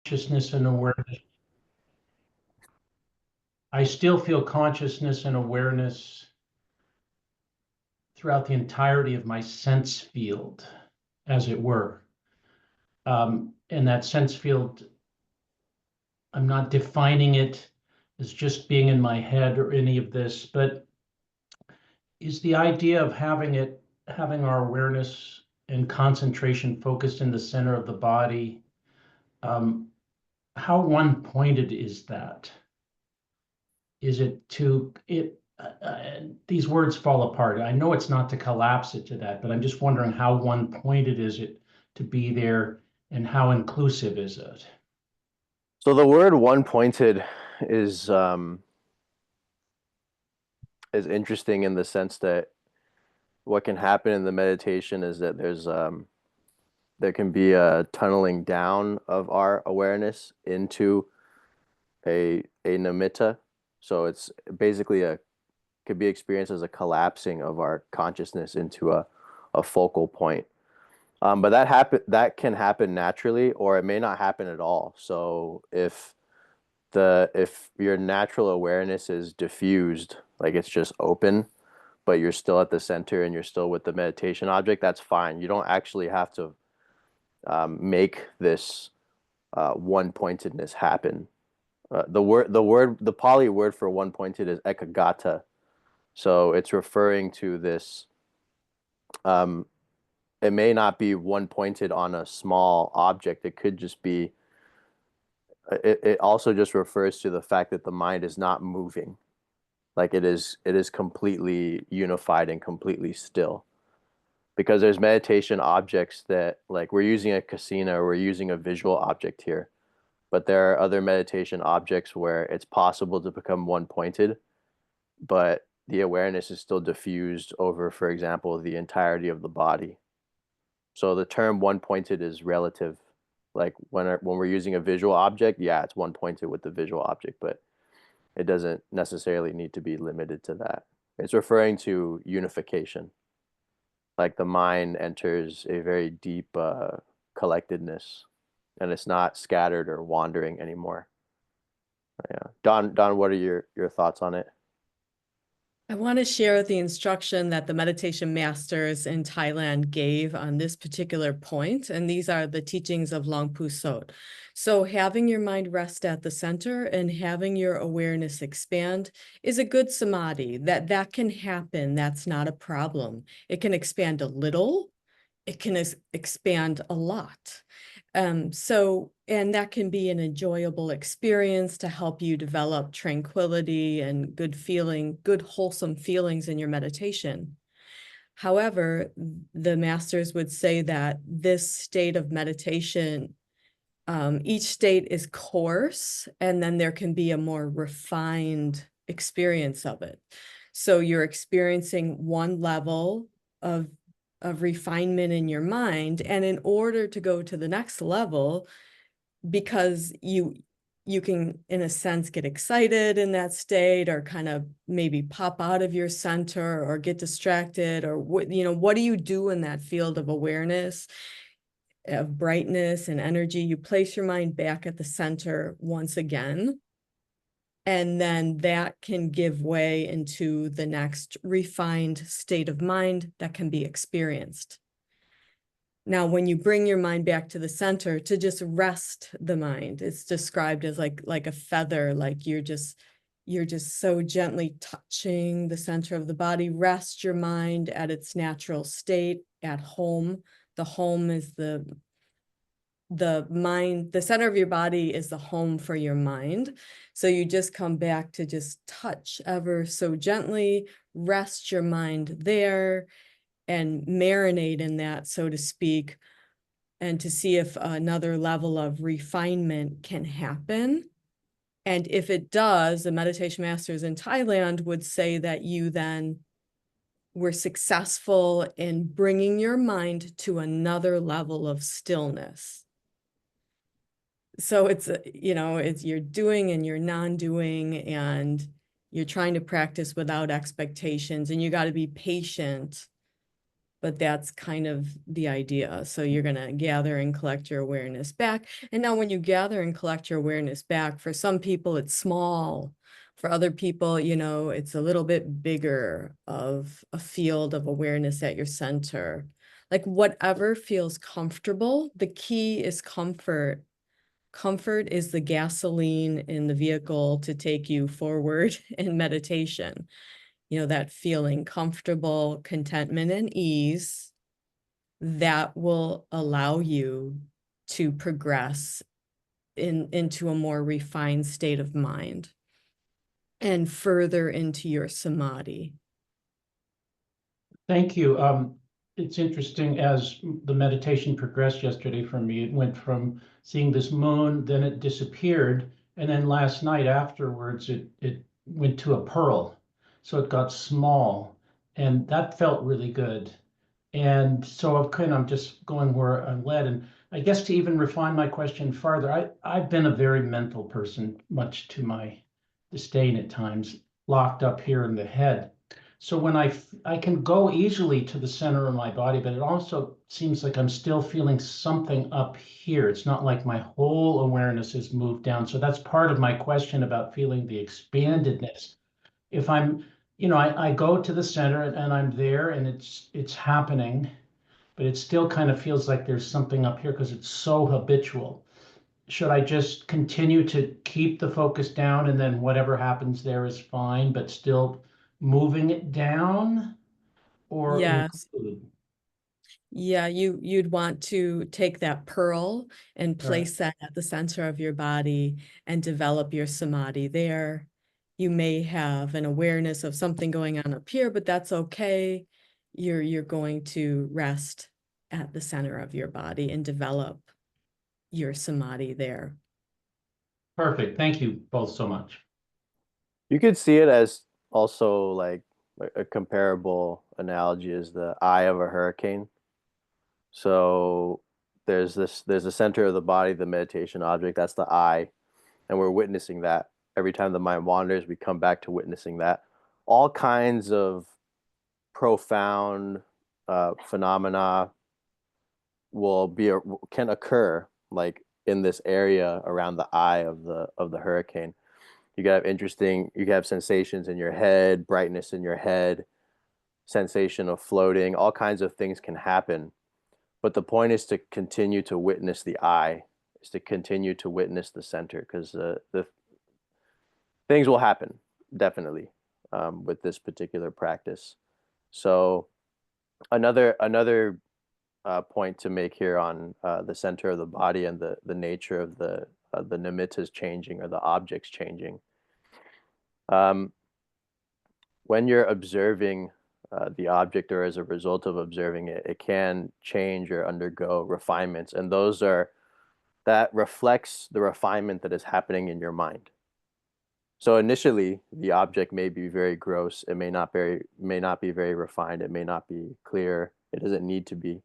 consciousness and awareness. I still feel consciousness and awareness throughout the entirety of my sense field, as it were. And that sense field, I'm not defining it as just being in my head or any of this, but is the idea of having our awareness and concentration focused in the center of the body. How one-pointed is that? Is it to it? These words fall apart. I know it's not to collapse it to that, but I'm just wondering how one-pointed is it to be there, and how inclusive is it? So the word one-pointed is is interesting in the sense that what can happen in the meditation is that there can be a tunneling down of our awareness into a nimitta. So it's basically could be experienced as a collapsing of our consciousness into a focal point. But that can happen naturally, or it may not happen at all. So if your natural awareness is diffused, like it's just open, but you're still at the center and you're still with the meditation object, that's fine. You don't actually have to make this one-pointedness happen. The Pali word for one-pointed is ekagata. So it's referring to this. Um, it may not be one-pointed on a small object. It could just be. It also just refers to the fact that the mind is not moving. Like it is completely unified and completely still. Because there's meditation objects that, like, we're using a casino, we're using a visual object here, but there are other meditation objects where it's possible to become one-pointed, but the awareness is still diffused over, for example, the entirety of the body. So the term one-pointed is relative. Like when we're using a visual object, yeah, it's one-pointed with the visual object, but it doesn't necessarily need to be limited to that. It's referring to unification. Like the mind enters a very deep collectedness, and it's not scattered or wandering anymore. Yeah. Don, what are your thoughts on it? I want to share the instruction that the meditation masters in Thailand gave on this particular point, and these are the teachings of Luang Pu Sot. So having your mind rest at the center and having your awareness expand is a good samadhi. That can happen. That's not a problem. It can expand a little. It can expand a lot. And that can be an enjoyable experience to help you develop tranquility and good wholesome feelings in your meditation. However, the masters would say that this state of meditation, each state is coarse, and then there can be a more refined experience of it. So you're experiencing one level of refinement in your mind, and in order to go to the next level, because you can, in a sense, get excited in that state, or kind of maybe pop out of your center or get distracted, or what do you do in that field of awareness, of brightness and energy? You place your mind back at the center once again, and then that can give way into the next refined state of mind that can be experienced. Now, when you bring your mind back to the center to just rest the mind, it's described as like a feather, like you're just so gently touching the center of the body. Rest your mind at its natural state, at home. The home is the mind, the center of your body is the home for your mind. So you just come back to just touch ever so gently, rest your mind there, and marinate in that, so to speak, and to see if another level of refinement can happen. And if it does, the meditation masters in Thailand would say that you then were successful in bringing your mind to another level of stillness. So it's you're doing and you're non-doing, and you're trying to practice without expectations, and you got to be patient. but that's kind of the idea. So you're going to gather and collect your awareness back. And now when you gather and collect your awareness back, for some people it's small. For other people, you know, it's a little bit bigger of a field of awareness at your center. Like whatever feels comfortable, the key is comfort. Comfort is the gasoline in the vehicle to take you forward in meditation. You know, that feeling comfortable, contentment, and ease that will allow you to progress into a more refined state of mind and further into your samadhi. Thank you. It's interesting as the meditation progressed yesterday for me, it went from seeing this moon, then it disappeared. And then last night afterwards, it went to a pearl. So it got small and that felt really good. And so I'm just going where I'm led. And I guess to even refine my question farther, I've been a very mental person, much to my disdain at times, locked up here in the head. So when I can go easily to the center of my body, but it also seems like I'm still feeling something up here. It's not like my whole awareness has moved down. So that's part of my question about feeling the expandedness. If I go to the center and I'm there and it's happening, but it still kind of feels like there's something up here because it's so habitual. Should I just continue to keep the focus down and then whatever happens there is fine, but still moving it down or Yes. include? Yeah, you'd want to take that pearl and All right. place that at the center of your body and develop your samadhi there. You may have an awareness of something going on up here, but that's okay. You're going to rest at the center of your body and develop your samadhi there. Perfect. Thank you both so much. You could see it as also like a comparable analogy is the eye of a hurricane. So there's a center of the body, the meditation object, that's the eye, and we're witnessing that. Every time the mind wanders, we come back to witnessing that. All kinds of profound phenomena can occur like in this area around the eye of the hurricane. You can have sensations in your head, brightness in your head, sensation of floating, all kinds of things can happen. But the point is to continue to witness the eye, is to continue to witness the center, because the things will happen definitely with this particular practice. So another point to make here on the center of the body and the nature of the nimittas changing or the objects changing. When you're observing the object or as a result of observing it, it can change or undergo refinements. And that reflects the refinement that is happening in your mind. So initially, the object may be very gross. It may not be very refined. It may not be clear. It doesn't need to be.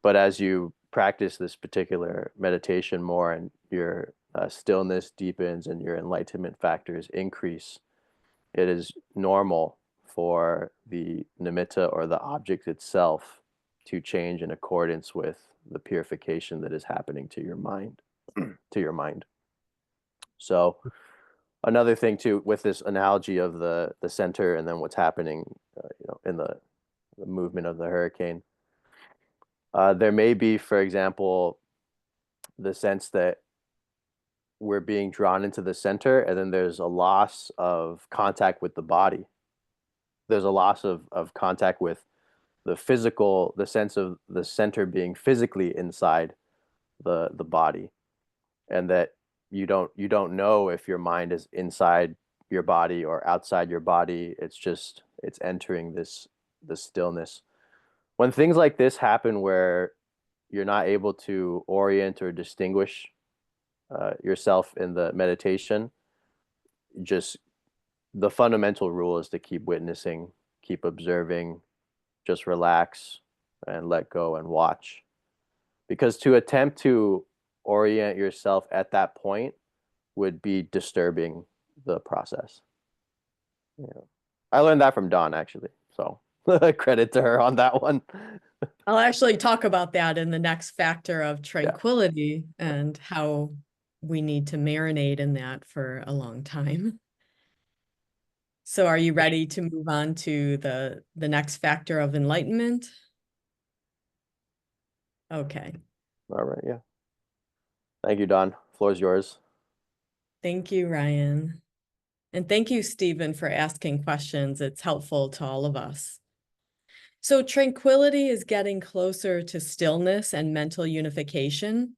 But as you practice this particular meditation more and your stillness deepens and your enlightenment factors increase, it is normal for the nimitta or the object itself to change in accordance with the purification that is happening to your mind. So another thing too, with this analogy of the center and then what's happening, in the movement of the hurricane, there may be, for example, the sense that we're being drawn into the center, and then there's a loss of contact with the body. There's a loss of contact with the sense of the center being physically inside the body, and that you don't know if your mind is inside your body or outside your body. It's entering this stillness. When things like this happen where you're not able to orient or distinguish yourself in the meditation, just the fundamental rule is to keep witnessing, keep observing, just relax and let go and watch. Because to attempt to orient yourself at that point would be disturbing the process. I learned that from Don, actually. So Credit to her on that one. I'll actually talk about that in the next factor of Yeah. tranquility and how we need to marinate in that for a long time. So are you ready to move on to the next factor of enlightenment? Okay, All right. Yeah. Thank you, Don. Floor is yours. thank you, Ryan. And thank you, Stephen, for asking questions. It's helpful to all of us. So tranquility is getting closer to stillness and mental unification.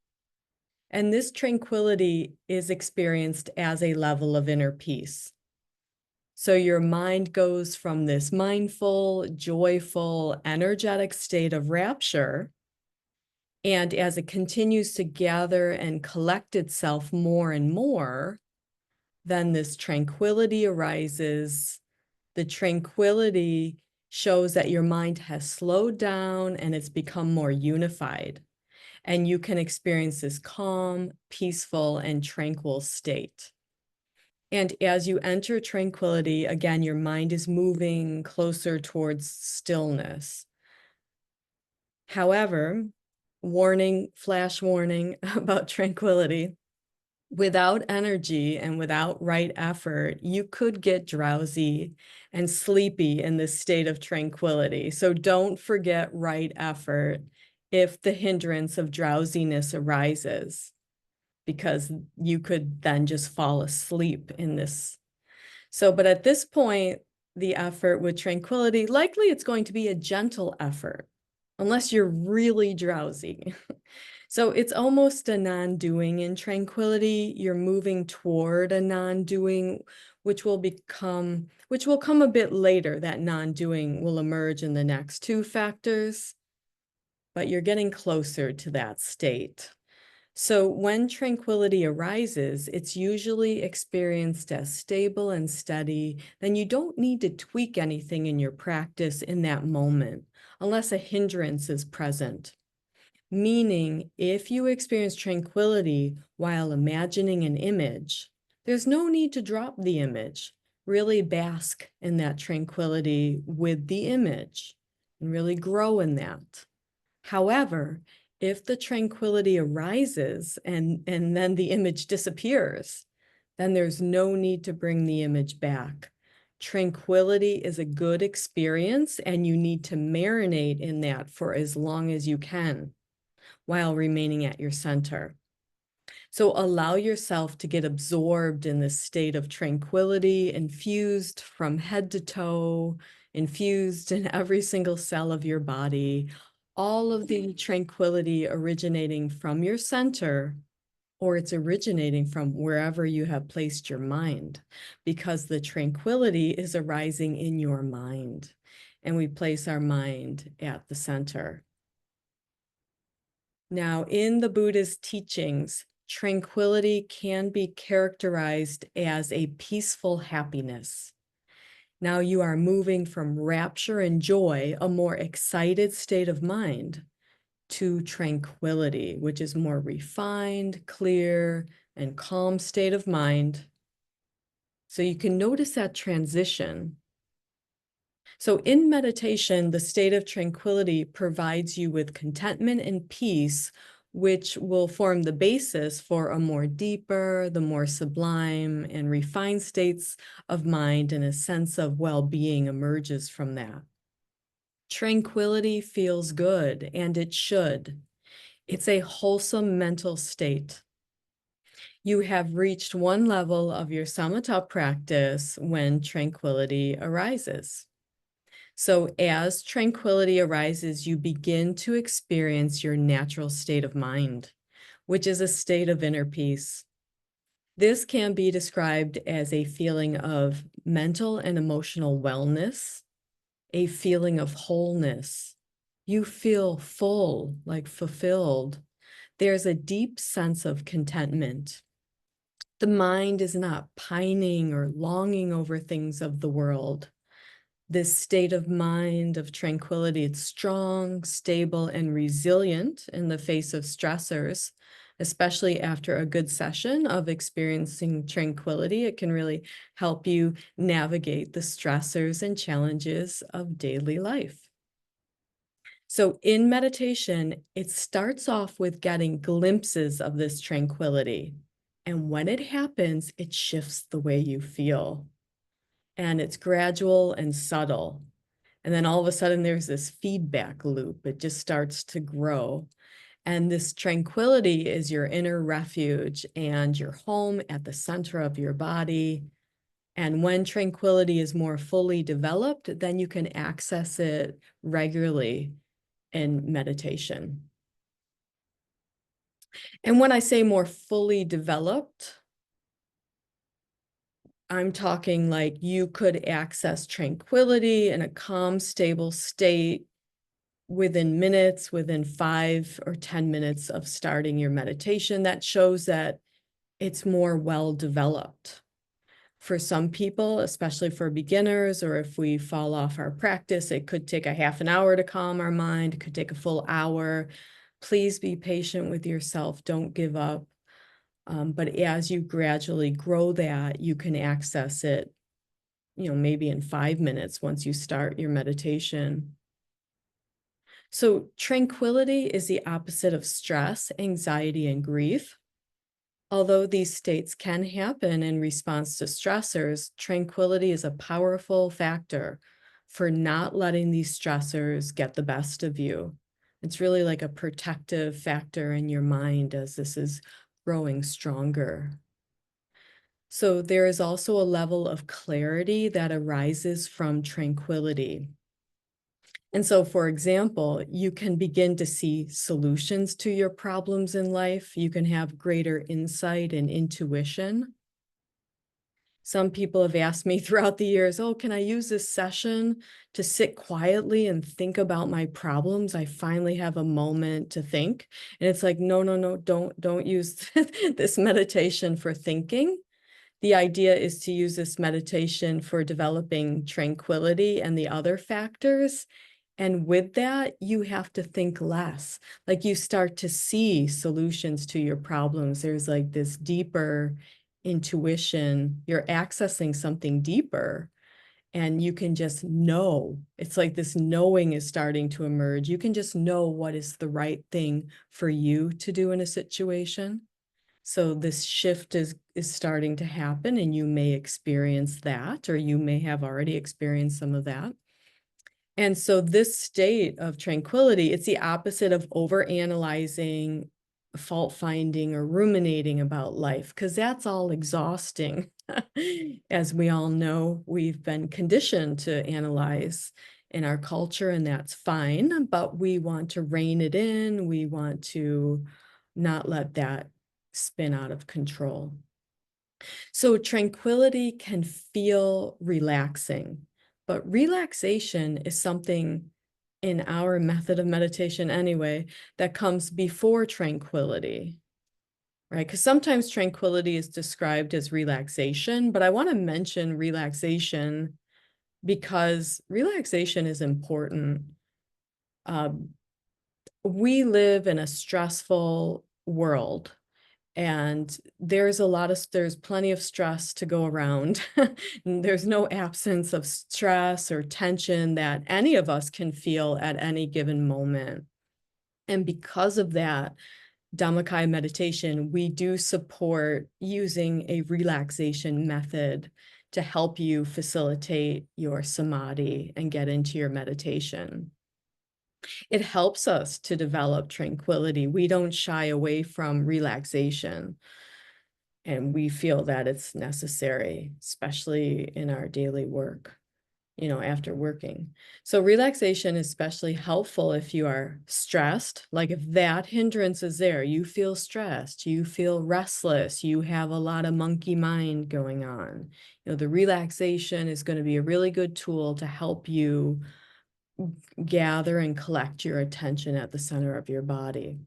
And this tranquility is experienced as a level of inner peace. So your mind goes from this mindful, joyful, energetic state of rapture. And as it continues to gather and collect itself more and more, then this tranquility arises. The tranquility shows that your mind has slowed down and it's become more unified. And you can experience this calm, peaceful, and tranquil state. And as you enter tranquility, again, your mind is moving closer towards stillness. However, warning, flash warning about tranquility. Without energy and without right effort, you could get drowsy and sleepy in this state of tranquility. So don't forget right effort if the hindrance of drowsiness arises, because you could then just fall asleep in this. So, but at this point, the effort with tranquility, likely it's going to be a gentle effort, unless you're really drowsy. So it's almost a non-doing in tranquility. You're moving toward a non-doing, which will come a bit later. That non-doing will emerge in the next two factors, but you're getting closer to that state. So when tranquility arises, it's usually experienced as stable and steady. Then you don't need to tweak anything in your practice in that moment, unless a hindrance is present. Meaning, if you experience tranquility while imagining an image, there's no need to drop the image. Really bask in that tranquility with the image and really grow in that. However, if the tranquility arises and then the image disappears, then there's no need to bring the image back. Tranquility is a good experience, and you need to marinate in that for as long as you can while remaining at your center. So allow yourself to get absorbed in this state of tranquility, infused from head to toe, infused in every single cell of your body, all of the tranquility originating from your center, or it's originating from wherever you have placed your mind, because the tranquility is arising in your mind, and we place our mind at the center. Now, in the Buddha's teachings, tranquility can be characterized as a peaceful happiness. Now you are moving from rapture and joy, a more excited state of mind, to tranquility, which is more refined, clear, and calm state of mind. So you can notice that transition. So in meditation, the state of tranquility provides you with contentment and peace, which will form the basis for a more deeper, the more sublime and refined states of mind, and a sense of well-being emerges from that. Tranquility feels good, and it should. It's a wholesome mental state. You have reached one level of your samatha practice when tranquility arises. So as tranquility arises, you begin to experience your natural state of mind, which is a state of inner peace. This can be described as a feeling of mental and emotional wellness, a feeling of wholeness. You feel full, like fulfilled. There's a deep sense of contentment. The mind is not pining or longing over things of the world. This state of mind of tranquility, it's strong, stable, and resilient in the face of stressors, especially after a good session of experiencing tranquility. It can really help you navigate the stressors and challenges of daily life. So in meditation, it starts off with getting glimpses of this tranquility. And when it happens, it shifts the way you feel. And it's gradual and subtle. And then all of a sudden, there's this feedback loop. It just starts to grow. And this tranquility is your inner refuge and your home at the center of your body. And when tranquility is more fully developed, then you can access it regularly in meditation. And when I say more fully developed, I'm talking like you could access tranquility in a calm, stable state within minutes, within 5 or 10 minutes of starting your meditation. That shows that it's more well developed. For some people, especially for beginners, or if we fall off our practice, it could take a half an hour to calm our mind. It could take a full hour. Please be patient with yourself. Don't give up. But as you gradually grow that, you can access it, maybe in 5 minutes once you start your meditation. So tranquility is the opposite of stress, anxiety, and grief. Although these states can happen in response to stressors, tranquility is a powerful factor for not letting these stressors get the best of you. It's really like a protective factor in your mind as this is growing stronger. So there is also a level of clarity that arises from tranquility. And so, for example, you can begin to see solutions to your problems in life. You can have greater insight and intuition. Some people have asked me throughout the years, oh, can I use this session to sit quietly and think about my problems? I finally have a moment to think. And it's like, no, don't use this meditation for thinking. The idea is to use this meditation for developing tranquility and the other factors. And with that, you have to think less. Like you start to see solutions to your problems. There's like this deeper intuition. You're accessing something deeper and you can just know. It's like this knowing is starting to emerge. You can just know what is the right thing for you to do in a situation. So this shift is starting to happen and you may experience that, or you may have already experienced some of that. And so this state of tranquility, it's the opposite of overanalyzing, fault finding, or ruminating about life, because that's all exhausting. As we all know, we've been conditioned to analyze in our culture, and that's fine, but we want to rein it in. We want to not let that spin out of control. So tranquility can feel relaxing. But relaxation is something in our method of meditation anyway, that comes before tranquility, right? Because sometimes tranquility is described as relaxation, but I want to mention relaxation because relaxation is important. We live in a stressful world. And there's plenty of stress to go around. There's no absence of stress or tension that any of us can feel at any given moment. And because of that, Dhammakai meditation, we do support using a relaxation method to help you facilitate your samadhi and get into your meditation. It helps us to develop tranquility. We don't shy away from relaxation. And we feel that it's necessary, especially in our daily work, after working. So relaxation is especially helpful if you are stressed. Like if that hindrance is there, you feel stressed, you feel restless, you have a lot of monkey mind going on. The relaxation is going to be a really good tool to help you gather and collect your attention at the center of your body.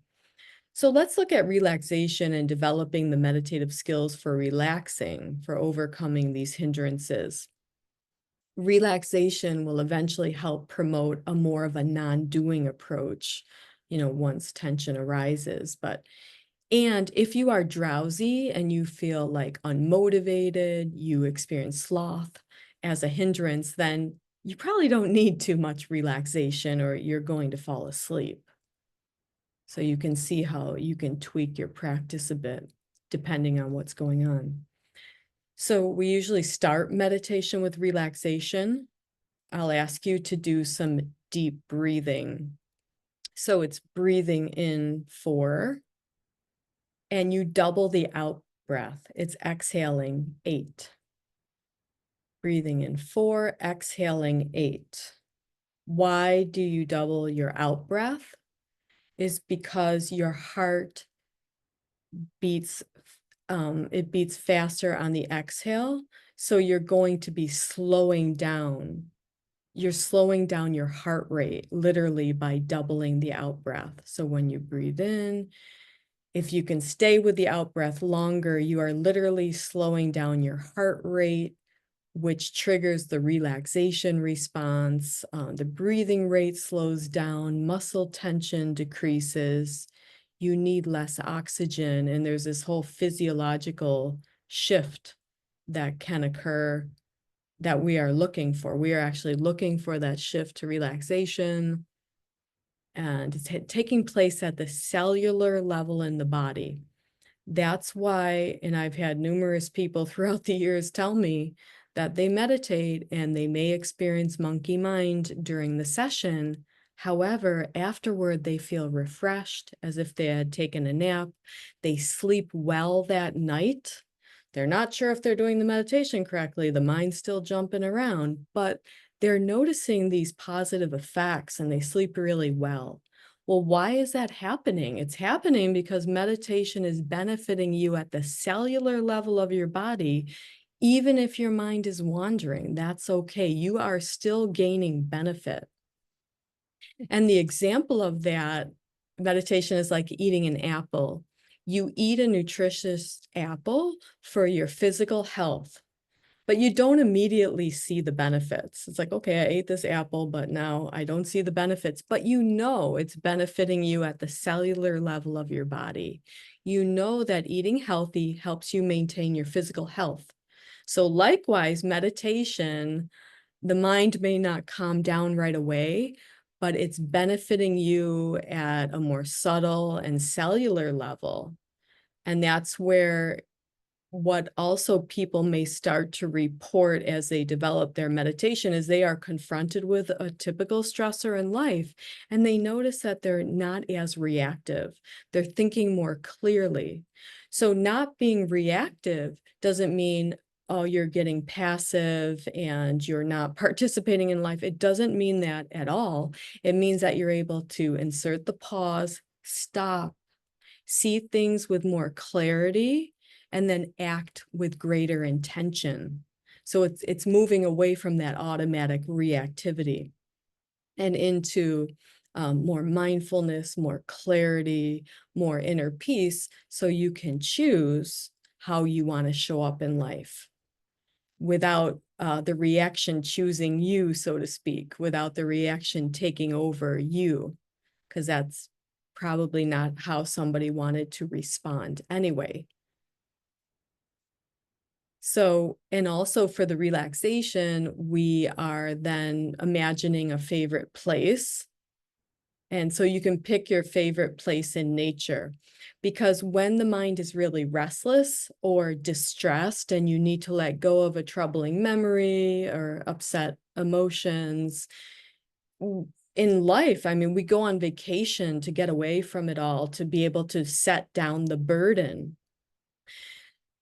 So let's look at relaxation and developing the meditative skills for relaxing, for overcoming these hindrances. Relaxation will eventually help promote a more of a non-doing approach, once tension arises. But And if you are drowsy and you feel like unmotivated, you experience sloth as a hindrance, then you probably don't need too much relaxation or you're going to fall asleep. So you can see how you can tweak your practice a bit depending on what's going on. So we usually start meditation with relaxation. I'll ask you to do some deep breathing. So it's breathing in 4, and you double the out breath. It's exhaling 8. Breathing in 4, exhaling 8. Why do you double your out breath? Is because your heart beats, it beats faster on the exhale. So you're going to be slowing down. You're slowing down your heart rate literally by doubling the out breath. So when you breathe in, if you can stay with the out breath longer, you are literally slowing down your heart rate, which triggers the relaxation response. The breathing rate slows down, muscle tension decreases, you need less oxygen, and there's this whole physiological shift that can occur that we are looking for. We are actually looking for that shift to relaxation, and it's taking place at the cellular level in the body. That's why, and I've had numerous people throughout the years tell me that they meditate and they may experience monkey mind during the session. However, afterward, they feel refreshed as if they had taken a nap. They sleep well that night. They're not sure if they're doing the meditation correctly. The mind's still jumping around, but they're noticing these positive effects and they sleep really well. Well, why is that happening? It's happening because meditation is benefiting you at the cellular level of your body. Even if your mind is wandering, that's okay. You are still gaining benefit. And the example of that meditation is like eating an apple. You eat a nutritious apple for your physical health, but you don't immediately see the benefits. It's like, okay, I ate this apple, but now I don't see the benefits, but you know it's benefiting you at the cellular level of your body. You know that eating healthy helps you maintain your physical health. So likewise, meditation, the mind may not calm down right away, but it's benefiting you at a more subtle and cellular level. And that's where what also people may start to report as they develop their meditation is they are confronted with a typical stressor in life, and they notice that they're not as reactive. They're thinking more clearly. So not being reactive doesn't mean, oh, you're getting passive and you're not participating in life. It doesn't mean that at all. It means that you're able to insert the pause, stop, see things with more clarity, and then act with greater intention. So it's moving away from that automatic reactivity and into more mindfulness, more clarity, more inner peace, so you can choose how you want to show up in life without the reaction choosing you, so to speak, without the reaction taking over you, because that's probably not how somebody wanted to respond anyway. So, and also for the relaxation, we are then imagining a favorite place. And so you can pick your favorite place in nature, because when the mind is really restless or distressed and you need to let go of a troubling memory or upset emotions, in life, I mean, we go on vacation to get away from it all, to be able to set down the burden.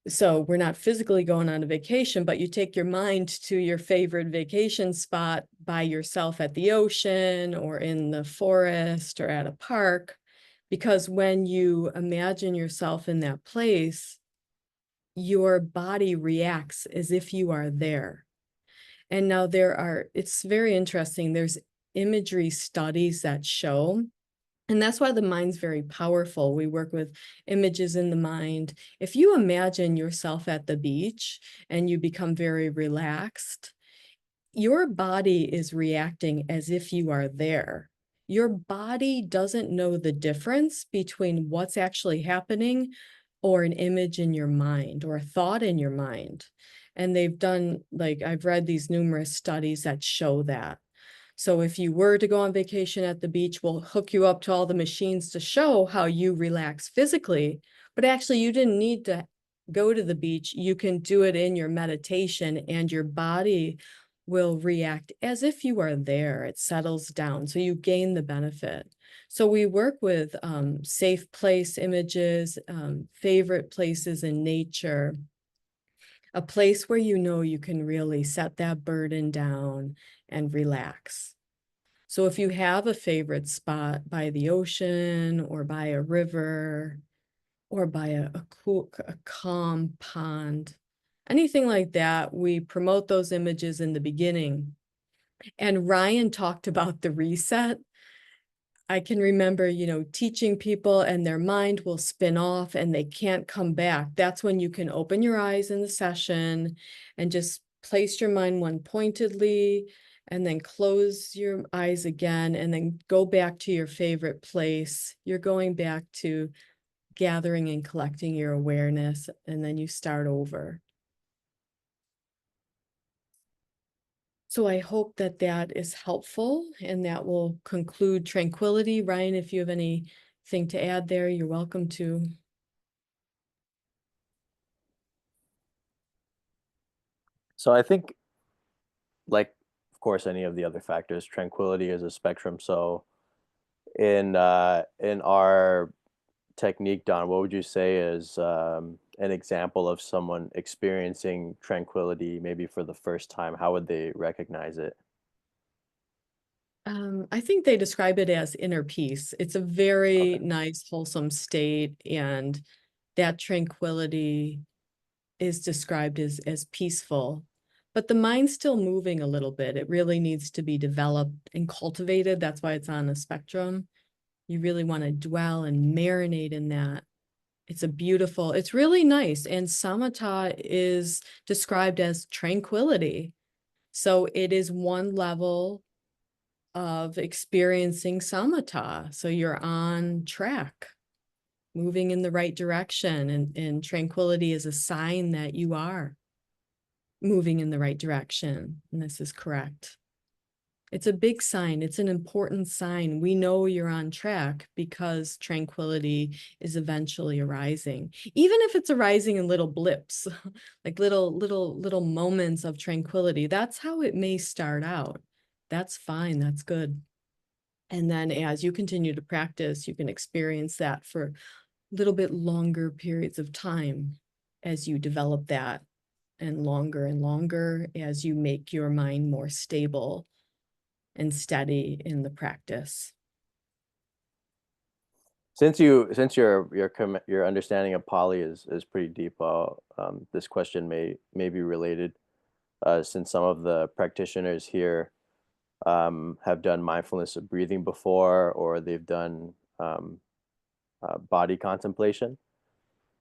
So we're not physically going on a vacation, but you take your mind to your favorite vacation spot by yourself at the ocean or in the forest or at a park, because when you imagine yourself in that place, your body reacts as if you are there. And now it's very interesting. There's imagery studies that show, and that's why the mind's very powerful. We work with images in the mind. If you imagine yourself at the beach and you become very relaxed, your body is reacting as if you are there. your body doesn't know the difference between what's actually happening or an image in your mind or a thought in your mind. And they've done, like, I've read these numerous studies that show that. So if you were to go on vacation at the beach, we'll hook you up to all the machines to show how you relax physically, but actually you didn't need to go to the beach. You can do it in your meditation and your body will react as if you are there. It settles down, so you gain the benefit. So we work with safe place images, favorite places in nature, a place where you know you can really set that burden down and relax. So if you have a favorite spot by the ocean or by a river or by a calm pond, anything like that, we promote those images in the beginning. And Ryan talked about the reset. I can remember, teaching people and their mind will spin off and they can't come back. That's when you can open your eyes in the session and just place your mind one pointedly and then close your eyes again and then go back to your favorite place. You're going back to gathering and collecting your awareness, and then you start over. So I hope that that is helpful and that will conclude tranquility. Ryan, if you have anything to add there, you're welcome to. So I think, like, of course, any of the other factors, tranquility is a spectrum. So in our technique, Don, what would you say is an example of someone experiencing tranquility maybe for the first time? How would they recognize it? I think they describe it as inner peace. It's a very nice, wholesome state, and that tranquility is described as peaceful. But the mind's still moving a little bit. It really needs to be developed and cultivated. That's why it's on a spectrum. You really want to dwell and marinate in that. It's really nice. And samatha is described as tranquility. So it is one level of experiencing samatha. So you're on track, moving in the right direction. And tranquility is a sign that you are moving in the right direction. And this is correct. It's a big sign. It's an important sign. We know you're on track because tranquility is eventually arising. Even if it's arising in little blips, like little moments of tranquility, that's how it may start out. That's fine. That's good. And then as you continue to practice, you can experience that for a little bit longer periods of time as you develop that, and longer as you make your mind more stable and steady in the practice. Since your understanding of Pali is pretty deep, this question may be related, since some of the practitioners here have done mindfulness of breathing before, or they've done body contemplation.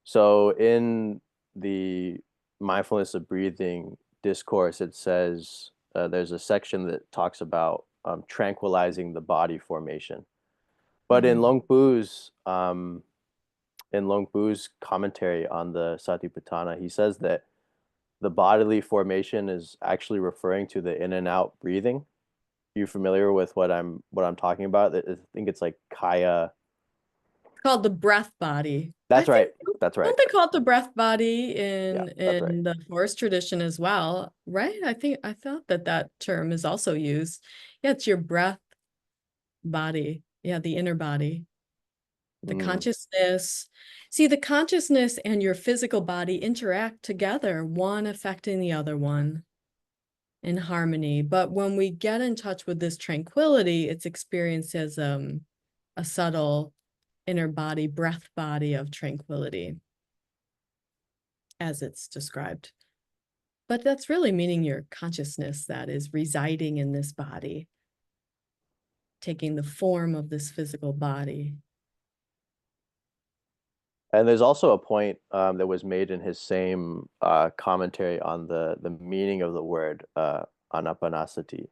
So in the mindfulness of breathing discourse, it says there's a section that talks about tranquilizing the body formation. But in Luang Pu's commentary on the Satipatthana, he says that the bodily formation is actually referring to the in and out breathing. You familiar with what I'm talking about? I think it's like kaya. Called the breath body. That's right. That's right. Don't they call it the breath body Yeah, in that's right. the forest tradition as well, right? I thought that term is also used. Yeah, it's your breath body. Yeah, the inner body. The consciousness. See, the consciousness and your physical body interact together, one affecting the other one in harmony. But when we get in touch with this tranquility, it's experienced as a subtle inner body, breath body of tranquility, as it's described. But that's really meaning your consciousness that is residing in this body, taking the form of this physical body. And there's also a point that was made in his same commentary on the meaning of the word anapanasati.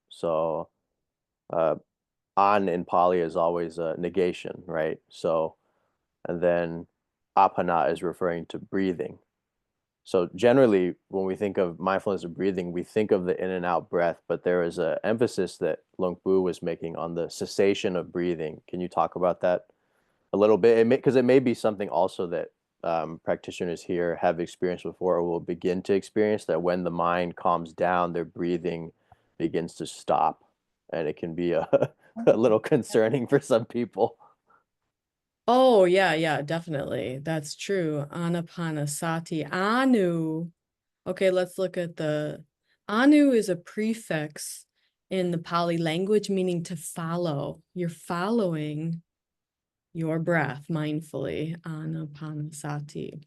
So an in Pali is always a negation, right? So, and then apana is referring to breathing. So generally, when we think of mindfulness of breathing, we think of the in and out breath, but there is an emphasis that Lung Bu was making on the cessation of breathing. Can you talk about that a little bit? Because it may be something also that practitioners here have experienced before or will begin to experience, that when the mind calms down, their breathing begins to stop. And it can be a little concerning for some people. Oh, yeah, yeah, definitely. That's true. Anapanasati. Anu. Okay, let's look at the Anu is a prefix in the Pali language, meaning to follow. You're following your breath mindfully. Anapanasati.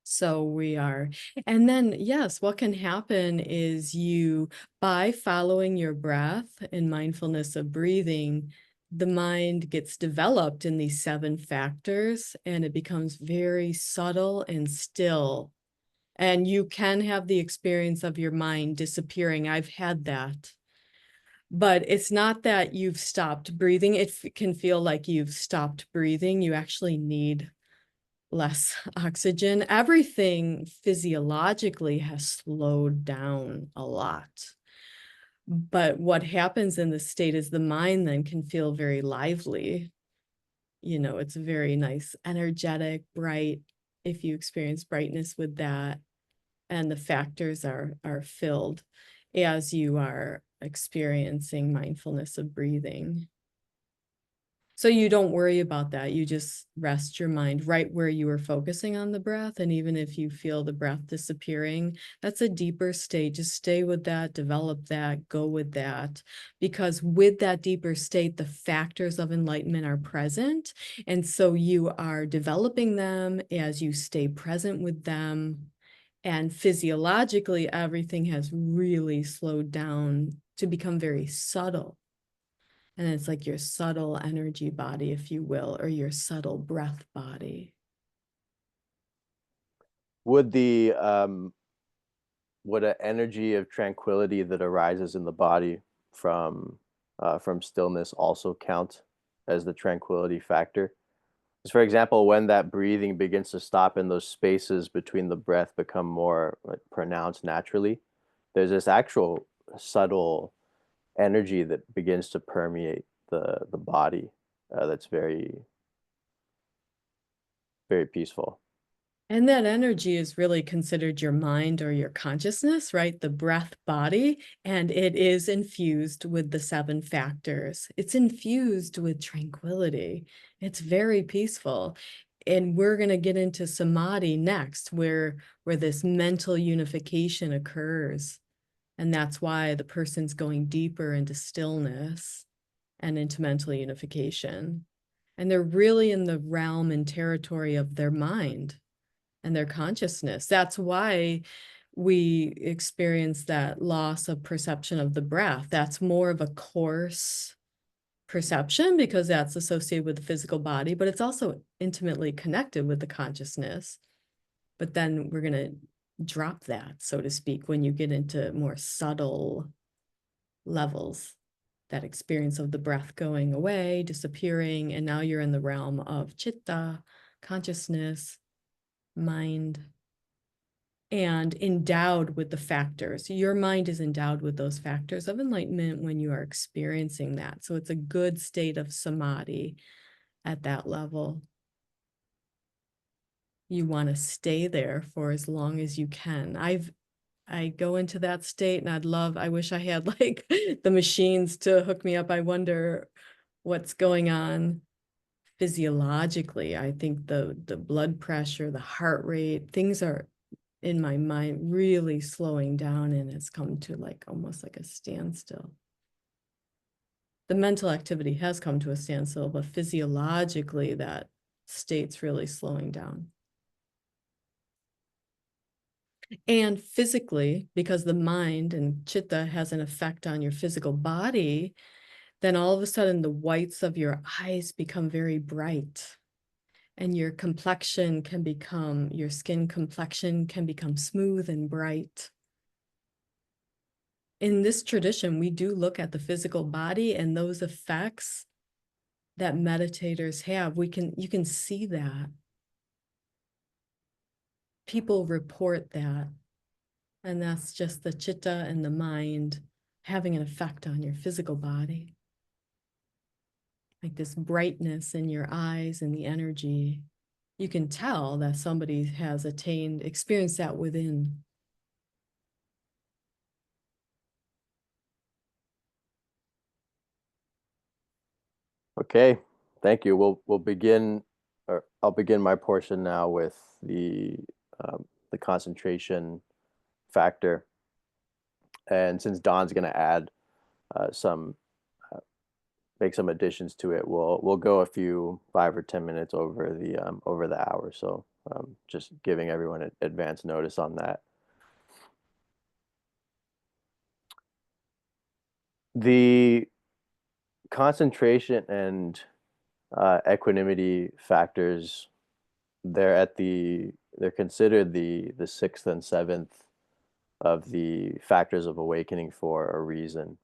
So we are, and then yes, what can happen is you, by following your breath and mindfulness of breathing, the mind gets developed in these 7 factors and it becomes very subtle and still. And you can have the experience of your mind disappearing. I've had that. But it's not that you've stopped breathing. It can feel like you've stopped breathing. You actually need less oxygen. Everything physiologically has slowed down a lot. But what happens in the state is the mind then can feel very lively. You know, it's very nice, energetic, bright, if you experience brightness with that. And the factors are filled as you are experiencing mindfulness of breathing. So you don't worry about that. You just rest your mind right where you were focusing on the breath. And even if you feel the breath disappearing, that's a deeper state. Just stay with that, develop that, go with that. Because with that deeper state, the factors of enlightenment are present. And so you are developing them as you stay present with them. And physiologically, everything has really slowed down to become very subtle. And it's like your subtle energy body, if you will, or your subtle breath body. Would would an energy of tranquility that arises in the body from stillness also count as the tranquility factor? Because, for example, when that breathing begins to stop and those spaces between the breath become more like pronounced naturally, there's this actual subtle energy that begins to permeate the body that's very, very peaceful. And that energy is really considered your mind or your consciousness, right? The breath body, and it is infused with the 7 factors. It's infused with tranquility. It's very peaceful. And we're going to get into samadhi next, where this mental unification occurs. And that's why the person's going deeper into stillness and into mental unification. And they're really in the realm and territory of their mind and their consciousness. That's why we experience that loss of perception of the breath. That's more of a coarse perception because that's associated with the physical body, but it's also intimately connected with the consciousness. But then we're going to drop that, so to speak, when you get into more subtle levels, that experience of the breath going away, disappearing, and now you're in the realm of chitta, consciousness, mind, and endowed with the factors. Your mind is endowed with those factors of enlightenment when you are experiencing that. So it's a good state of samadhi at that level. You want to stay there for as long as you can. I go into that state and I wish I had like the machines to hook me up. I wonder what's going on physiologically. I think the blood pressure, the heart rate, things are in my mind really slowing down, and it's come to like almost like a standstill. The mental activity has come to a standstill, but physiologically that state's really slowing down. And physically, because the mind and chitta has an effect on your physical body, then all of a sudden the whites of your eyes become very bright. And your complexion can become, your skin complexion can become smooth and bright. in this tradition, we do look at the physical body and those effects that meditators have. You can see that. People report that. And that's just the chitta and the mind having an effect on your physical body. Like this brightness in your eyes and the energy. You can tell that somebody has experienced that within. Okay, thank you. We'll begin, or I'll begin my portion now with the concentration factor. And since Don's going to add some make some additions to it, we'll go a few 5 or 10 minutes over the hour. So just giving everyone advance notice on that. The concentration and equanimity factors, they're considered the sixth and seventh of the factors of awakening for a reason.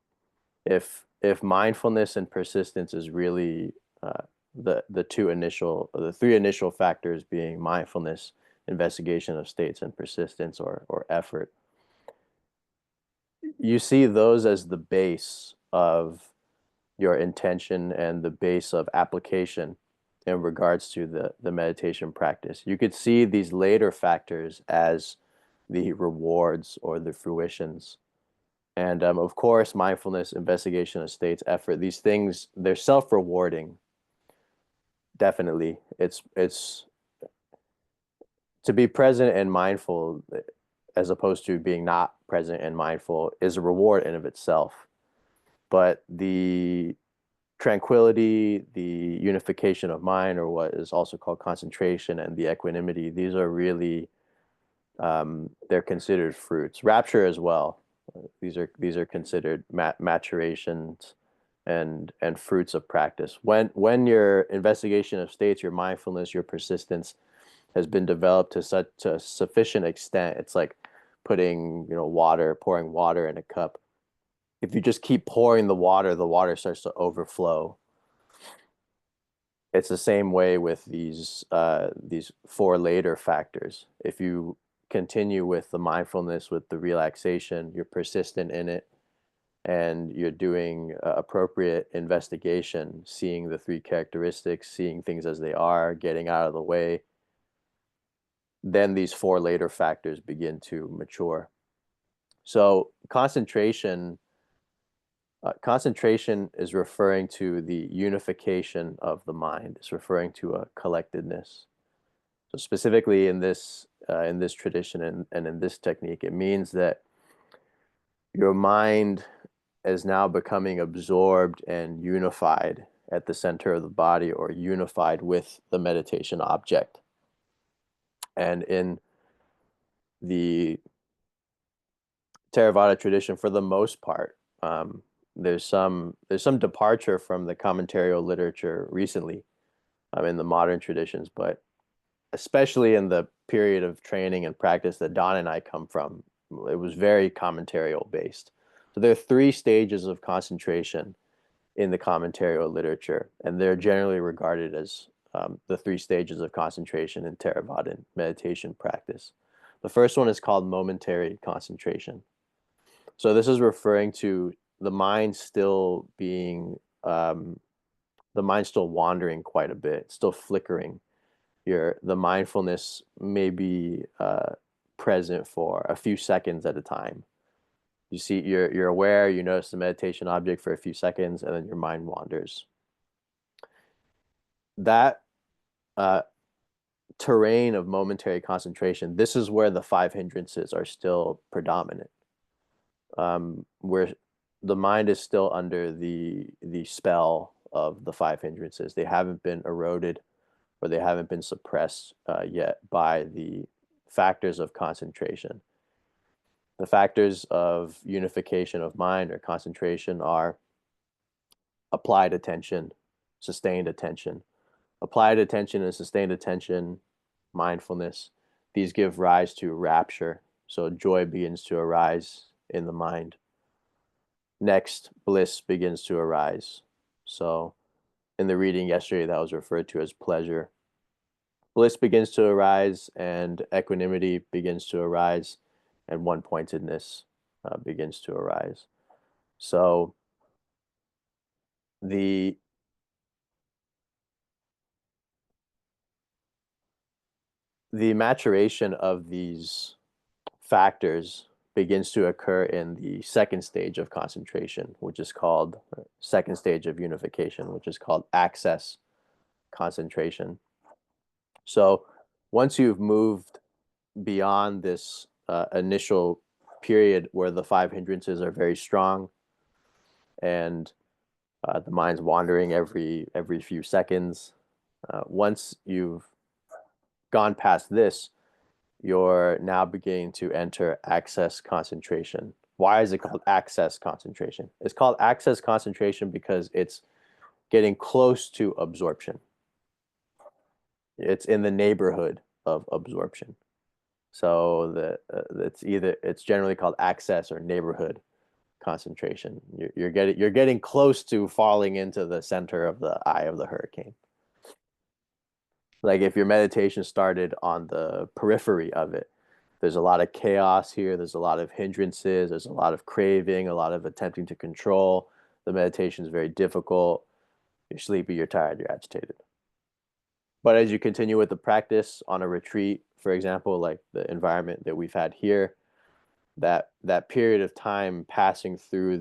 If mindfulness and persistence is really the three initial factors being mindfulness, investigation of states, and persistence or effort, you see those as the base of your intention and the base of application in regards to the meditation practice. You could see these later factors as the rewards or the fruitions. And of course, mindfulness, investigation of states, effort, these things, they're self-rewarding. Definitely. It's to be present and mindful as opposed to being not present and mindful is a reward in of itself. But the tranquility, the unification of mind, or what is also called concentration, and the equanimity, these are really they're considered fruits. Rapture as well. These are considered maturations and fruits of practice. When your investigation of states, your mindfulness, your persistence has been developed to such a sufficient extent, it's like pouring water in a cup. If you just keep pouring the water starts to overflow. It's the same way with these four later factors. If you continue with the mindfulness, with the relaxation, you're persistent in it, and you're doing appropriate investigation, seeing the three characteristics, seeing things as they are, getting out of the way, then these four later factors begin to mature. So concentration is referring to the unification of the mind. It's referring to a collectedness. So specifically in this tradition and in this technique, it means that your mind is now becoming absorbed and unified at the center of the body, or unified with the meditation object. And in the Theravada tradition, for the most part, there's some departure from the commentarial literature recently in the modern traditions, but especially in the period of training and practice that Don and I come from, it was very commentarial based. So there are 3 stages of concentration in the commentarial literature, and they're generally regarded as the 3 stages of concentration in Theravada meditation practice. The first one is called momentary concentration. So this is referring to the mind still being, the mind still wandering quite a bit, still flickering. The mindfulness may be present for a few seconds at a time. You see, you're aware, you notice the meditation object for a few seconds, and then your mind wanders. That terrain of momentary concentration, this is where the 5 hindrances are still predominant. Where the mind is still under the spell of the 5 hindrances. They haven't been eroded, or they haven't been suppressed yet by the factors of concentration. The factors of unification of mind or concentration are applied attention, sustained attention. Applied attention and sustained attention, mindfulness, these give rise to rapture. So joy begins to arise in the mind. next bliss begins to arise. So in the reading yesterday, that was referred to as pleasure. Bliss begins to arise, and equanimity begins to arise, and one-pointedness begins to arise. So the maturation of these factors begins to occur in the second stage of concentration, which is called second stage of unification, which is called access concentration. So once you've moved beyond this initial period where the five hindrances are very strong and the mind's wandering every few seconds, once you've gone past this, you're now beginning to enter access concentration. Why is it called access concentration? It's called access concentration because it's getting close to absorption. It's in the neighborhood of absorption. So it's generally called access or neighborhood concentration. You're getting close to falling into the center of the eye of the hurricane. Like if your meditation started on the periphery of it, there's a lot of chaos here. There's a lot of hindrances. There's a lot of craving, a lot of attempting to control. The meditation is very difficult. You're sleepy, you're tired, you're agitated. But as you continue with the practice on a retreat, for example, like the environment that we've had here, that period of time passing through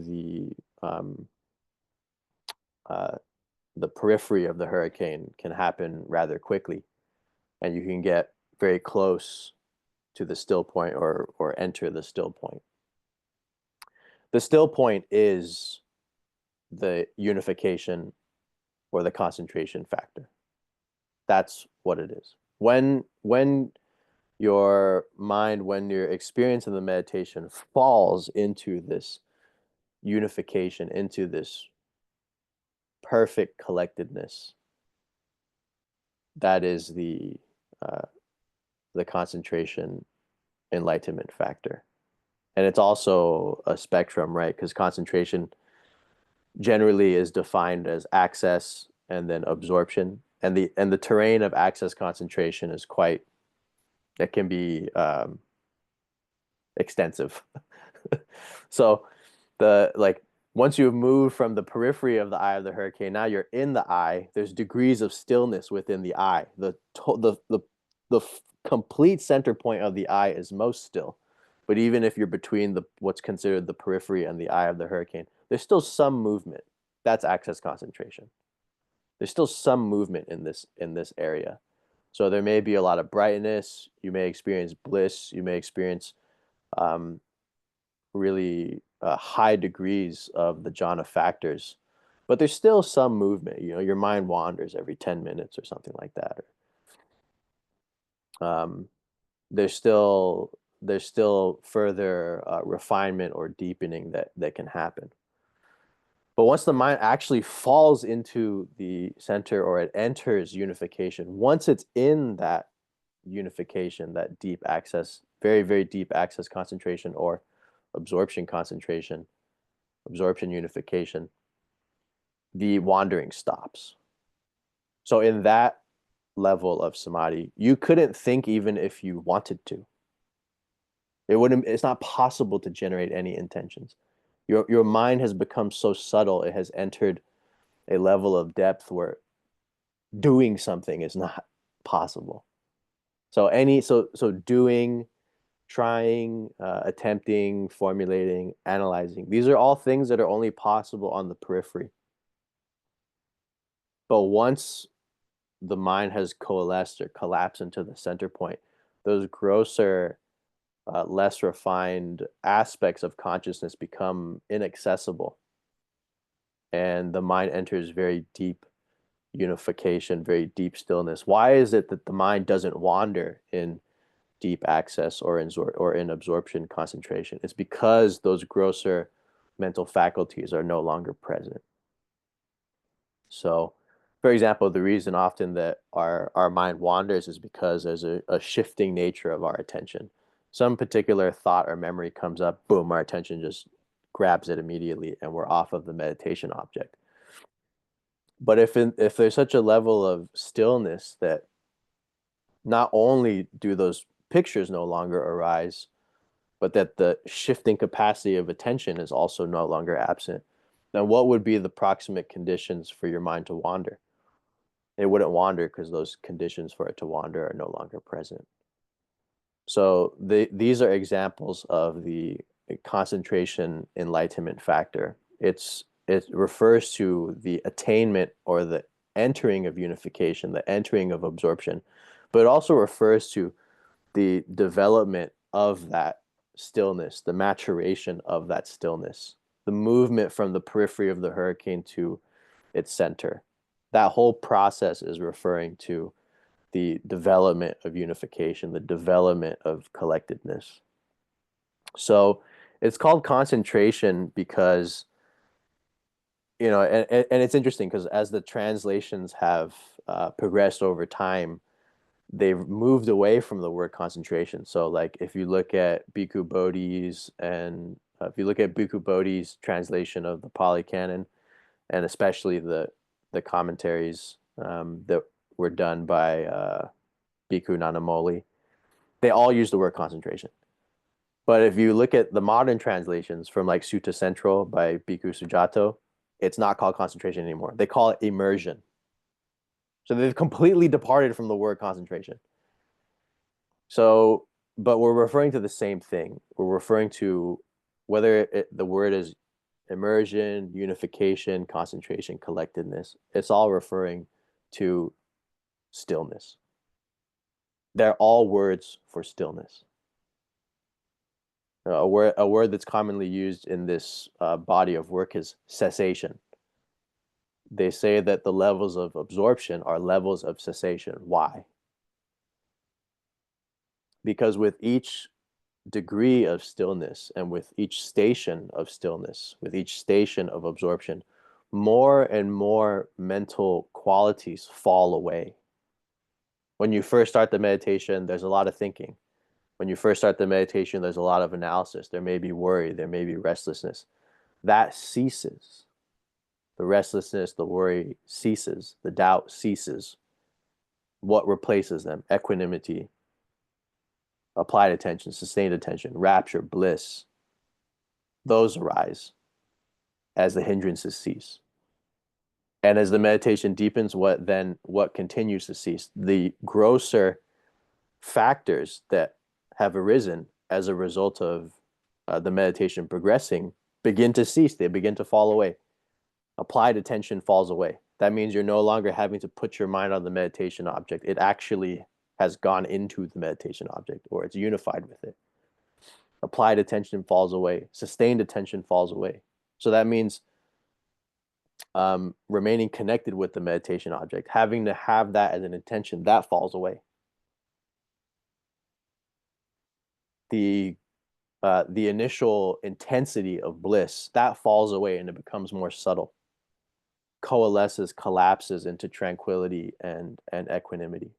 the periphery of the hurricane can happen rather quickly, and you can get very close to the still point or enter the still point. The still point is the unification or the concentration factor. That's what it is. When your mind, when your experience in the meditation falls into this unification, into this perfect collectedness, that is the concentration enlightenment factor. And it's also a spectrum, right? Because concentration generally is defined as access and then absorption. And the terrain of access concentration is quite, it can be extensive. So once you've moved from the periphery of the eye of the hurricane, now you're in the eye. There's degrees of stillness within the eye. The complete center point of the eye is most still. But even if you're between what's considered the periphery and the eye of the hurricane, there's still some movement. That's access concentration. There's still some movement in this area. So there may be a lot of brightness. You may experience bliss. You may experience really high degrees of the jhana factors, but there's still some movement. Your mind wanders every 10 minutes or something like that. There's still further refinement or deepening that can happen. But once the mind actually falls into the center or it enters unification, once it's in that unification, that deep access, very, very deep access concentration or absorption concentration, absorption unification, the wandering stops. So in that level of samadhi, you couldn't think even if you wanted to. It's not possible to generate any intentions. Your mind has become so subtle, it has entered a level of depth where doing something is not possible. So doing, trying, attempting, formulating, analyzing, these are all things that are only possible on the periphery. But once the mind has coalesced or collapsed into the center point, those grosser, less refined aspects of consciousness become inaccessible. And the mind enters very deep unification, very deep stillness. Why is it that the mind doesn't wander in deep access or in absorption concentration? It's because those grosser mental faculties are no longer present. So, for example, the reason often that our mind wanders is because there's a shifting nature of our attention. Some particular thought or memory comes up, boom, our attention just grabs it immediately and we're off of the meditation object. But if there's such a level of stillness that not only do those pictures no longer arise, but that the shifting capacity of attention is also no longer absent, then what would be the proximate conditions for your mind to wander? It wouldn't wander because those conditions for it to wander are no longer present. So these are examples of the concentration enlightenment factor. It refers to the attainment or the entering of unification, the entering of absorption, but it also refers to the development of that stillness, the maturation of that stillness, the movement from the periphery of the hurricane to its center. That whole process is referring to the development of unification, the development of collectedness. So it's called concentration because, you know, and it's interesting because as the translations have progressed over time, they've moved away from the word concentration. So like if you look at Bhikkhu Bodhi's and if you look at Bhikkhu Bodhi's translation of the Pali Canon, and especially the commentaries that were done by Bhikkhu Nanamoli, they all use the word concentration. But if you look at the modern translations from like Sutta Central by Bhikkhu Sujato, it's not called concentration anymore. They call it immersion. So they've completely departed from the word concentration. So, but we're referring to the same thing. We're referring to whether the word is immersion, unification, concentration, collectedness. It's all referring to stillness. They're all words for stillness. A word that's commonly used in this body of work is cessation. They say that the levels of absorption are levels of cessation. Why? Because with each degree of stillness and with each station of stillness, with each station of absorption, more and more mental qualities fall away. When you first start the meditation, there's a lot of thinking. When you first start the meditation, there's a lot of analysis. There may be worry, there may be restlessness. That ceases. The restlessness, the worry ceases. The doubt ceases. What replaces them? Equanimity, applied attention, sustained attention, rapture, bliss. Those arise as the hindrances cease. And as the meditation deepens, what continues to cease? The grosser factors that have arisen as a result of the meditation progressing begin to cease. They begin to fall away. Applied attention falls away. That means you're no longer having to put your mind on the meditation object. It actually has gone into the meditation object, or it's unified with it. Applied attention falls away. Sustained attention falls away. So that means remaining connected with the meditation object, having to have that as an intention, that falls away. The initial intensity of bliss, that falls away and it becomes more subtle, coalesces, collapses into tranquility and equanimity.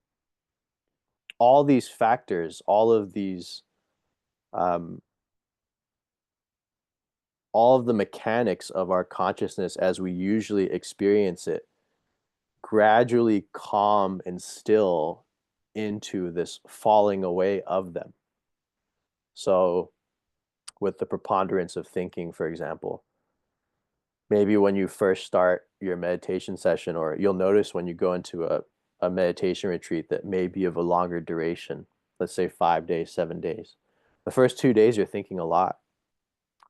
All these factors, all of these, all of the mechanics of our consciousness as we usually experience it gradually calm and still into this falling away of them. So with the preponderance of thinking, for example, maybe when you first start your meditation session, or you'll notice when you go into a meditation retreat that may be of a longer duration, let's say 5 days, 7 days. The first 2 days, you're thinking a lot.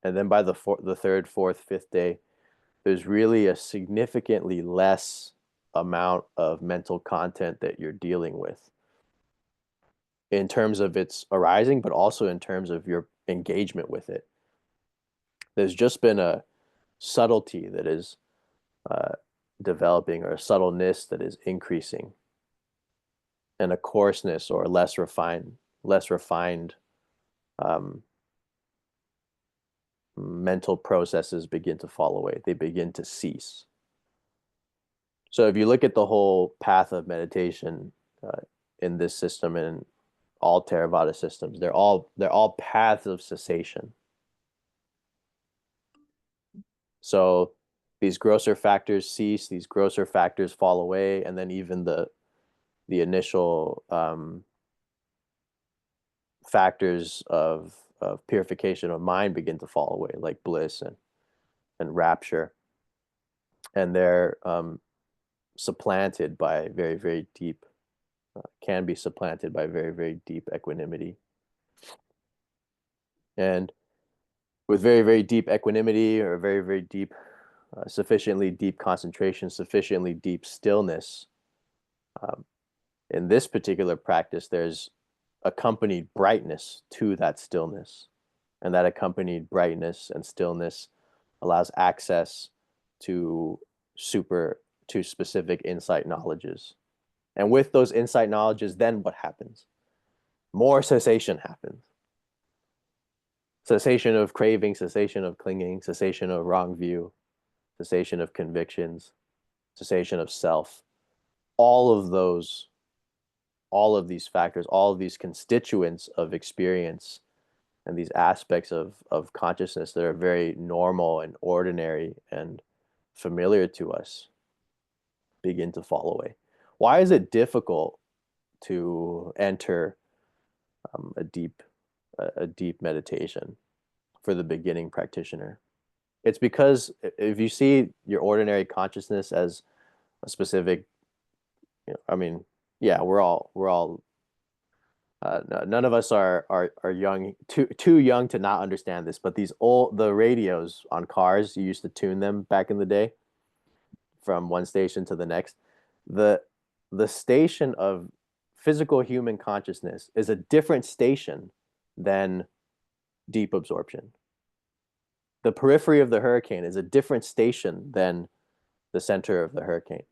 And then by the third, fourth, fifth day, there's really a significantly less amount of mental content that you're dealing with in terms of its arising, but also in terms of your engagement with it. There's just been a subtlety that is developing, or a subtleness that is increasing, and a coarseness or less refined mental processes begin to fall away. They begin to cease. So if you look at the whole path of meditation in this system and all Theravada systems, they're all paths of cessation. So these grosser factors cease, these grosser factors fall away, and then even the initial factors of purification of mind begin to fall away, like bliss and rapture, and they're supplanted by very, very deep, can be supplanted by very, very deep equanimity. And with very, very deep equanimity, or very, very deep, sufficiently deep concentration, sufficiently deep stillness, in this particular practice, there's accompanied brightness to that stillness. And that accompanied brightness and stillness allows access to specific insight knowledges. And with those insight knowledges, then what happens? More cessation happens. Cessation of craving, cessation of clinging, cessation of wrong view, cessation of convictions, cessation of self. All of these factors, all of these constituents of experience and these aspects of consciousness that are very normal and ordinary and familiar to us begin to fall away. Why is it difficult to enter a deep meditation for the beginning practitioner? It's because if you see your ordinary consciousness as a specific, I mean, yeah, we're all none of us are young, too young to not understand this, but the radios on cars, you used to tune them back in the day from one station to the next. The station of physical human consciousness is a different station than deep absorption. The periphery of the hurricane is a different station than the center of the hurricane.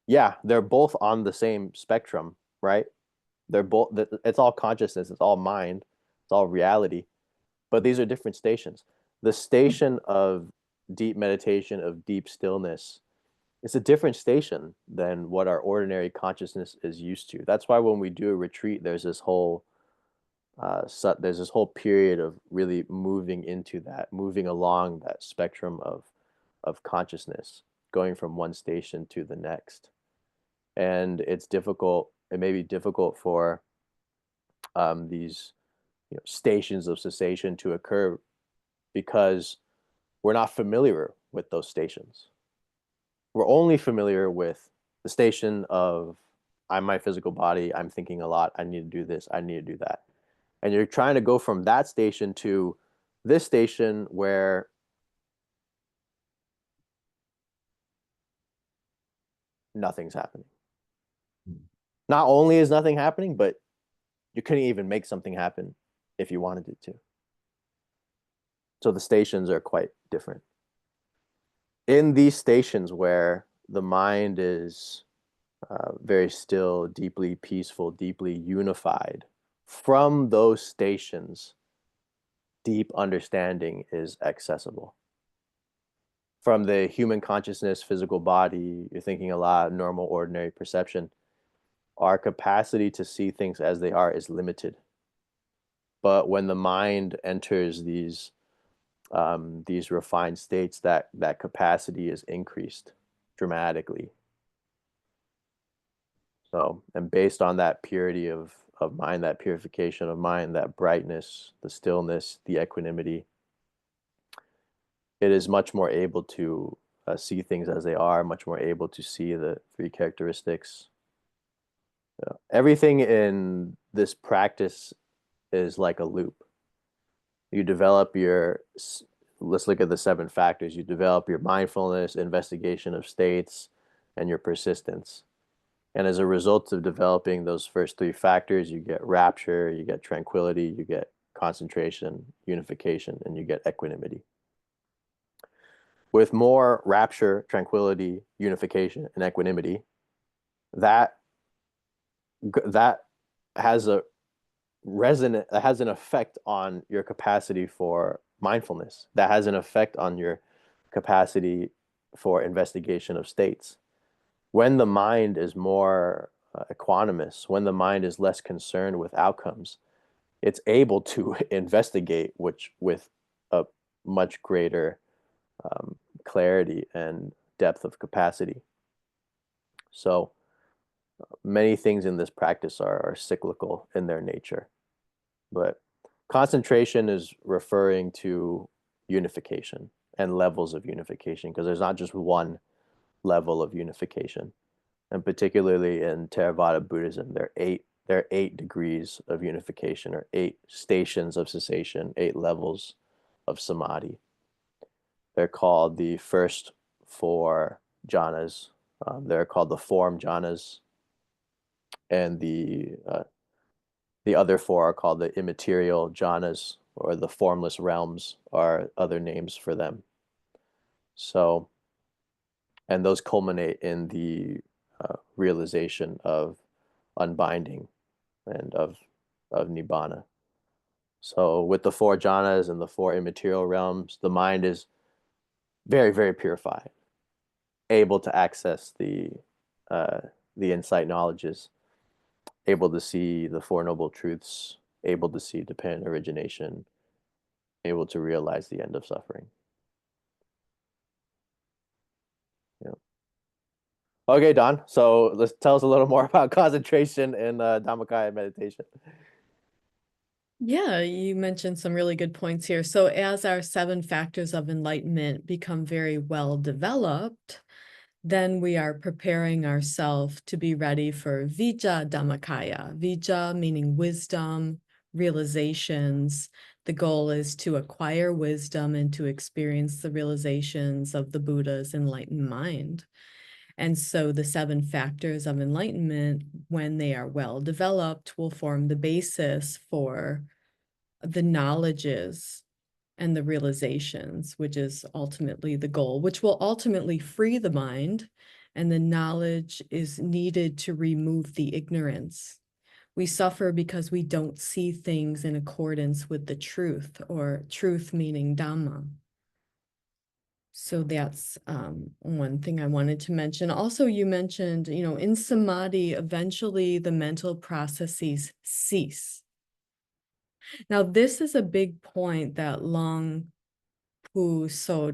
Yeah, they're both on the same spectrum, right? They're both, it's all consciousness, it's all mind, it's all reality, but these are different stations. The station of deep meditation, of deep stillness, is a different station than what our ordinary consciousness is used to. That's why when we do a retreat, there's this whole period of really moving into that, moving along that spectrum of consciousness, going from one station to the next. And it's difficult. It may be difficult for these stations of cessation to occur because we're not familiar with those stations. We're only familiar with the station of, I'm my physical body, I'm thinking a lot, I need to do this, I need to do that. And you're trying to go from that station to this station where nothing's happening. Not only is nothing happening, but you couldn't even make something happen if you wanted it to. So the stations are quite different. In these stations where the mind is very still, deeply peaceful, deeply unified, from those stations, deep understanding is accessible. From the human consciousness, physical body, you're thinking a lot, normal, ordinary perception, our capacity to see things as they are is limited. But when the mind enters these refined states, that capacity is increased dramatically. So, and based on that purity of mind, that purification of mind, that brightness, the stillness, the equanimity, it is much more able to see things as they are, much more able to see the three characteristics. Everything in this practice is like a loop. You develop let's look at the 7 factors. You develop your mindfulness, investigation of states, and your persistence. And as a result of developing those first 3 factors, you get rapture, you get tranquility, you get concentration, unification, and you get equanimity. With more rapture, tranquility, unification, and equanimity, that has an effect on your capacity for mindfulness. That has an effect on your capacity for investigation of states. When the mind is more equanimous, when the mind is less concerned with outcomes, it's able to investigate with a much greater clarity and depth of capacity. So many things in this practice are cyclical in their nature, but concentration is referring to unification and levels of unification, because there's not just one level of unification. And particularly in Theravada Buddhism, there are eight degrees of unification, or 8 stations of cessation, 8 levels of samadhi. They're called the first 4 jhanas. They're called the form jhanas, and the other 4 are called the immaterial jhanas, or the formless realms are other names for them. So, and those culminate in the realization of unbinding and of nibbana. So with the 4 jhanas and the 4 immaterial realms, the mind is very, very purified, able to access the insight knowledges, able to see the 4 noble truths, able to see dependent origination, able to realize the end of suffering. Yeah. Okay, Don. So let's tell us a little more about concentration in Dhammakaya meditation. Yeah, you mentioned some really good points here. So as our 7 factors of enlightenment become very well developed, then we are preparing ourselves to be ready for Vijja Dhammakaya. Vijja meaning wisdom, realizations. The goal is to acquire wisdom and to experience the realizations of the Buddha's enlightened mind. And so the 7 factors of enlightenment, when they are well developed, will form the basis for the knowledges and the realizations, which is ultimately the goal, which will ultimately free the mind. And the knowledge is needed to remove the ignorance. We suffer because we don't see things in accordance with the truth, or truth meaning Dhamma. So that's one thing I wanted to mention. Also, you mentioned, in samadhi, eventually the mental processes cease. Now, this is a big point that Long Pu So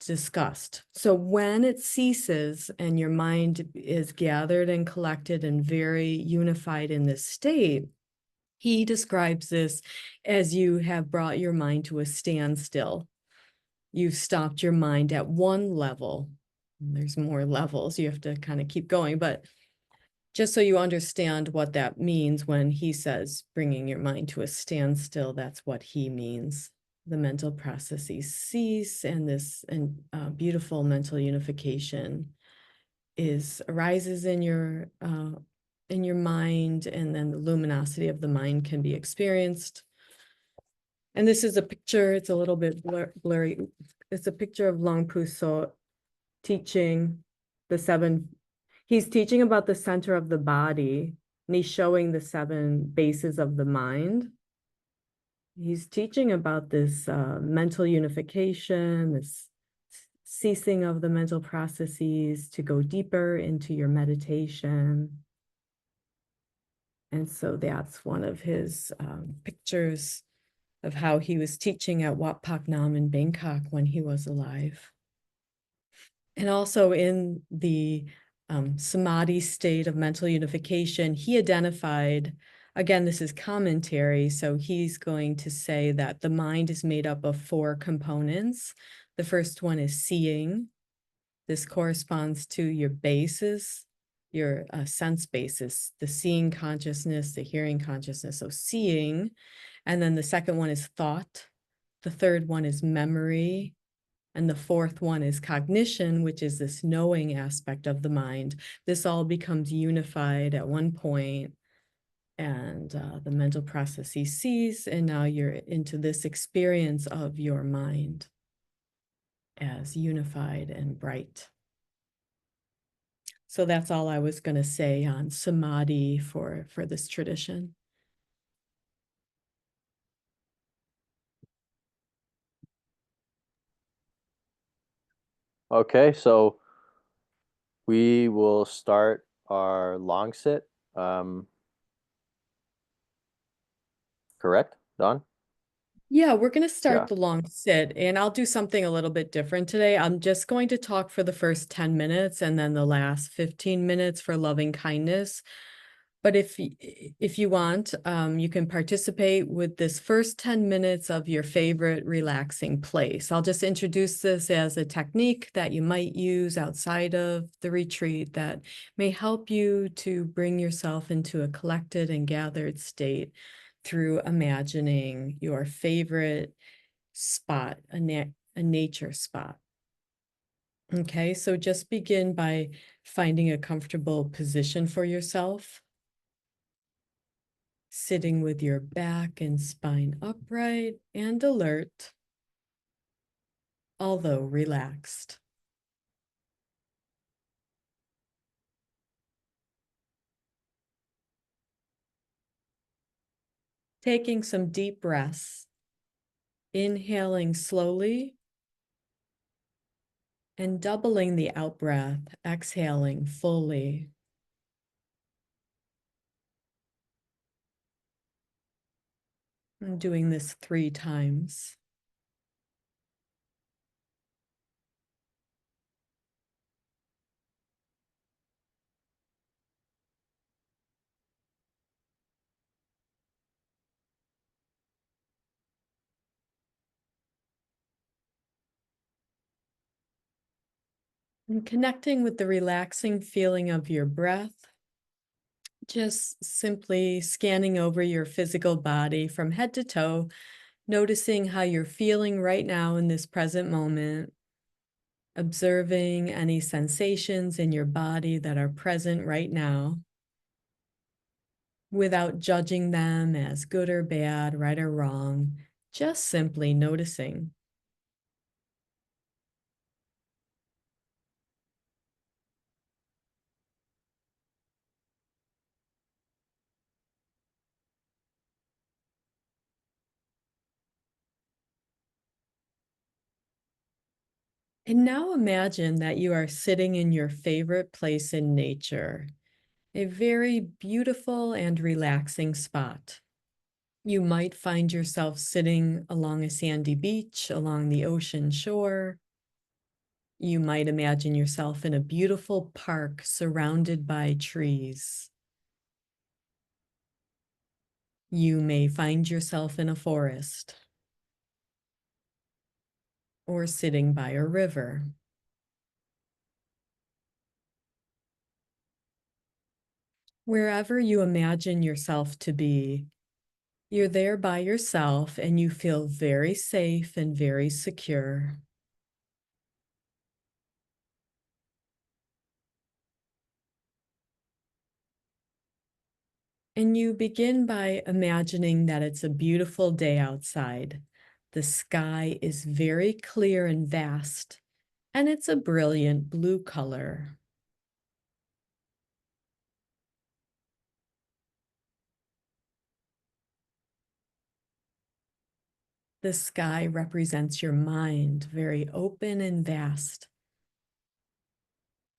discussed. So when it ceases and your mind is gathered and collected and very unified in this state, he describes this as you have brought your mind to a standstill. You've stopped your mind at one level. There's more levels. You have to kind of keep going, but just so you understand what that means when he says bringing your mind to a standstill, that's what he means. The mental processes cease, and this beautiful mental unification arises in your mind, and then the luminosity of the mind can be experienced. And this is a picture, it's a little bit blurry. It's a picture of Long Pu So teaching the 7. He's teaching about the center of the body, and he's showing the 7 bases of the mind. He's teaching about this mental unification, this ceasing of the mental processes to go deeper into your meditation. And so that's one of his pictures of how he was teaching at Wat Pak Nam in Bangkok when he was alive. And also in the samadhi state of mental unification, he identified, again, this is commentary, so he's going to say that the mind is made up of 4 components. The first one is seeing. This corresponds to your bases, your sense basis, the seeing consciousness, the hearing consciousness, so seeing. And then the second one is thought. The third one is memory. And the fourth one is cognition, which is this knowing aspect of the mind. This all becomes unified at one point, and the mental processes cease, and now you're into this experience of your mind as unified and bright. So that's all I was going to say on samadhi for this tradition. Okay, so we will start our long sit. Correct, Don? Yeah, we're going to Yeah. start the long sit, and I'll do something a little bit different today. I'm just going to talk for the first 10 minutes and then the last 15 minutes for loving kindness. But if you want, you can participate with this first 10 minutes of your favorite relaxing place. I'll just introduce this as a technique that you might use outside of the retreat that may help you to bring yourself into a collected and gathered state through imagining your favorite spot, a nature spot. Okay, so just begin by finding a comfortable position for yourself. Sitting with your back and spine upright and alert, although relaxed. Taking some deep breaths, inhaling slowly and doubling the out breath, exhaling fully. I'm doing this 3 times. And connecting with the relaxing feeling of your breath, just simply scanning over your physical body from head to toe, noticing how you're feeling right now in this present moment, observing any sensations in your body that are present right now without judging them as good or bad, right or wrong, just simply noticing. And now imagine that you are sitting in your favorite place in nature, a very beautiful and relaxing spot. You might find yourself sitting along a sandy beach, along the ocean shore. You might imagine yourself in a beautiful park surrounded by trees. You may find yourself in a forest or sitting by a river. Wherever you imagine yourself to be, you're there by yourself and you feel very safe and very secure. And you begin by imagining that it's a beautiful day outside. The sky is very clear and vast, and it's a brilliant blue color. The sky represents your mind, very open and vast.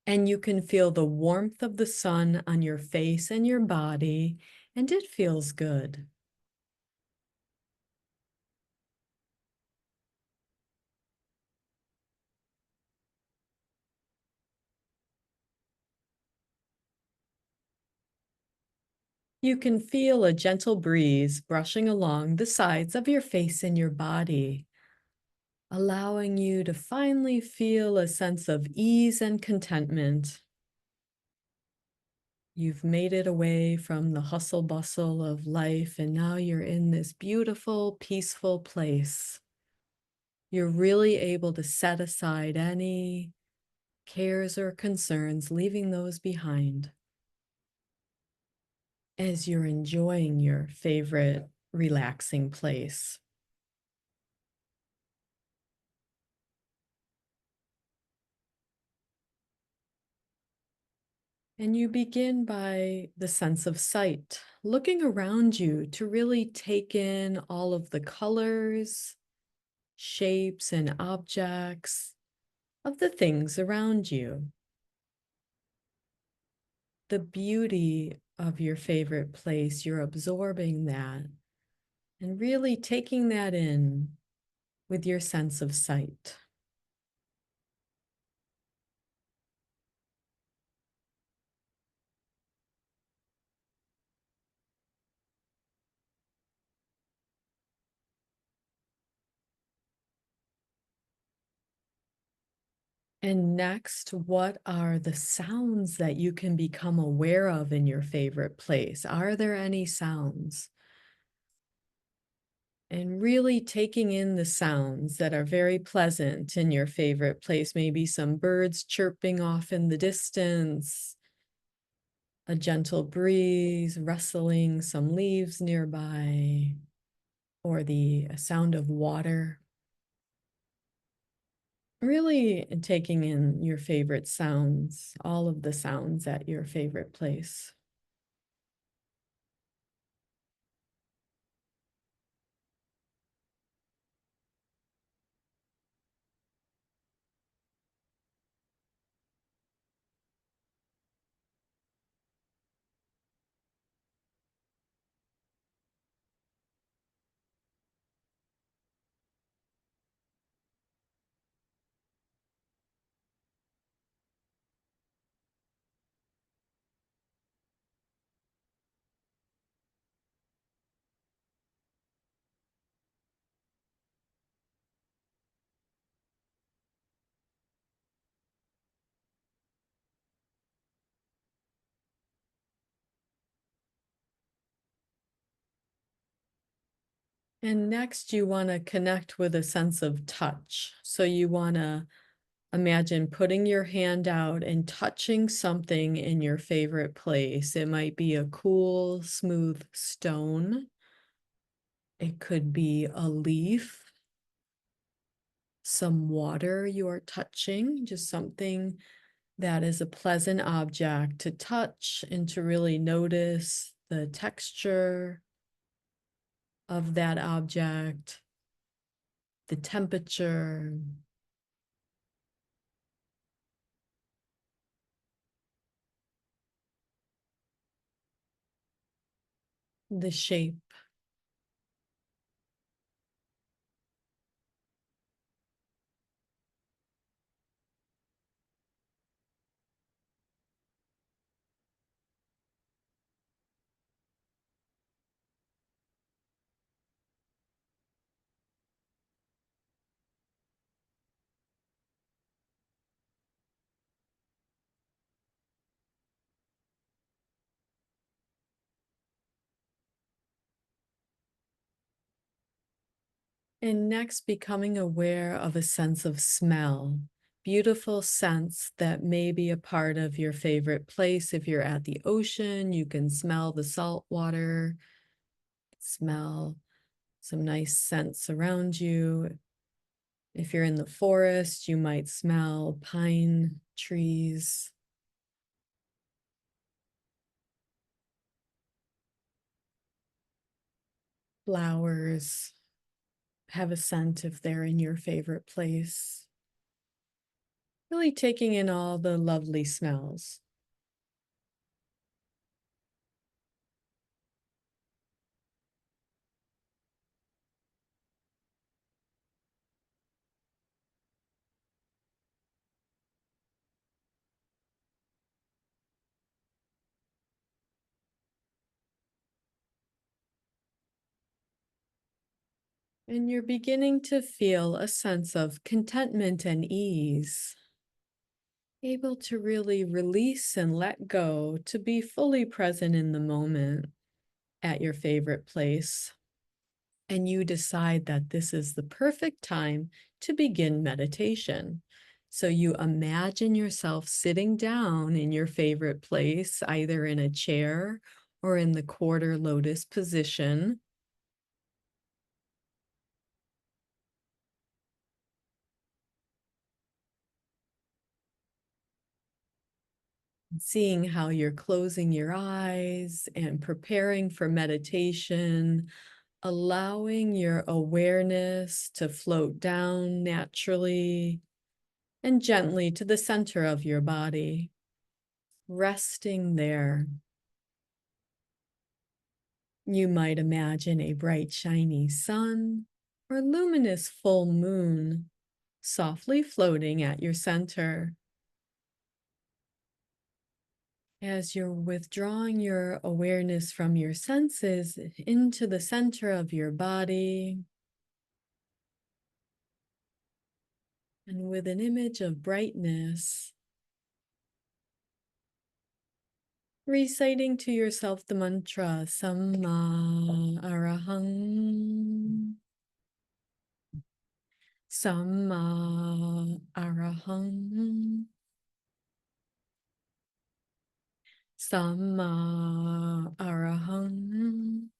And you can feel the warmth of the sun on your face and your body, and it feels good. You can feel a gentle breeze brushing along the sides of your face and your body, allowing you to finally feel a sense of ease and contentment. You've made it away from the hustle bustle of life, and now you're in this beautiful, peaceful place. You're really able to set aside any cares or concerns, leaving those behind as you're enjoying your favorite relaxing place. And you begin by the sense of sight, looking around you to really take in all of the colors, shapes, and objects of the things around you. The beauty of your favorite place, you're absorbing that And really taking that in with your sense of sight. And next, what are the sounds that you can become aware of in your favorite place? Are there any sounds? And really taking in the sounds that are very pleasant in your favorite place. Maybe some birds chirping off in the distance, a gentle breeze rustling some leaves nearby, or the sound of water. Really taking in your favorite sounds, all of the sounds at your favorite place. And next, you want to connect with a sense of touch. So you want to imagine putting your hand out and touching something in your favorite place. It might be a cool, smooth stone. It could be a leaf, some water you are touching, just something that is a pleasant object to touch and to really notice the texture of that object, the temperature. The shape. And next, becoming aware of a sense of smell, beautiful scents that may be a part of your favorite place. If you're at the ocean, you can smell the salt water, smell some nice scents around you. If you're in the forest, you might smell pine trees, flowers. Have a scent if they're in your favorite place. Really taking in all the lovely smells. And you're beginning to feel a sense of contentment and ease, able to really release and let go, to be fully present in the moment at your favorite place. And you decide that this is the perfect time to begin meditation. So you imagine yourself sitting down in your favorite place, either in a chair or in the quarter lotus position. Seeing how you're closing your eyes and preparing for meditation, allowing your awareness to float down naturally and gently to the center of your body, resting there. You might imagine a bright, shiny sun or luminous full moon softly floating at your center. As you're withdrawing your awareness from your senses into the center of your body, and with an image of brightness, reciting to yourself the mantra Samma Arahang. Samma Arahang. Samma Arahang.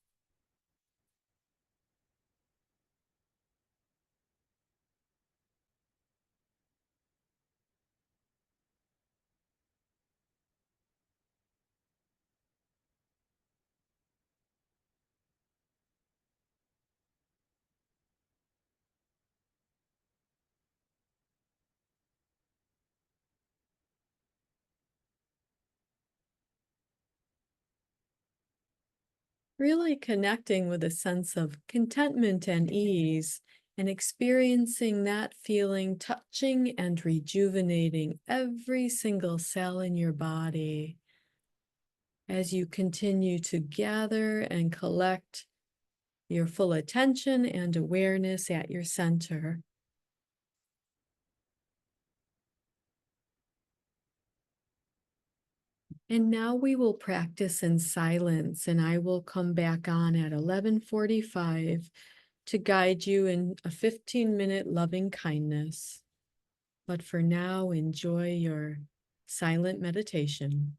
Really connecting with a sense of contentment and ease, and experiencing that feeling touching and rejuvenating every single cell in your body as you continue to gather and collect your full attention and awareness at your center. And now we will practice in silence, and I will come back on at 11:45 to guide you in a 15-minute loving kindness. But for now, enjoy your silent meditation.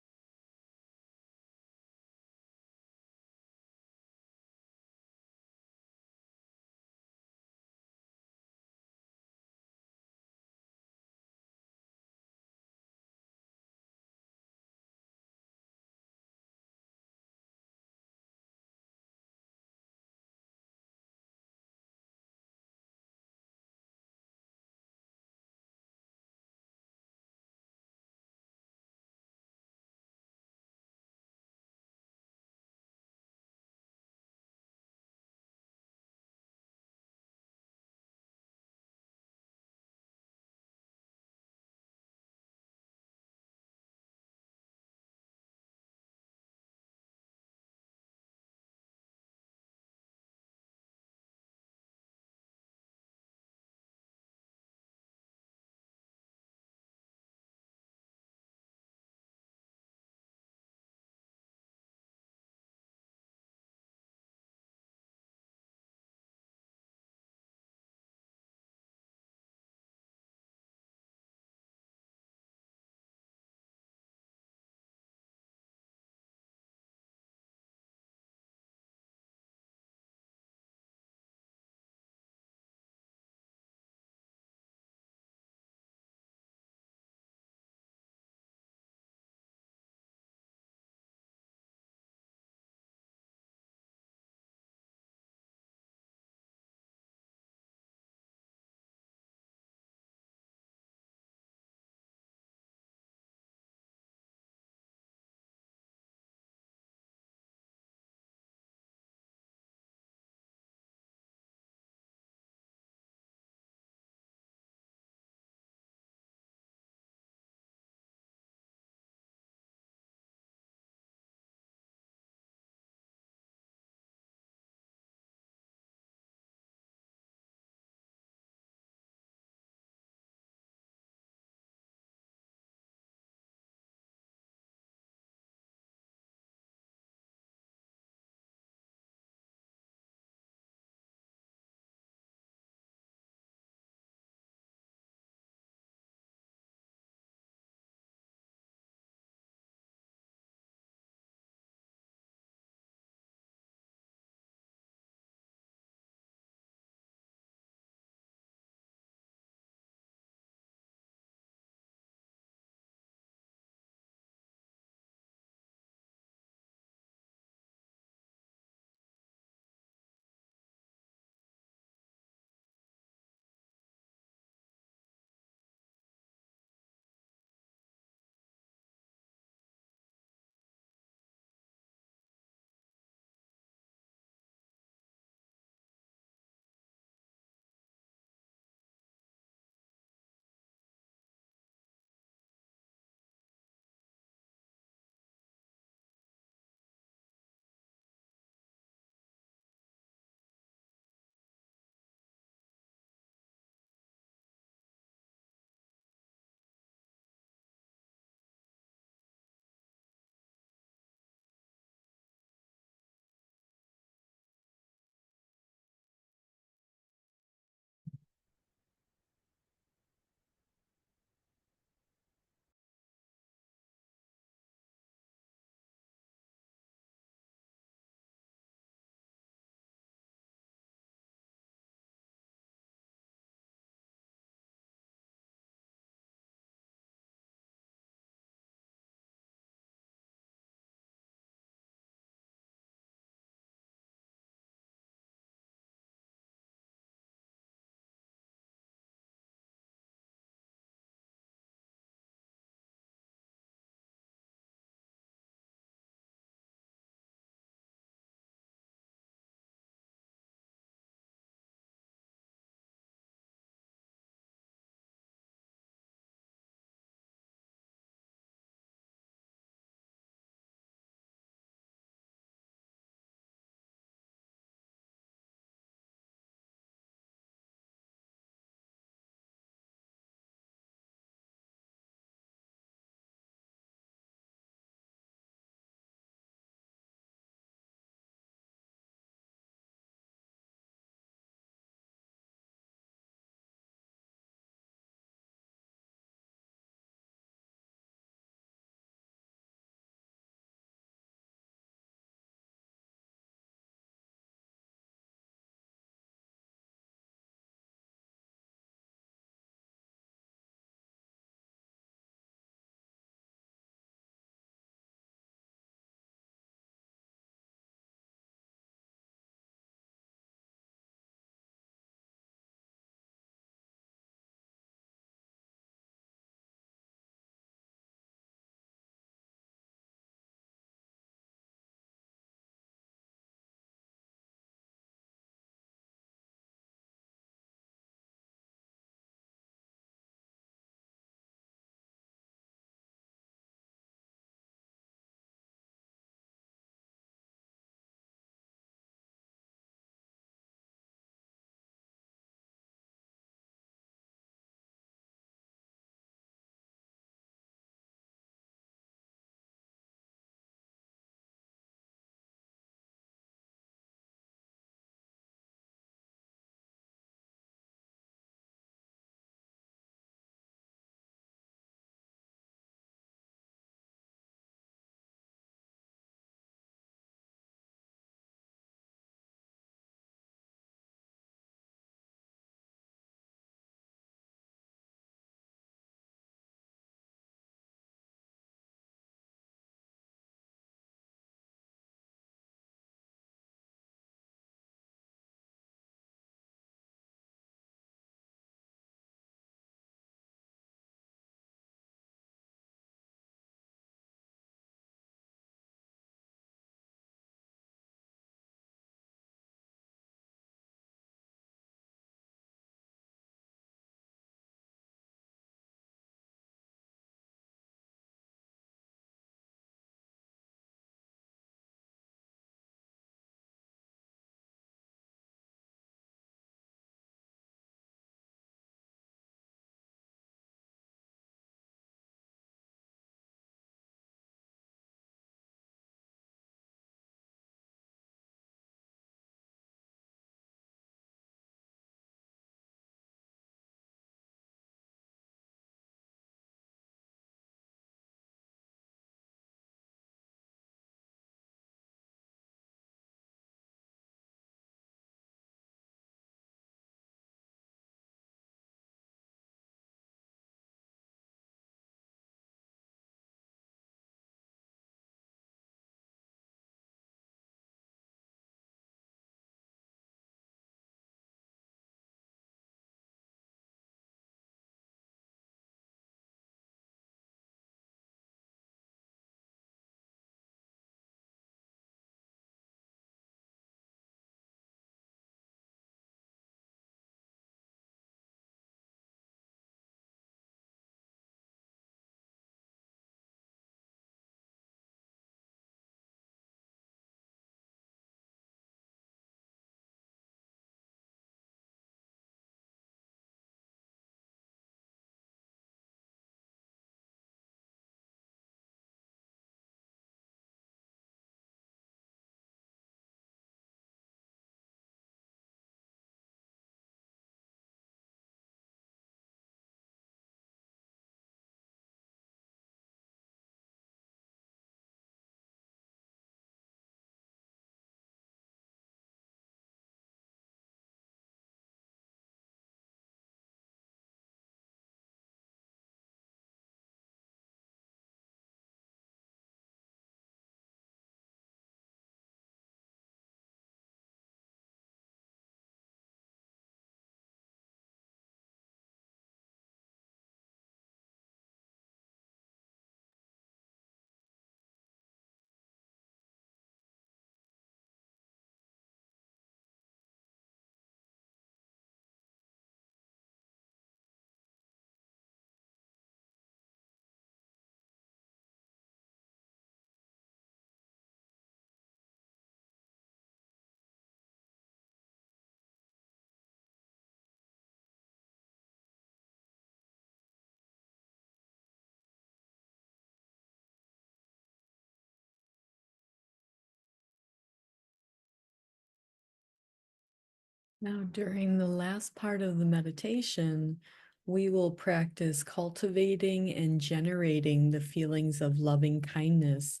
Now, during the last part of the meditation, we will practice cultivating and generating the feelings of loving kindness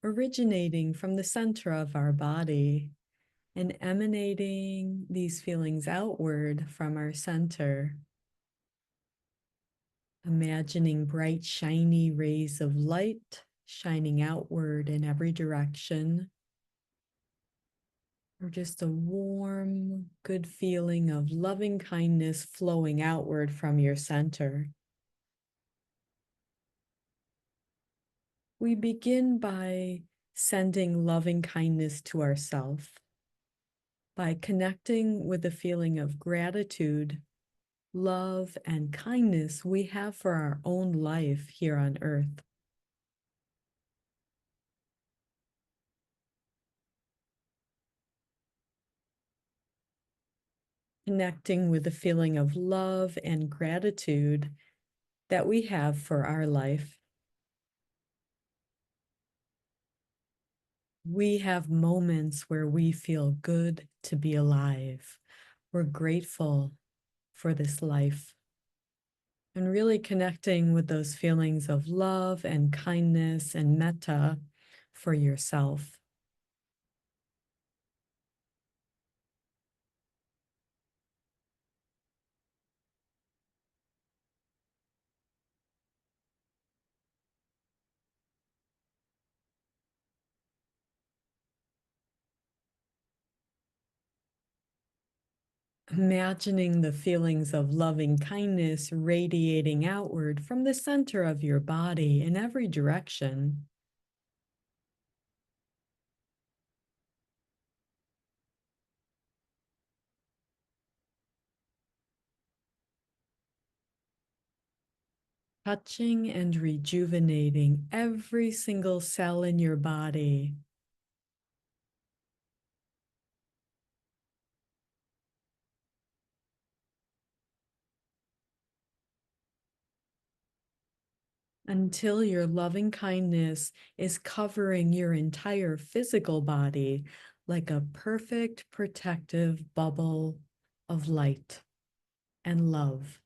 originating from the center of our body and emanating these feelings outward from our center. Imagining bright, shiny rays of light shining outward in every direction, or just a warm, good feeling of loving kindness flowing outward from your center. We begin by sending loving kindness to ourselves, by connecting with the feeling of gratitude, love, and kindness we have for our own life here on earth. Connecting with the feeling of love and gratitude that we have for our life. We have moments where we feel good to be alive. We're grateful for this life. And really connecting with those feelings of love and kindness and metta for yourself. Imagining the feelings of loving kindness radiating outward from the center of your body in every direction. Touching and rejuvenating every single cell in your body. Until your loving kindness is covering your entire physical body like a perfect protective bubble of light and love.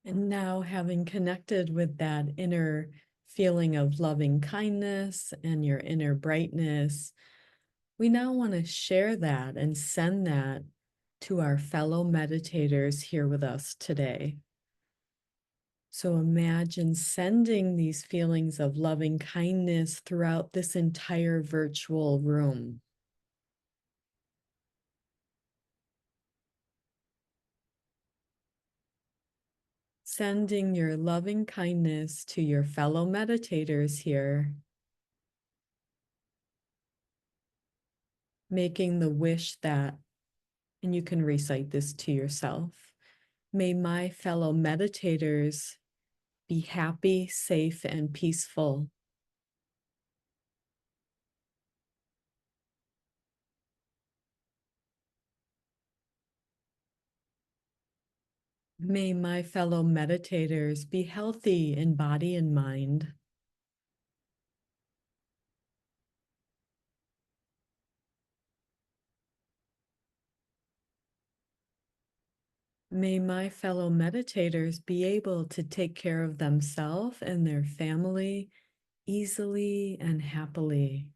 And now, having connected with that inner feeling of loving kindness and your inner brightness, we now want to share that and send that to our fellow meditators here with us today. So imagine sending these feelings of loving kindness throughout this entire virtual room. Sending your loving kindness to your fellow meditators here. Making the wish that And you can recite this to yourself. May my fellow meditators be happy, safe, and peaceful. May my fellow meditators be healthy in body and mind. May my fellow meditators be able to take care of themselves and their family easily and happily.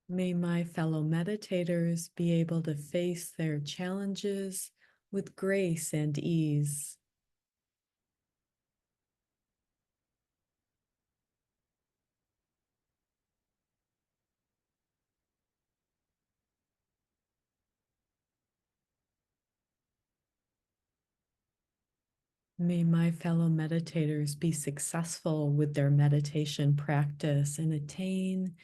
May my fellow meditators be able to face their challenges with grace and ease. May my fellow meditators be successful with their meditation practice and attain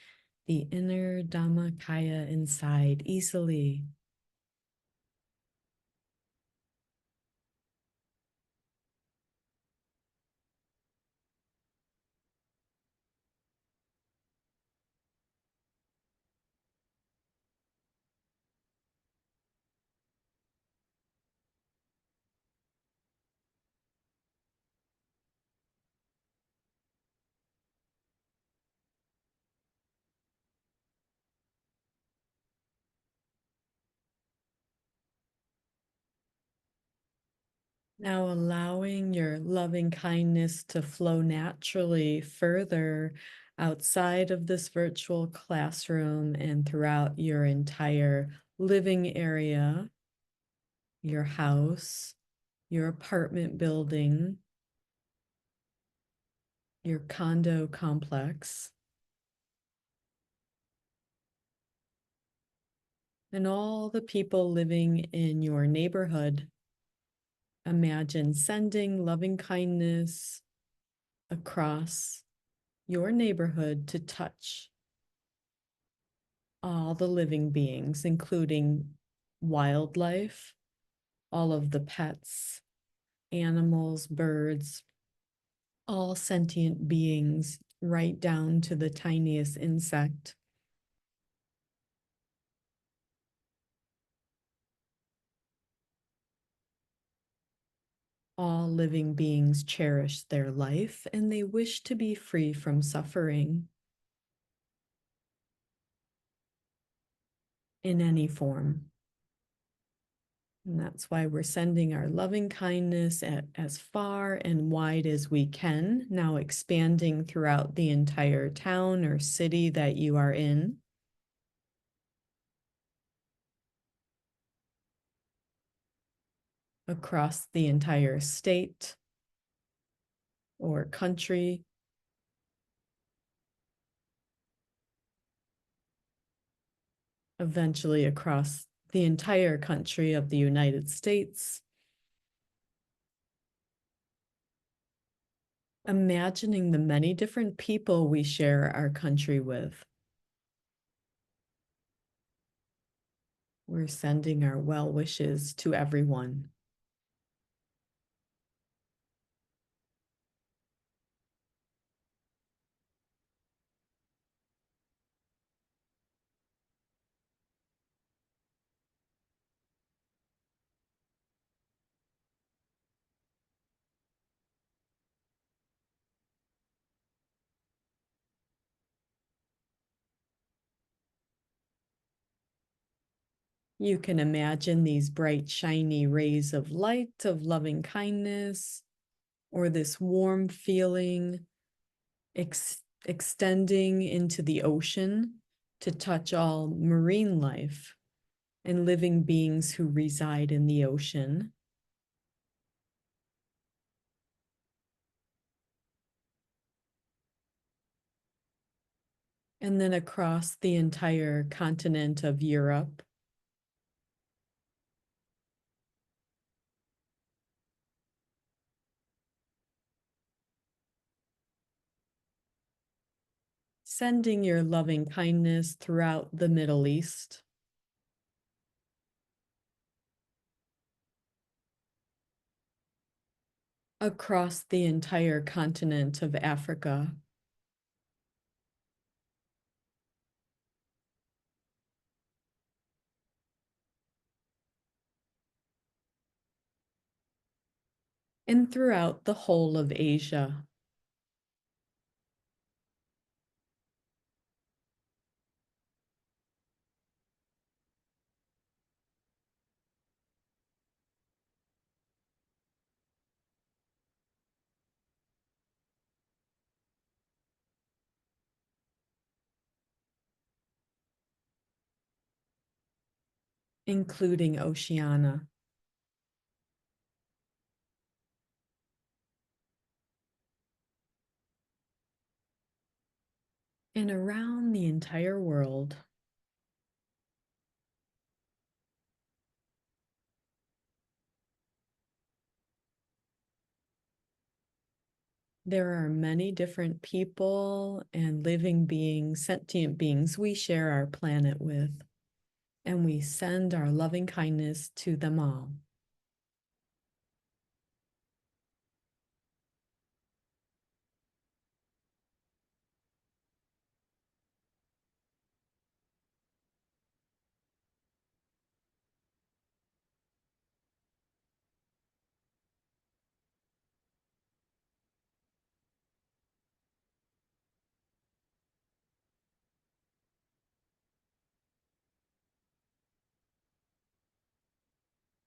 the inner Dhammakaya inside easily. Now allowing your loving kindness to flow naturally further outside of this virtual classroom and throughout your entire living area, your house, your apartment building, your condo complex, and all the people living in your neighborhood. Imagine sending loving kindness across your neighborhood to touch all the living beings, including wildlife, all of the pets, animals, birds, all sentient beings, right down to the tiniest insect. All living beings cherish their life and they wish to be free from suffering in any form. And that's why we're sending our loving kindness as far and wide as we can, now expanding throughout the entire town or city that you are in. Across the entire state or country. Eventually across the entire country of the United States. Imagining the many different people we share our country with. We're sending our well wishes to everyone. You can imagine these bright, shiny rays of light, of loving kindness, or this warm feeling extending into the ocean to touch all marine life and living beings who reside in the ocean. And then across the entire continent of Europe. Sending your loving kindness throughout the Middle East, across the entire continent of Africa, and throughout the whole of Asia. Including Oceania. And around the entire world. There are many different people and living beings, sentient beings we share our planet with, and we send our loving kindness to them all.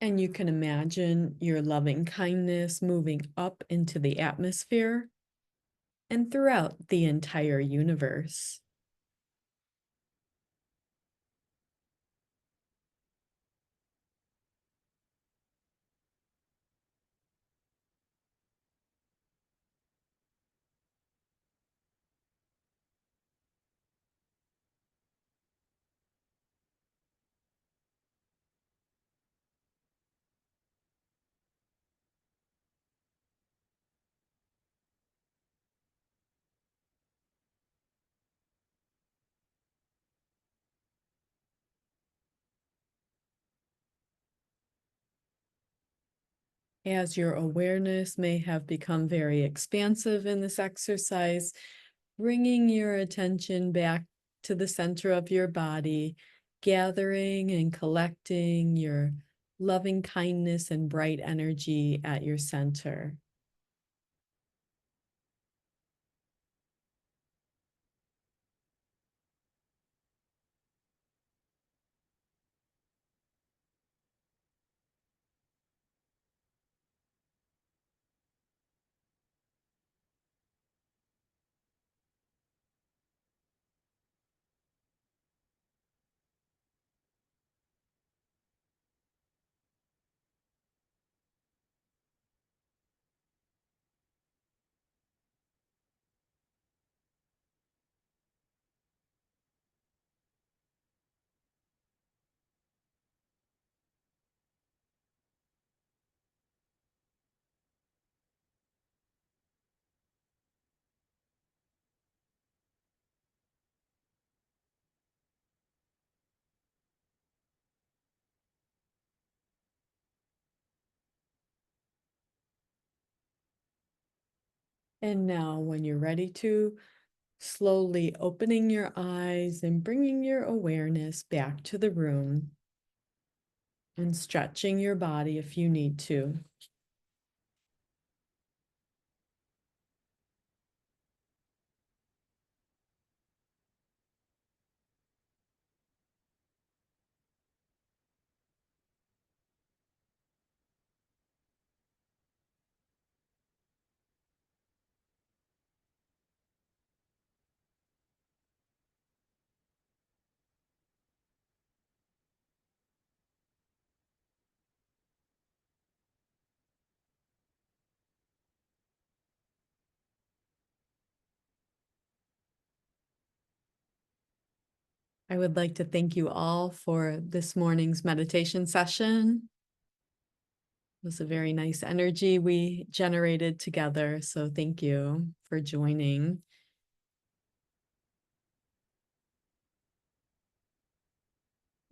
And you can imagine your loving kindness moving up into the atmosphere and throughout the entire universe. As your awareness may have become very expansive in this exercise, bringing your attention back to the center of your body, gathering and collecting your loving kindness and bright energy at your center. And now, when you're ready to, slowly opening your eyes and bringing your awareness back to the room and stretching your body if you need to. I would like to thank you all for this morning's meditation session. It was a very nice energy we generated together, so thank you for joining.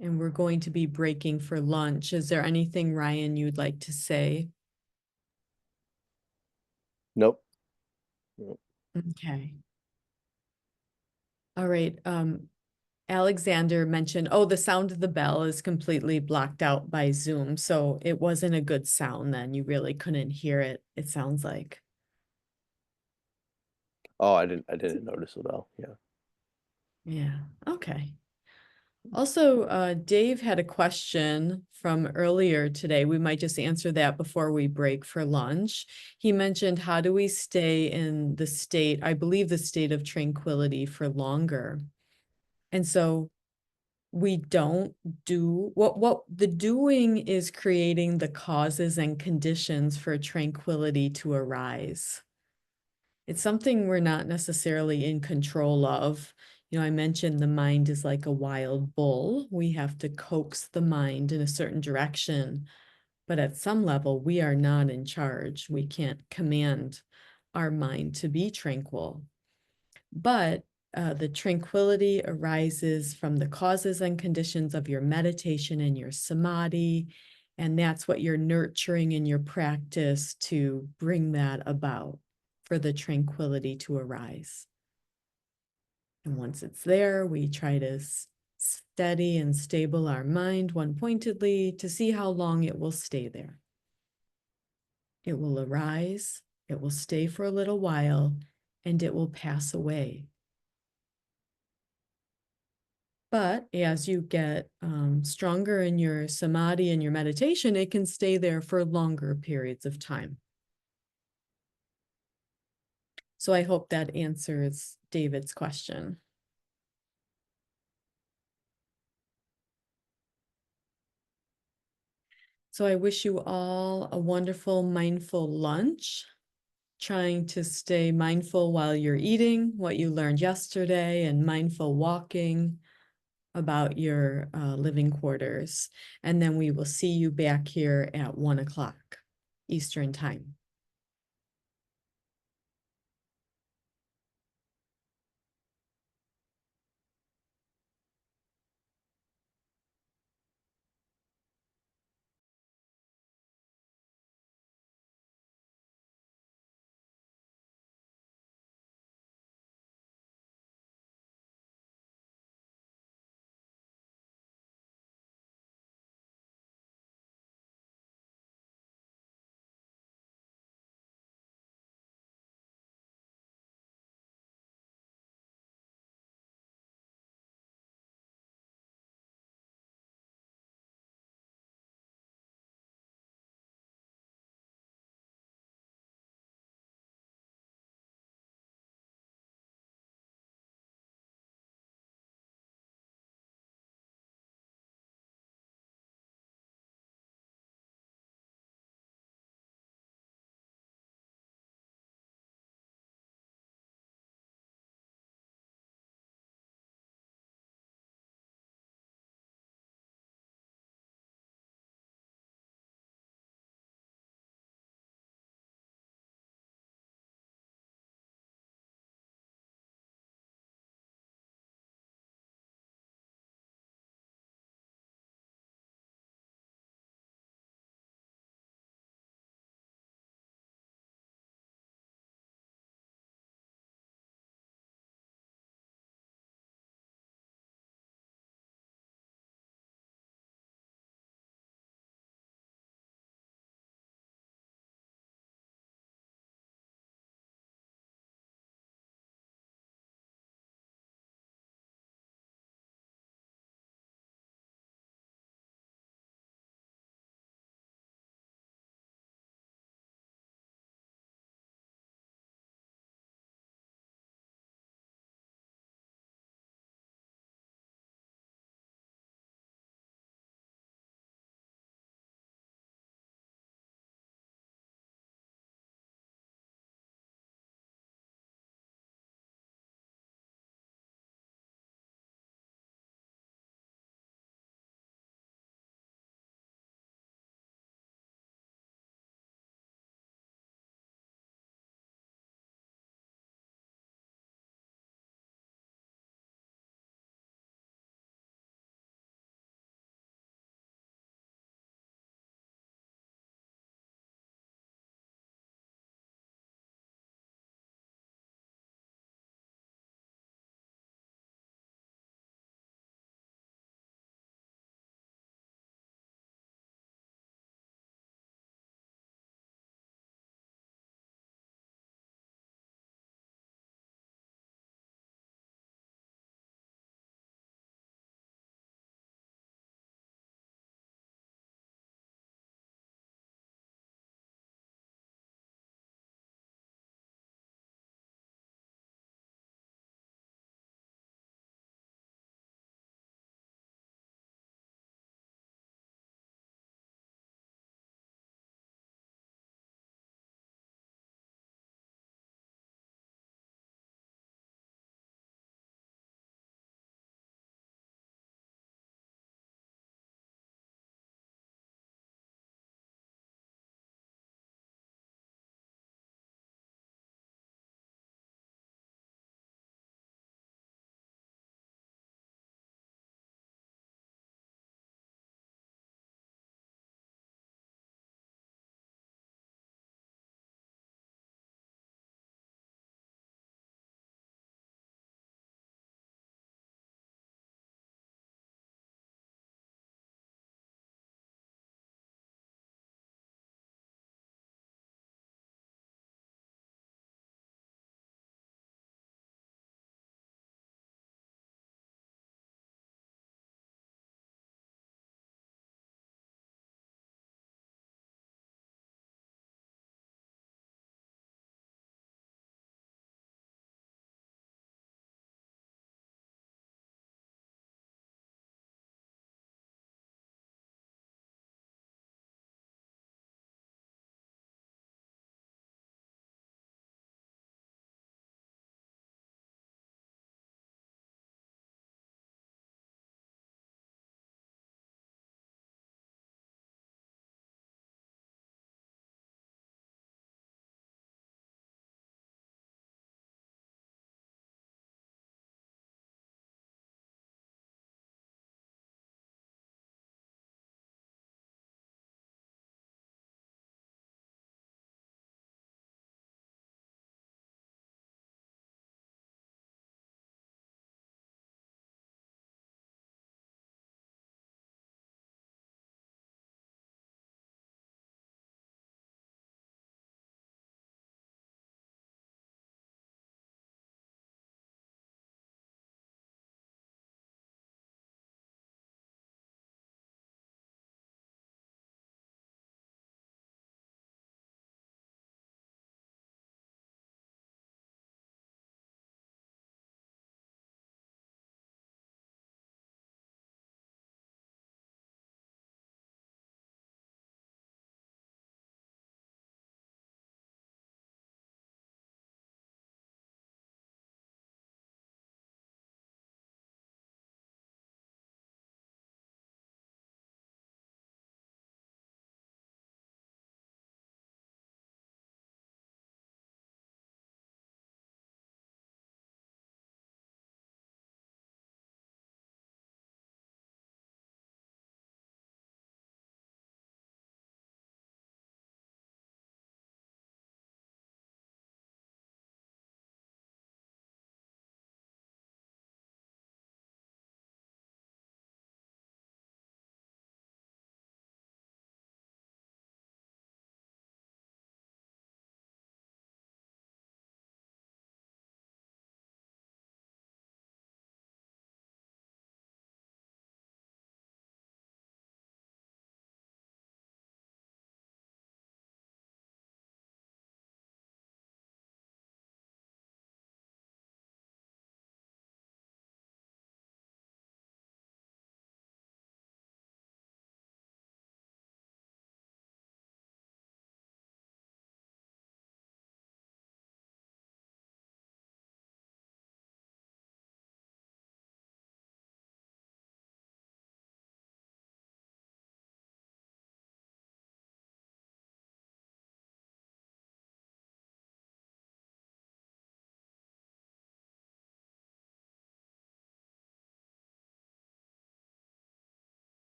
And we're going to be breaking for lunch. Is there anything, Ryan, you'd like to say? Nope. Okay. All right. Alexander mentioned, oh, the sound of the bell is completely blocked out by Zoom. So it wasn't a good sound then. You really couldn't hear it, it sounds like. Oh, I didn't notice the bell. Yeah. Yeah, okay. Also, Dave had a question from earlier today. We might just answer that before we break for lunch. He mentioned, how do we stay in the state, I believe the state of tranquility for longer? And so we don't do what the doing is creating the causes and conditions for tranquility to arise. It's something we're not necessarily in control of. You know, I mentioned the mind is like a wild bull. We have to coax the mind in a certain direction, but at some level, we are not in charge. We can't command our mind to be tranquil. But the tranquility arises from the causes and conditions of your meditation and your samadhi. And that's what you're nurturing in your practice to bring that about, for the tranquility to arise. And once it's there, we try to steady and stable our mind one pointedly to see how long it will stay there. It will arise, it will stay for a little while, and it will pass away. But as you get stronger in your samadhi and your meditation, it can stay there for longer periods of time. So I hope that answers David's question. So I wish you all a wonderful, mindful lunch, trying to stay mindful while you're eating what you learned yesterday, and mindful walking about your living quarters. And then we will see you back here at 1 o'clock Eastern Time.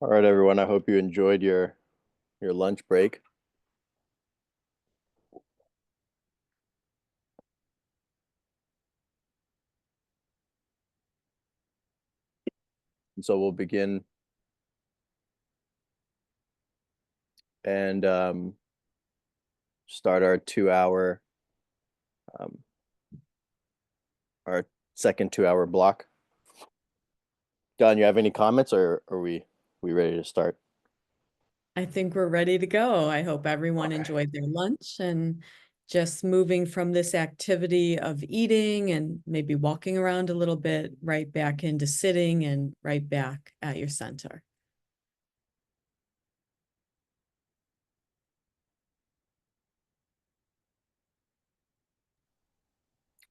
All right, everyone. I hope you enjoyed your lunch break. And so we'll begin and start um, our second 2 hour block. John, you have any comments, or are we ready to start? I think we're ready to go. I hope everyone Okay. enjoyed their lunch and just moving from this activity of eating and maybe walking around a little bit, right back into sitting and right back at your center.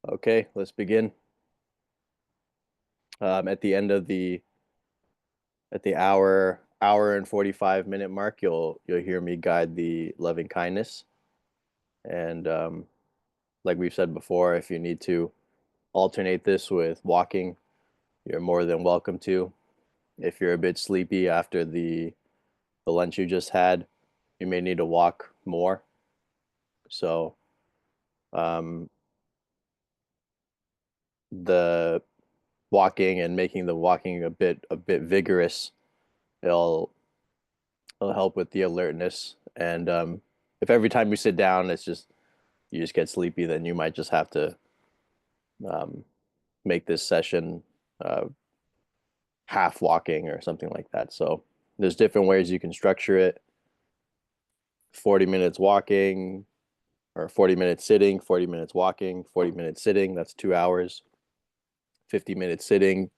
Okay, let's begin. At the end of the hour and 45-minute mark, you'll hear me guide the loving kindness. And like we've said before, if you need to alternate this with walking, you're more than welcome to. If you're a bit sleepy after the lunch you just had, you may need to walk more. So um, the walking and making the walking a bit vigorous, it'll help with the alertness. And if every time you sit down, you just get sleepy, then you might just have to um, make this session uh, half walking or something like that. So there's different ways you can structure it. 40 minutes walking, or 40 minutes sitting, 40 minutes walking, 40 minutes sitting, that's 2 hours. 50 minutes sitting,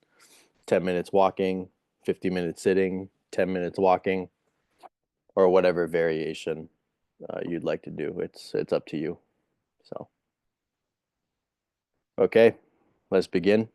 10 minutes walking, 50 minutes sitting, 10 minutes walking, or whatever variation you'd like to do. It's up to you. So, okay, let's begin.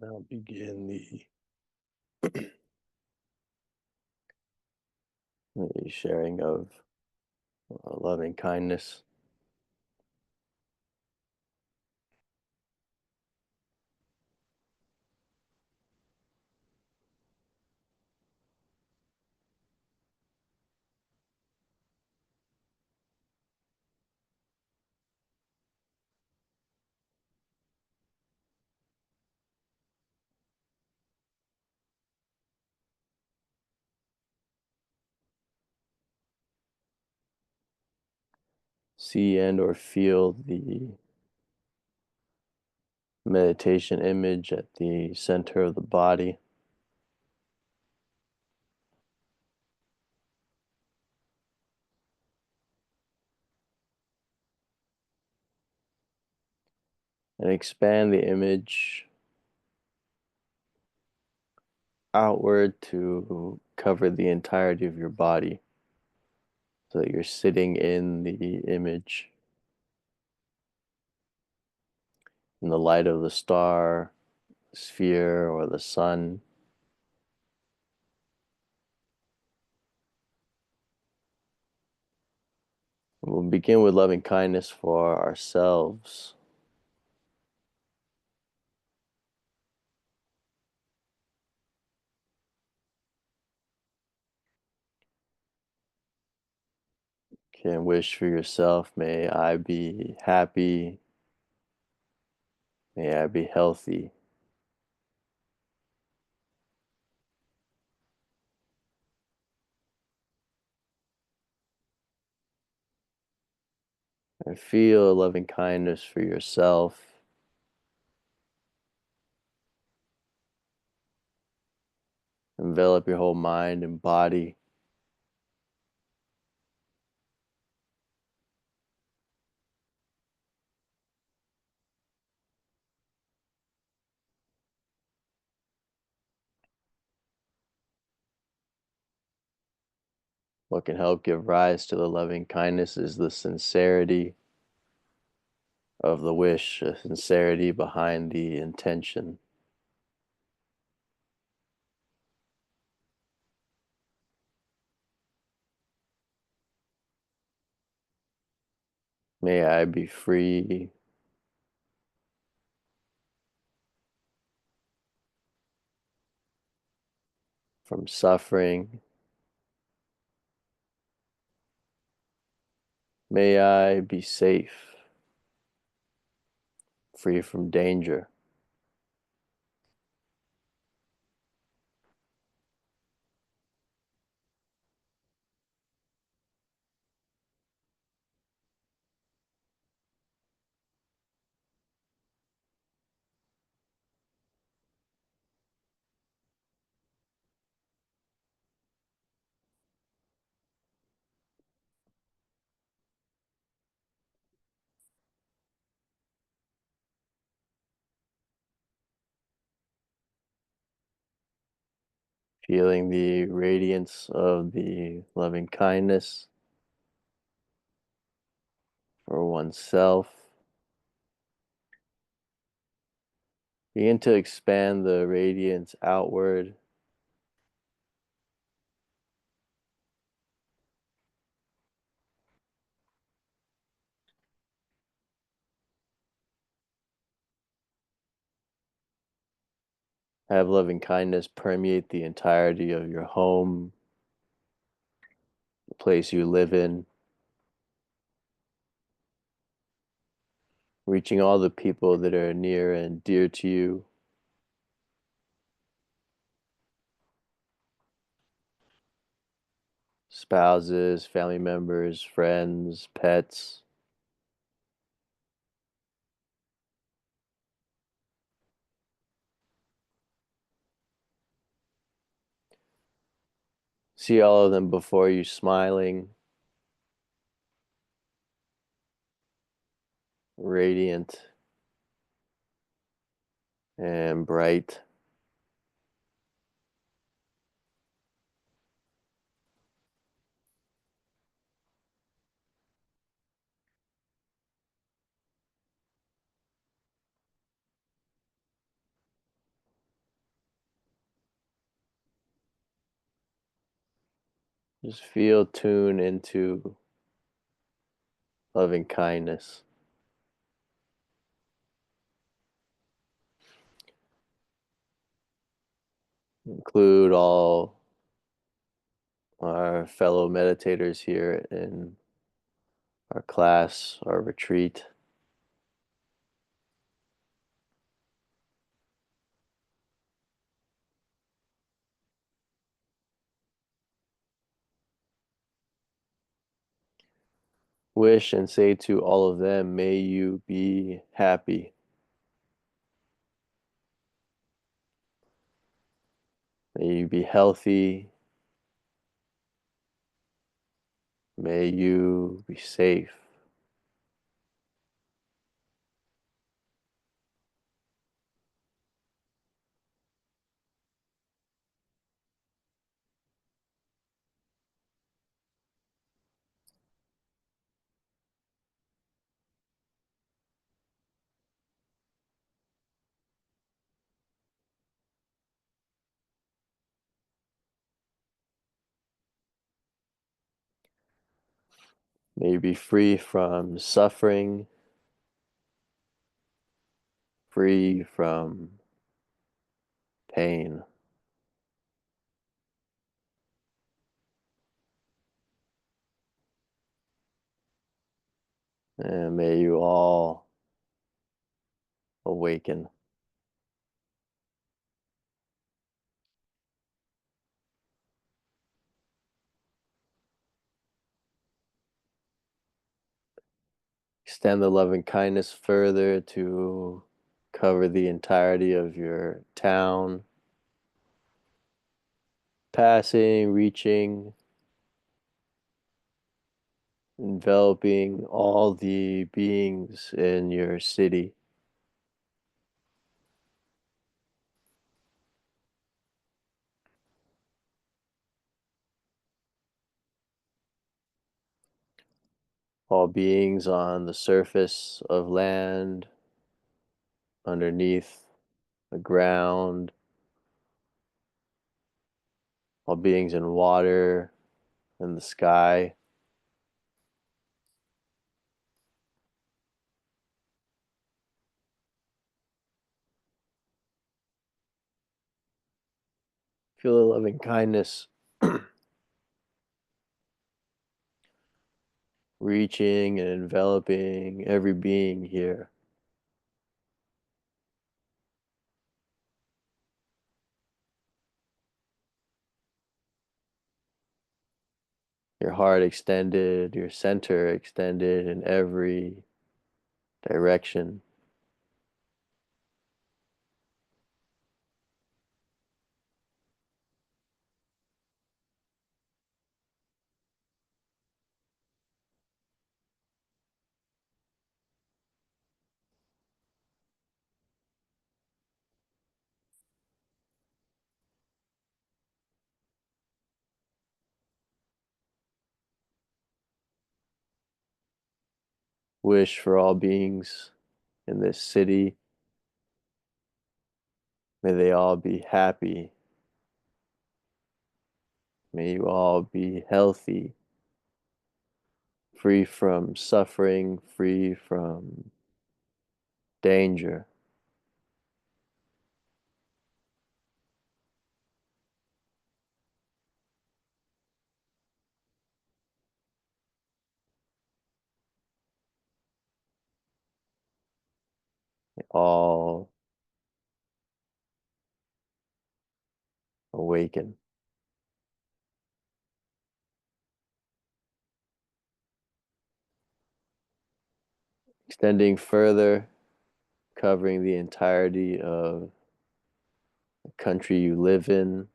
Now begin the sharing of loving kindness. See and or feel the meditation image at the center of the body. And expand the image outward to cover the entirety of your body so that you're sitting in the image in the light of the star, sphere, or the sun. We'll begin with loving kindness for ourselves. Can wish for yourself, may I be happy, may I be healthy. And feel loving kindness for yourself. Envelop your whole mind and body. What can help give rise to the loving kindness is the sincerity of the wish, the sincerity behind the intention. May I be free from suffering. May I be safe, free from danger. Feeling the radiance of the loving kindness for oneself. Begin to expand the radiance outward. Have loving kindness permeate the entirety of your home, the place you live in, reaching all the people that are near and dear to you. Spouses, family members, friends, pets. See all of them before you smiling, radiant and bright. Just feel tune into loving kindness. Include all our fellow meditators here in our class, our retreat. Wish and say to all of them, may you be happy. May you be healthy. May you be safe. May you be free from suffering, free from pain. And may you all awaken. Extend the loving kindness further to cover the entirety of your town, passing, reaching, enveloping all the beings in your city. All beings on the surface of land, underneath the ground, all beings in water and the sky. Feel the loving kindness reaching and enveloping every being here. Your heart extended, your center extended in every direction. Wish for all beings in this city. May they all be happy. May you all be healthy, free from suffering, free from danger. All awaken. Extending further, covering the entirety of the country you live in.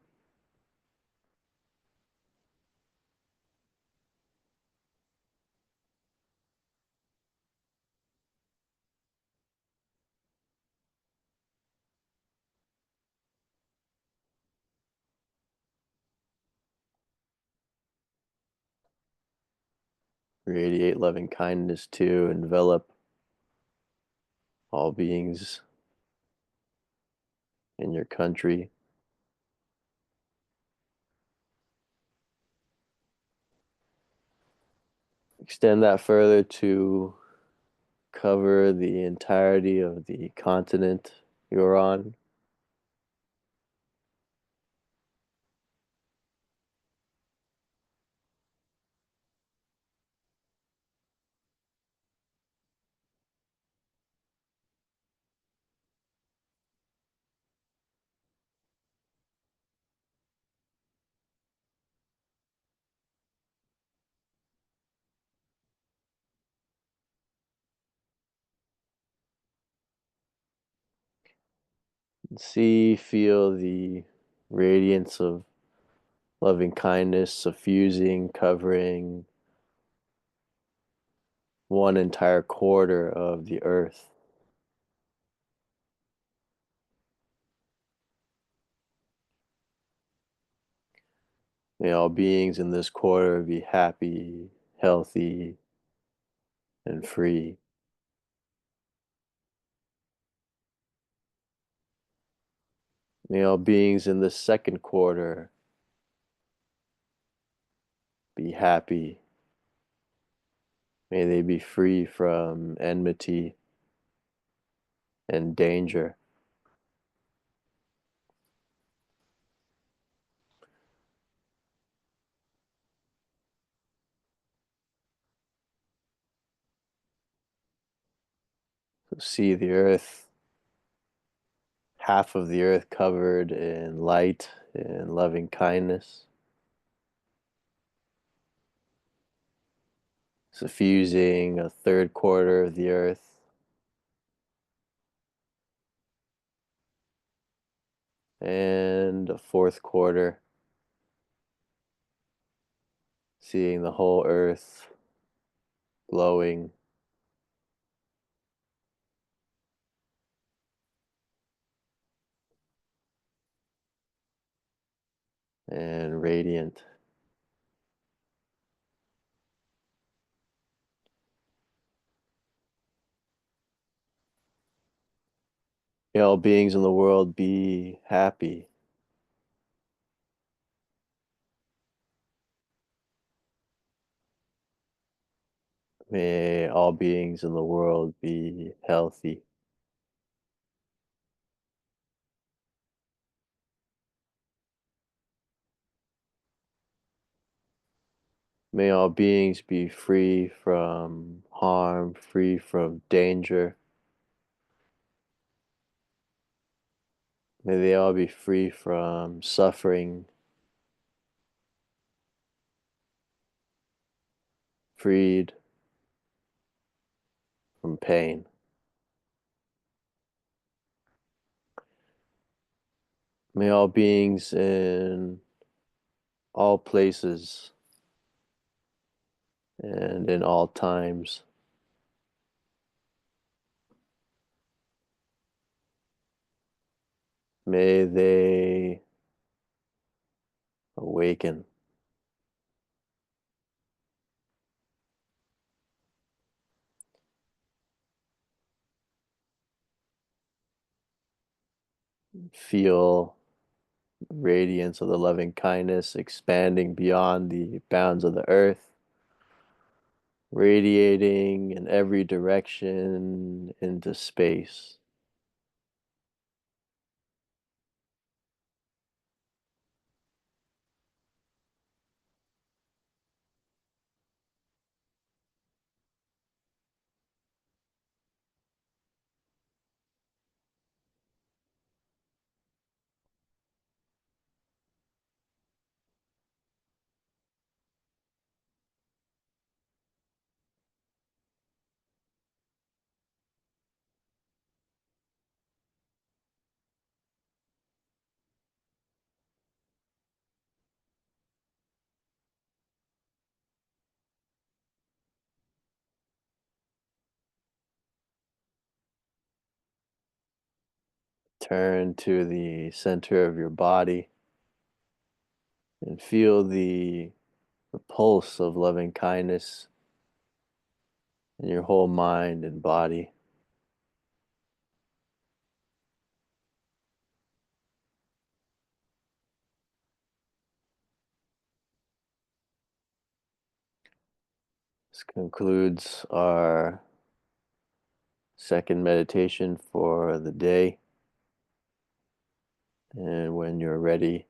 Radiate loving kindness to envelop all beings in your country. Extend that further to cover the entirety of the continent you're on. See, feel the radiance of loving kindness suffusing, covering one entire quarter of the earth. May all beings in this quarter be happy, healthy, and free. May all beings in the second quarter be happy. May they be free from enmity and danger. So see the earth, half of the earth covered in light and loving kindness, suffusing a third quarter of the earth, and a fourth quarter, seeing the whole earth glowing and radiant. May all beings in the world be happy. May all beings in the world be healthy. May all beings be free from harm, free from danger. May they all be free from suffering, freed from pain. May all beings in all places and in all times may they awaken. Feel radiance of the loving kindness expanding beyond the bounds of the earth, radiating in every direction into space. Turn to the center of your body and feel the pulse of loving kindness in your whole mind and body. This concludes our second meditation for the day. And when you're ready,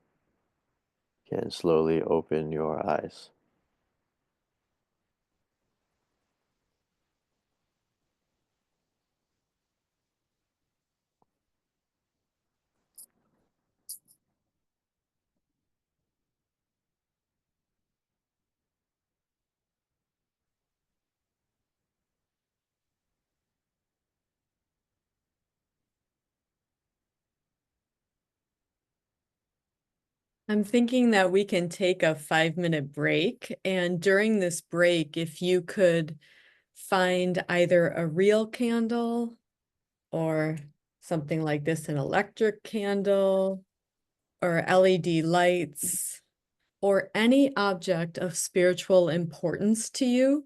you can slowly open your eyes. I'm thinking that we can take a 5-minute break. And during this break, if you could find either a real candle or something like this, an electric candle or LED lights or any object of spiritual importance to you.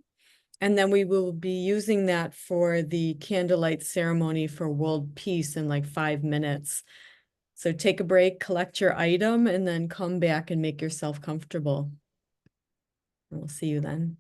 And then we will be using that for the candlelight ceremony for world peace in like 5 minutes. So take a break, collect your item, and then come back and make yourself comfortable. We'll see you then.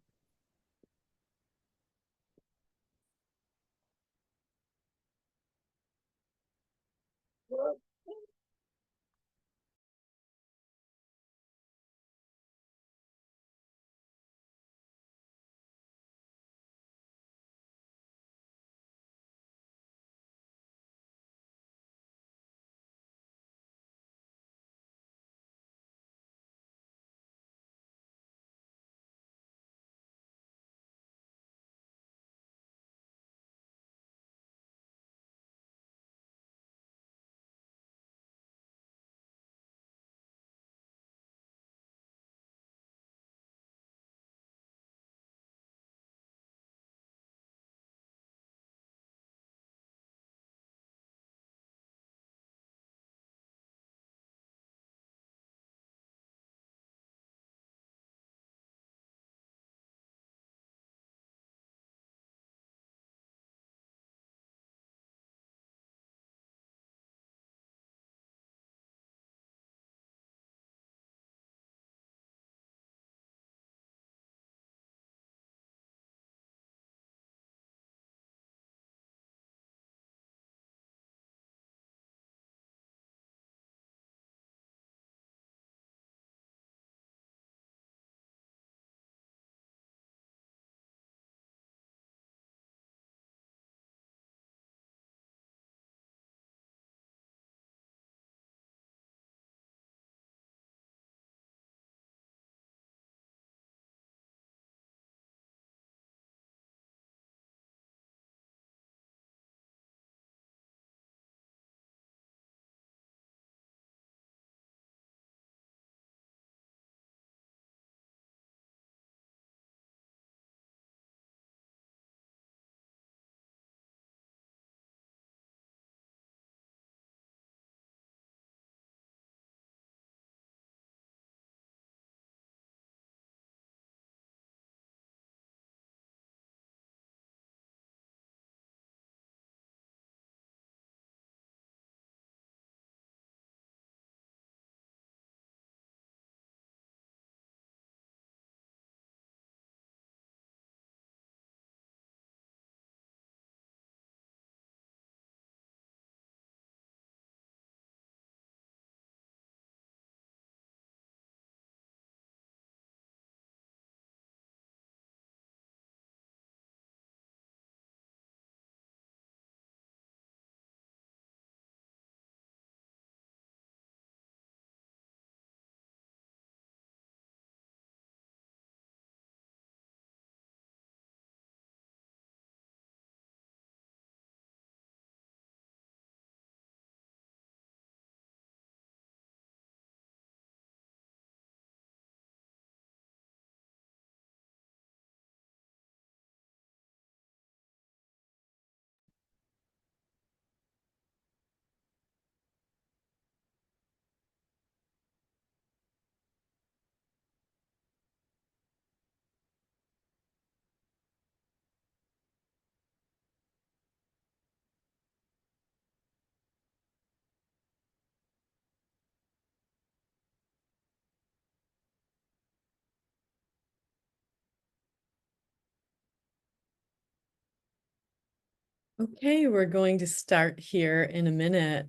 Okay, we're going to start here in a minute.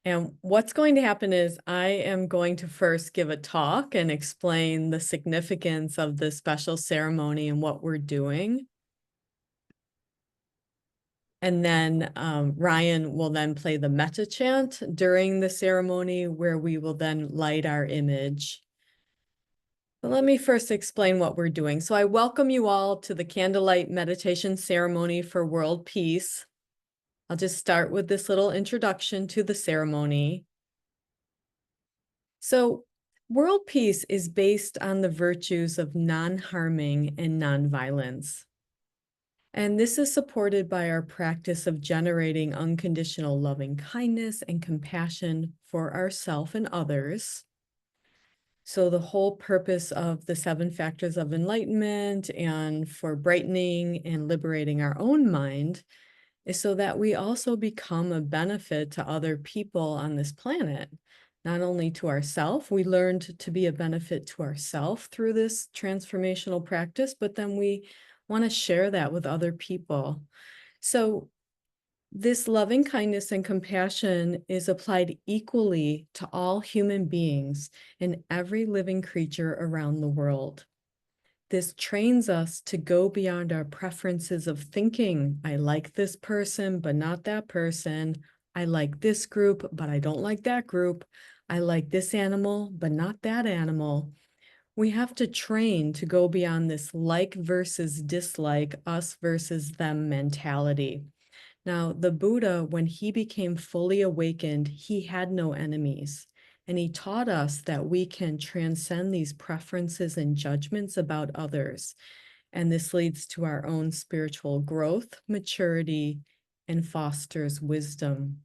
And what's going to happen is I am going to first give a talk and explain the significance of the special ceremony and what we're doing. And then Ryan will then play the metta chant during the ceremony, where we will then light our image. But let me first explain what we're doing. So I welcome you all to the candlelight meditation ceremony for world peace. I'll just start with this little introduction to the ceremony. So world peace is based on the virtues of non-harming and non-violence. And this is supported by our practice of generating unconditional loving kindness and compassion for ourselves and others. So the whole purpose of the 7 factors of enlightenment and for brightening and liberating our own mind is so that we also become a benefit to other people on this planet. Not only to ourselves, we learned to be a benefit to ourselves through this transformational practice, but then we want to share that with other people. So this loving kindness and compassion is applied equally to all human beings and every living creature around the world. This trains us to go beyond our preferences of thinking, I like this person, but not that person. I like this group, but I don't like that group. I like this animal, but not that animal. We have to train to go beyond this like versus dislike, us versus them mentality. Now, the Buddha, when he became fully awakened, he had no enemies. And he taught us that we can transcend these preferences and judgments about others. And this leads to our own spiritual growth, maturity, and fosters wisdom.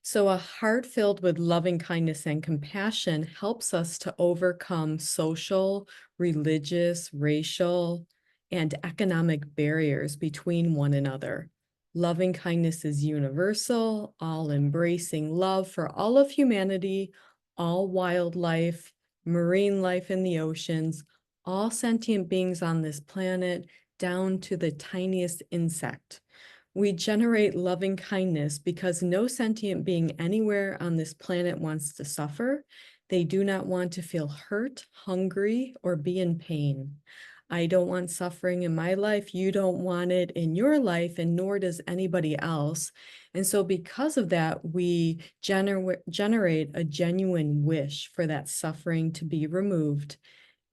So a heart filled with loving kindness and compassion helps us to overcome social, religious, racial, and economic barriers between one another. Loving kindness is universal, all-embracing love for all of humanity, all wildlife, marine life in the oceans, all sentient beings on this planet, down to the tiniest insect. We generate loving kindness because no sentient being anywhere on this planet wants to suffer. They do not want to feel hurt, hungry, or be in pain. I don't want suffering in my life. You don't want it in your life, and nor does anybody else. And so because of that, we generate a genuine wish for that suffering to be removed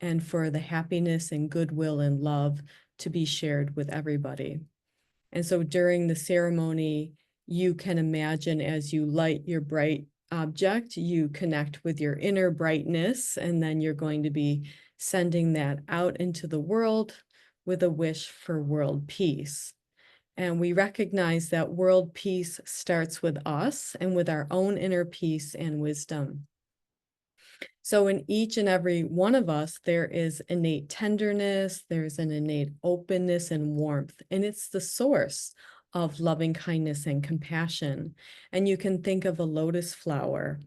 and for the happiness and goodwill and love to be shared with everybody. And so during the ceremony, you can imagine as you light your bright object, you connect with your inner brightness, and then you're going to be sending that out into the world with a wish for world peace. And we recognize that world peace starts with us and with our own inner peace and wisdom. So in each and every one of us, there is innate tenderness, there's an innate openness and warmth, and it's the source of loving kindness and compassion. And you can think of a lotus flower.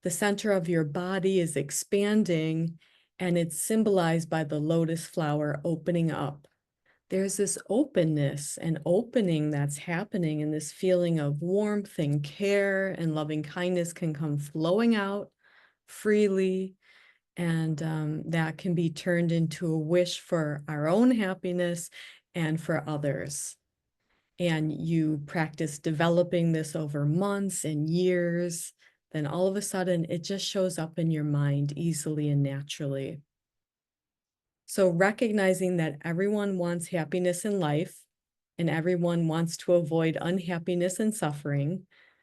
The center of your body is expanding, and it's symbolized by the lotus flower opening up. There's this openness and opening that's happening, and this feeling of warmth and care and loving kindness can come flowing out freely, and that can be turned into a wish for our own happiness and for others. And you practice developing this over months and years, then all of a sudden it just shows up in your mind easily and naturally. So recognizing that everyone wants happiness in life and everyone wants to avoid unhappiness and suffering.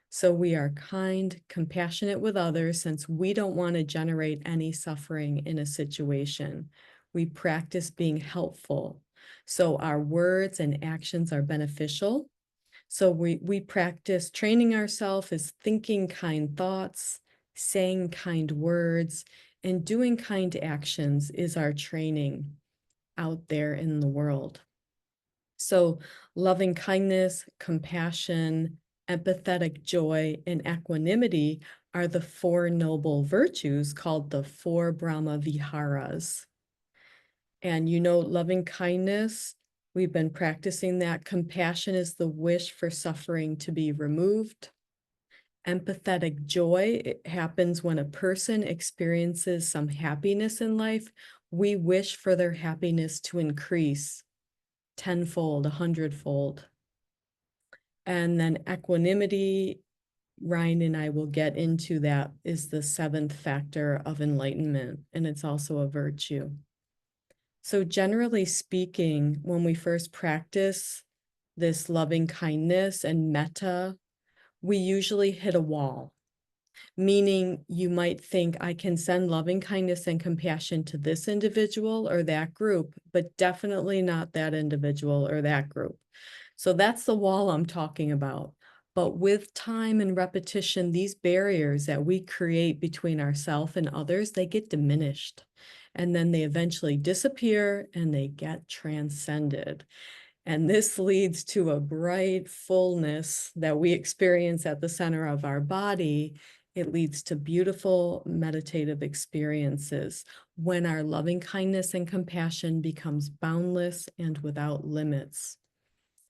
So we are kind, compassionate with others, since we don't want to generate any suffering in a situation. We practice being helpful. So our words and actions are beneficial. So we practice training ourselves as thinking kind thoughts, saying kind words, and doing kind actions is our training out there in the world. So loving kindness, compassion, empathetic joy, and equanimity are the 4 noble virtues called the 4 Brahma Viharas. And you know, loving kindness We've been practicing that. Compassion is the wish for suffering to be removed. Empathetic joy, it happens when a person experiences some happiness in life. We wish for their happiness to increase tenfold, 100-fold. And then equanimity, Ryan and I will get into that, is the 7th factor of enlightenment, and it's also a virtue. So generally speaking, when we first practice this loving kindness and metta, we usually hit a wall, meaning you might think, I can send loving kindness and compassion to this individual or that group, but definitely not that individual or that group. So that's the wall I'm talking about. But with time and repetition, these barriers that we create between ourselves and others, they get diminished. And then they eventually disappear and they get transcended. And this leads to a bright fullness that we experience at the center of our body. It leads to beautiful meditative experiences when our loving kindness and compassion becomes boundless and without limits.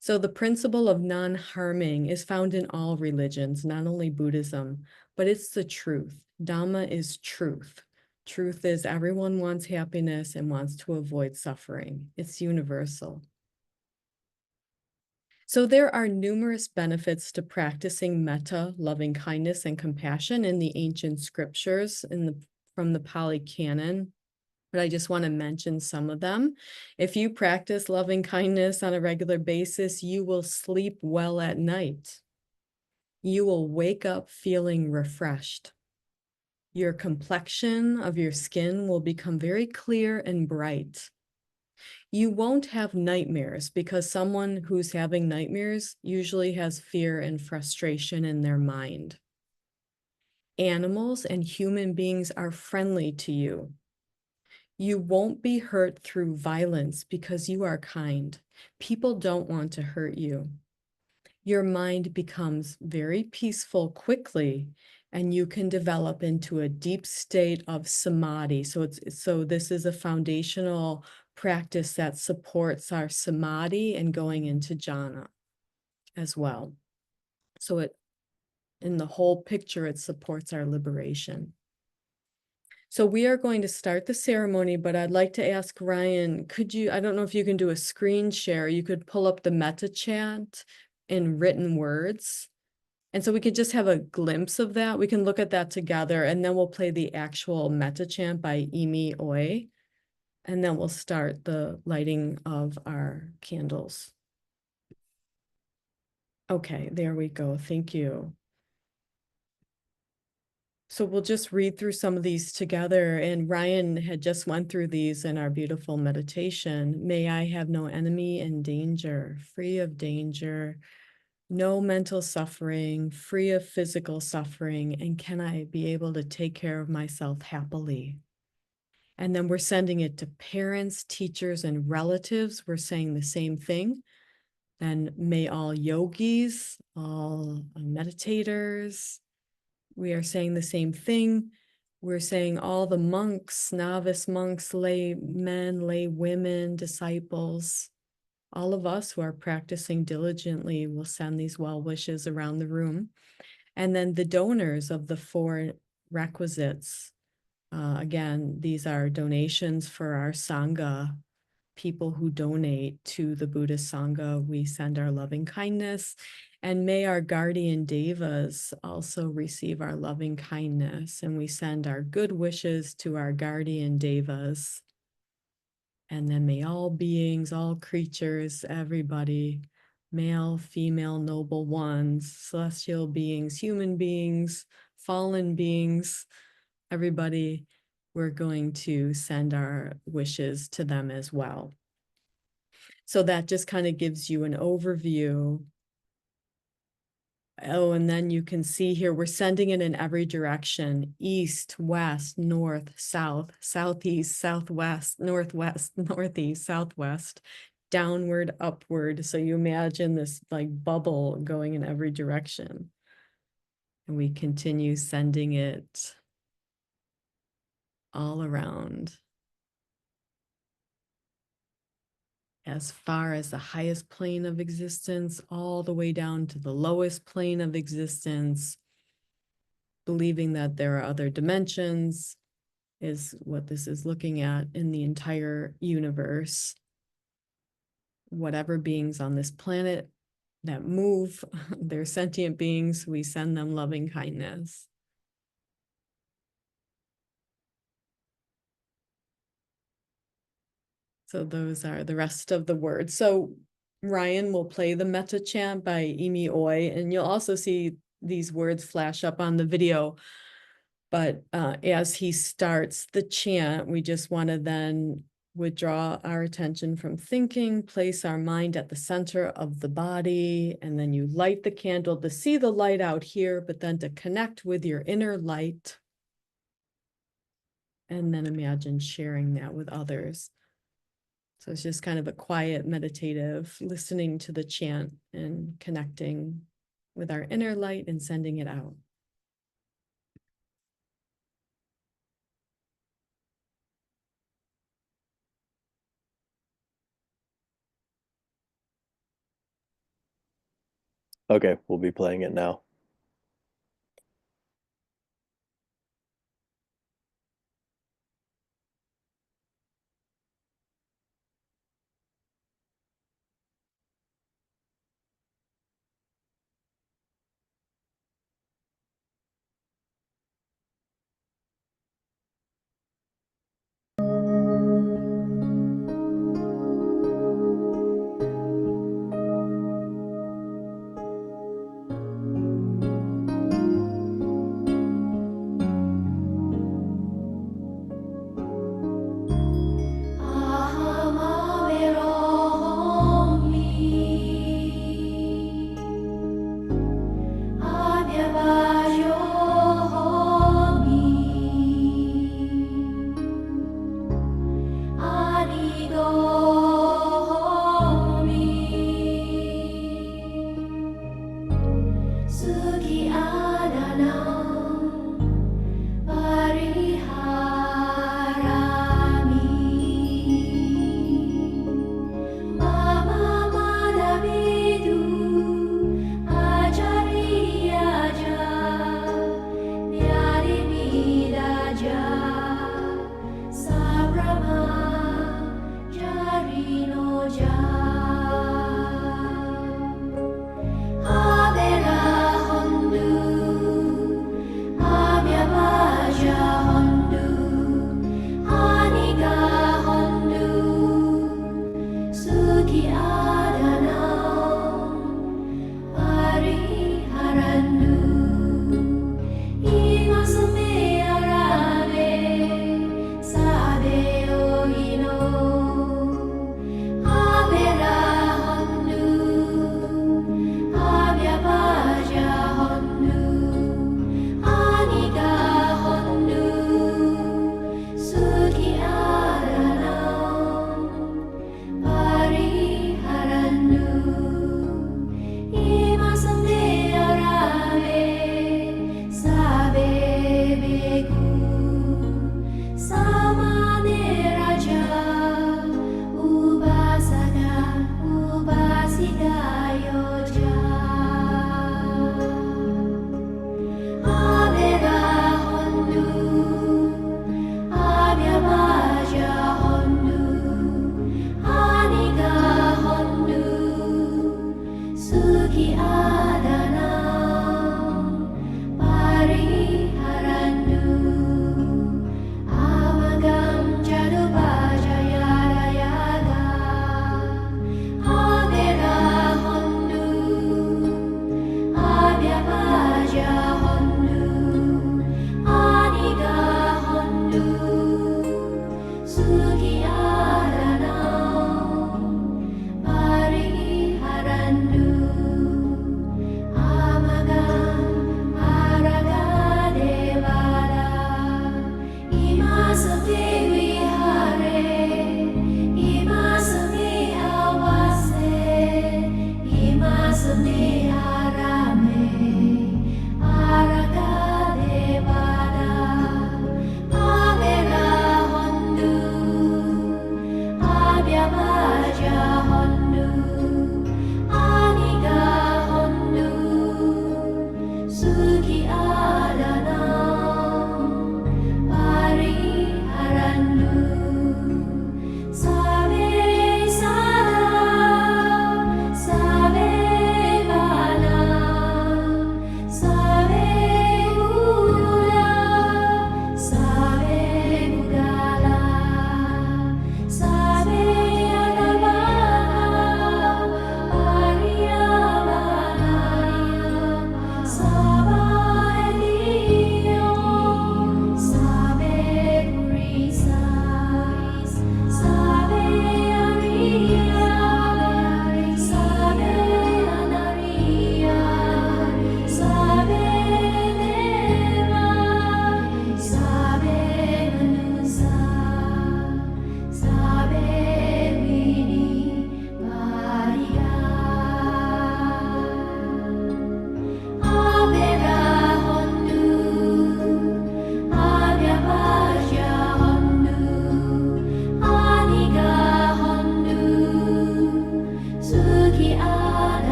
So the principle of non-harming is found in all religions, not only Buddhism, but it's the truth. Dhamma is truth. Truth is everyone wants happiness and wants to avoid suffering. It's universal. So there are numerous benefits to practicing metta, loving kindness, and compassion in the ancient scriptures from the Pali Canon. But I just want to mention some of them. If you practice loving kindness on a regular basis, you will sleep well at night. You will wake up feeling refreshed. Your complexion of your skin will become very clear and bright. You won't have nightmares because someone who's having nightmares usually has fear and frustration in their mind. Animals and human beings are friendly to you. You won't be hurt through violence because you are kind. People don't want to hurt you. Your mind becomes very peaceful quickly, and you can develop into a deep state of samadhi. So this is a foundational practice that supports our samadhi and going into jhana as well. So in the whole picture, it supports our liberation. So we are going to start the ceremony, but I'd like to ask Ryan, I don't know if you can do a screen share, you could pull up the metta chant in written words. And so we could just have a glimpse of that. We can look at that together, and then we'll play the actual metta chant by Imi Oy. And then we'll start the lighting of our candles. Okay, there we go. Thank you. So we'll just read through some of these together. And Ryan had just went through these in our beautiful meditation. May I have no enemy and danger, free of danger, no mental suffering, free of physical suffering, and can I be able to take care of myself happily? And then we're sending it to parents, teachers, and relatives. We're saying the same thing. And may all yogis, all meditators, we are saying the same thing. We're saying all the monks, novice monks, lay men, lay women, disciples, all of us who are practicing diligently will send these well wishes around the room. And then the donors of the 4 requisites. Again, these are donations for our Sangha. People who donate to the Buddhist Sangha, we send our loving kindness. And may our guardian devas also receive our loving kindness. And we send our good wishes to our guardian devas. And then may all beings, all creatures, everybody, male, female, noble ones, celestial beings, human beings, fallen beings, everybody, we're going to send our wishes to them as well. So that just kind of gives you an overview. Oh, and then you can see here, we're sending it in every direction: east, west, north, south, southeast, southwest, northwest, northeast, southwest, downward, upward. So you imagine this like bubble going in every direction. And we continue sending it all around. as far as the highest plane of existence, all the way down to the lowest plane of existence, believing that there are other dimensions is what this is looking at in the entire universe. Whatever beings on this planet that move, they're sentient beings, we send them loving kindness. So those are the rest of the words. So Ryan will play the metta chant by Emi Oy, and you'll also see these words flash up on the video. But as he starts the chant, we just want to then withdraw our attention from thinking, place our mind at the center of the body, and then you light the candle to see the light out here, but then to connect with your inner light. And then imagine sharing that with others. So it's just kind of a quiet, meditative, listening to the chant and connecting with our inner light and sending it out. Okay, we'll be playing it now.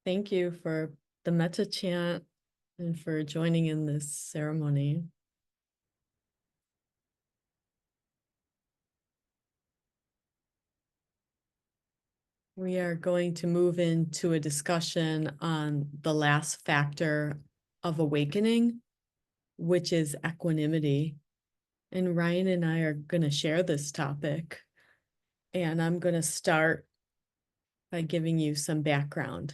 Thank you for the metta chant and for joining in this ceremony. We are going to move into a discussion on the last factor of awakening, which is equanimity. And Ryan and I are going to share this topic. And I'm going to start by giving you some background.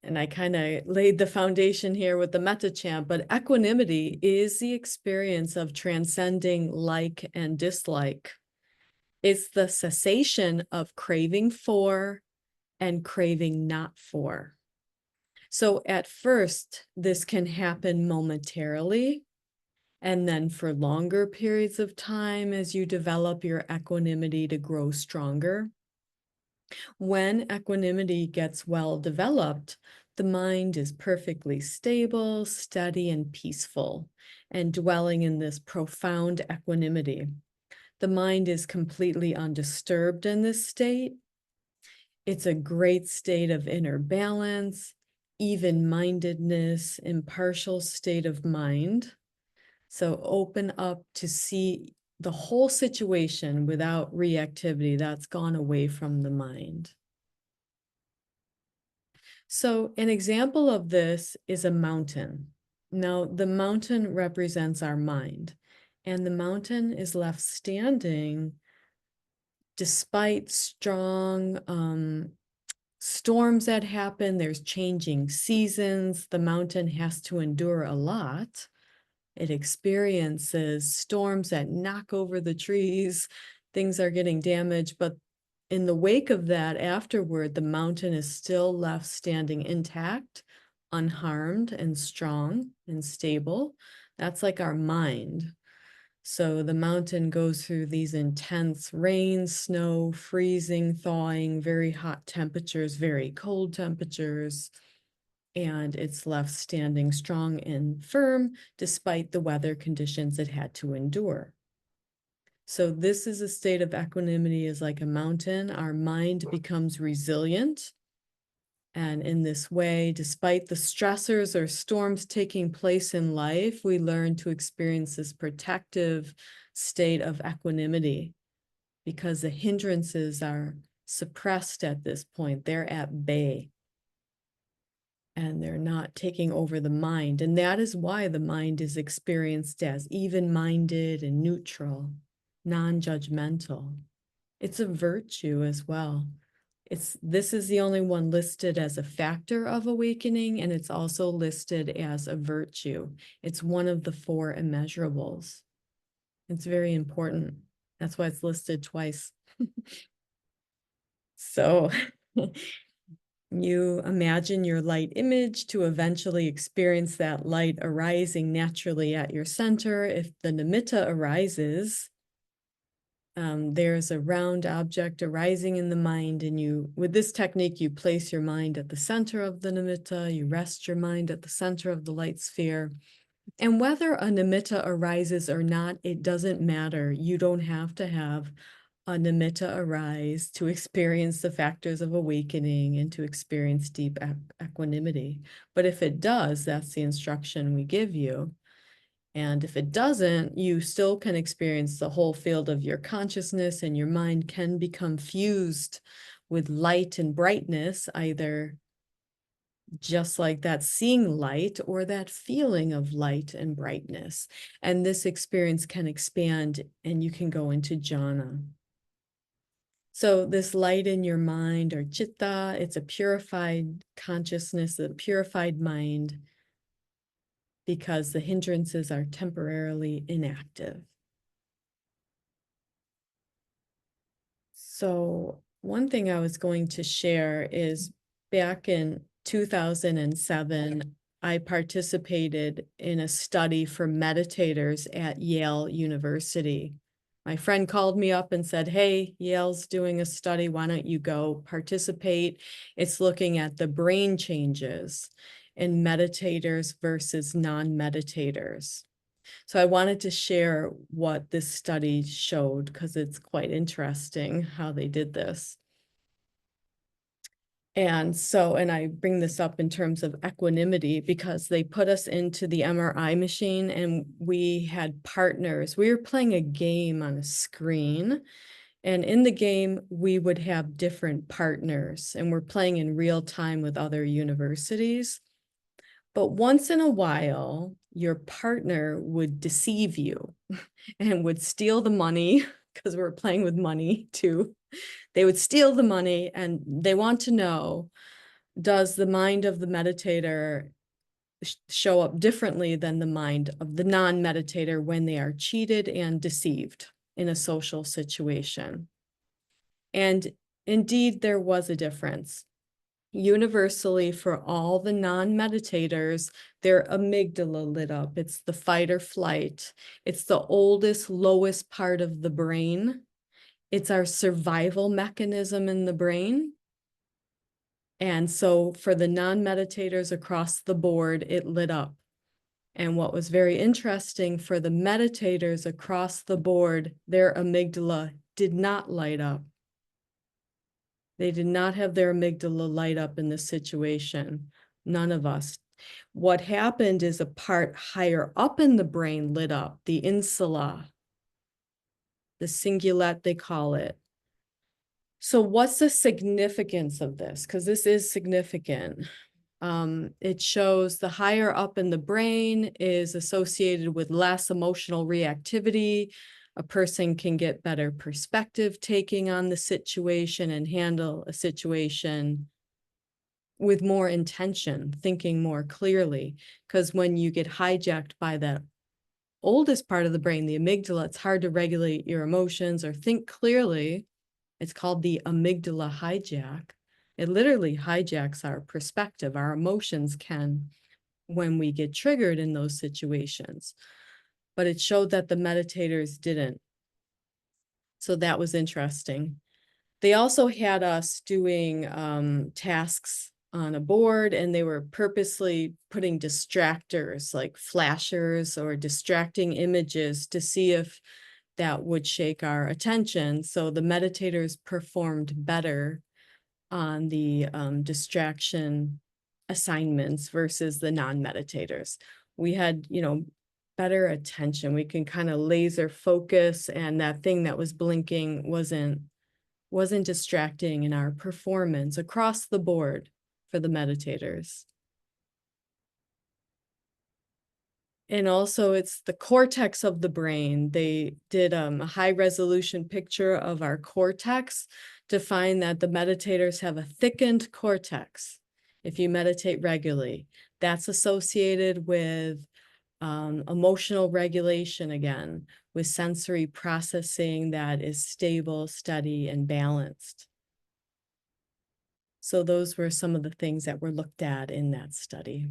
And I kind of laid the foundation here with the metta chant, but equanimity is the experience of transcending like and dislike. It's the cessation of craving for and craving not for. So at first, this can happen momentarily, and then for longer periods of time as you develop your equanimity to grow stronger. When equanimity gets well developed, the mind is perfectly stable, steady, and peaceful, and dwelling in this profound equanimity. The mind is completely undisturbed in this state. It's a great state of inner balance, even-mindedness, impartial state of mind. So open up to see the whole situation without reactivity that's gone away from the mind. So an example of this is a mountain. Now, the mountain represents our mind, and the mountain is left standing despite strong storms that happen. There's changing seasons. The mountain has to endure a lot. It experiences storms that knock over the trees. Things are getting damaged, but in the wake of that, afterward, the mountain is still left standing intact, unharmed, and strong and stable. That's like our mind. So the mountain goes through these intense rain, snow, freezing, thawing, very hot temperatures, very cold temperatures, and it's left standing strong and firm despite the weather conditions it had to endure. So this is a state of equanimity, is like a mountain. Our mind becomes resilient. And in this way, despite the stressors or storms taking place in life, we learn to experience this protective state of equanimity because the hindrances are suppressed at this point. They're at bay. and they're not taking over the mind. And that is why the mind is experienced as even-minded and neutral, non-judgmental. It's a virtue as well. This is the only one listed as a factor of awakening, and it's also listed as a virtue. It's one of the 4 immeasurables. It's very important. That's why it's listed twice. So you imagine your light image to eventually experience that light arising naturally at your center. If the nimitta arises, there's a round object arising in the mind, and with this technique, you place your mind at the center of the nimitta, you rest your mind at the center of the light sphere. And whether a nimitta arises or not, it doesn't matter. You don't have to have a nimitta arise to experience the factors of awakening and to experience deep equanimity. But if it does, that's the instruction we give you. And if it doesn't, you still can experience the whole field of your consciousness, and your mind can become fused with light and brightness, either just like that seeing light or that feeling of light and brightness. And this experience can expand, and you can go into jhana. So this light in your mind, or chitta, it's a purified consciousness, a purified mind, because the hindrances are temporarily inactive. So one thing I was going to share is back in 2007, I participated in a study for meditators at Yale University. My friend called me up and said, "Hey, Yale's doing a study. Why don't you go participate? It's looking at the brain changes in meditators versus non-meditators." So I wanted to share what this study showed, because it's quite interesting how they did this. And I bring this up in terms of equanimity, because they put us into the MRI machine and we had partners. We were playing a game on a screen, and in the game we would have different partners, and we're playing in real time with other universities. But once in a while, your partner would deceive you and would steal the money, because we're playing with money too. They would steal the money, and they want to know, does the mind of the meditator show up differently than the mind of the non-meditator when they are cheated and deceived in a social situation? And indeed, there was a difference. Universally, for all the non-meditators, their amygdala lit up. It's the fight or flight. It's the oldest, lowest part of the brain. It's our survival mechanism in the brain. And so for the non-meditators across the board, it lit up. And what was very interesting, for the meditators across the board, their amygdala did not light up. They did not have their amygdala light up in this situation. None of us. What happened is a part higher up in the brain lit up, the insula, the cingulate, they call it. So what's the significance of this? Because this is significant. It shows the higher up in the brain is associated with less emotional reactivity. A person can get better perspective taking on the situation and handle a situation with more intention, thinking more clearly. Because when you get hijacked by that oldest part of the brain, the amygdala, it's hard to regulate your emotions or think clearly. It's called the amygdala hijack. It literally hijacks our perspective. Our emotions can, when we get triggered in those situations. But it showed that the meditators didn't. So that was interesting. They also had us doing tasks on a board, and they were purposely putting distractors like flashers or distracting images to see if that would shake our attention. So the meditators performed better on the distraction assignments versus the non-meditators. We had, better attention. We can kind of laser focus, and that thing that was blinking wasn't distracting in our performance across the board for the meditators. And also it's the cortex of the brain. They did a high resolution picture of our cortex to find that the meditators have a thickened cortex if you meditate regularly. That's associated with emotional regulation again, with sensory processing that is stable, steady, and balanced. So those were some of the things that were looked at in that study.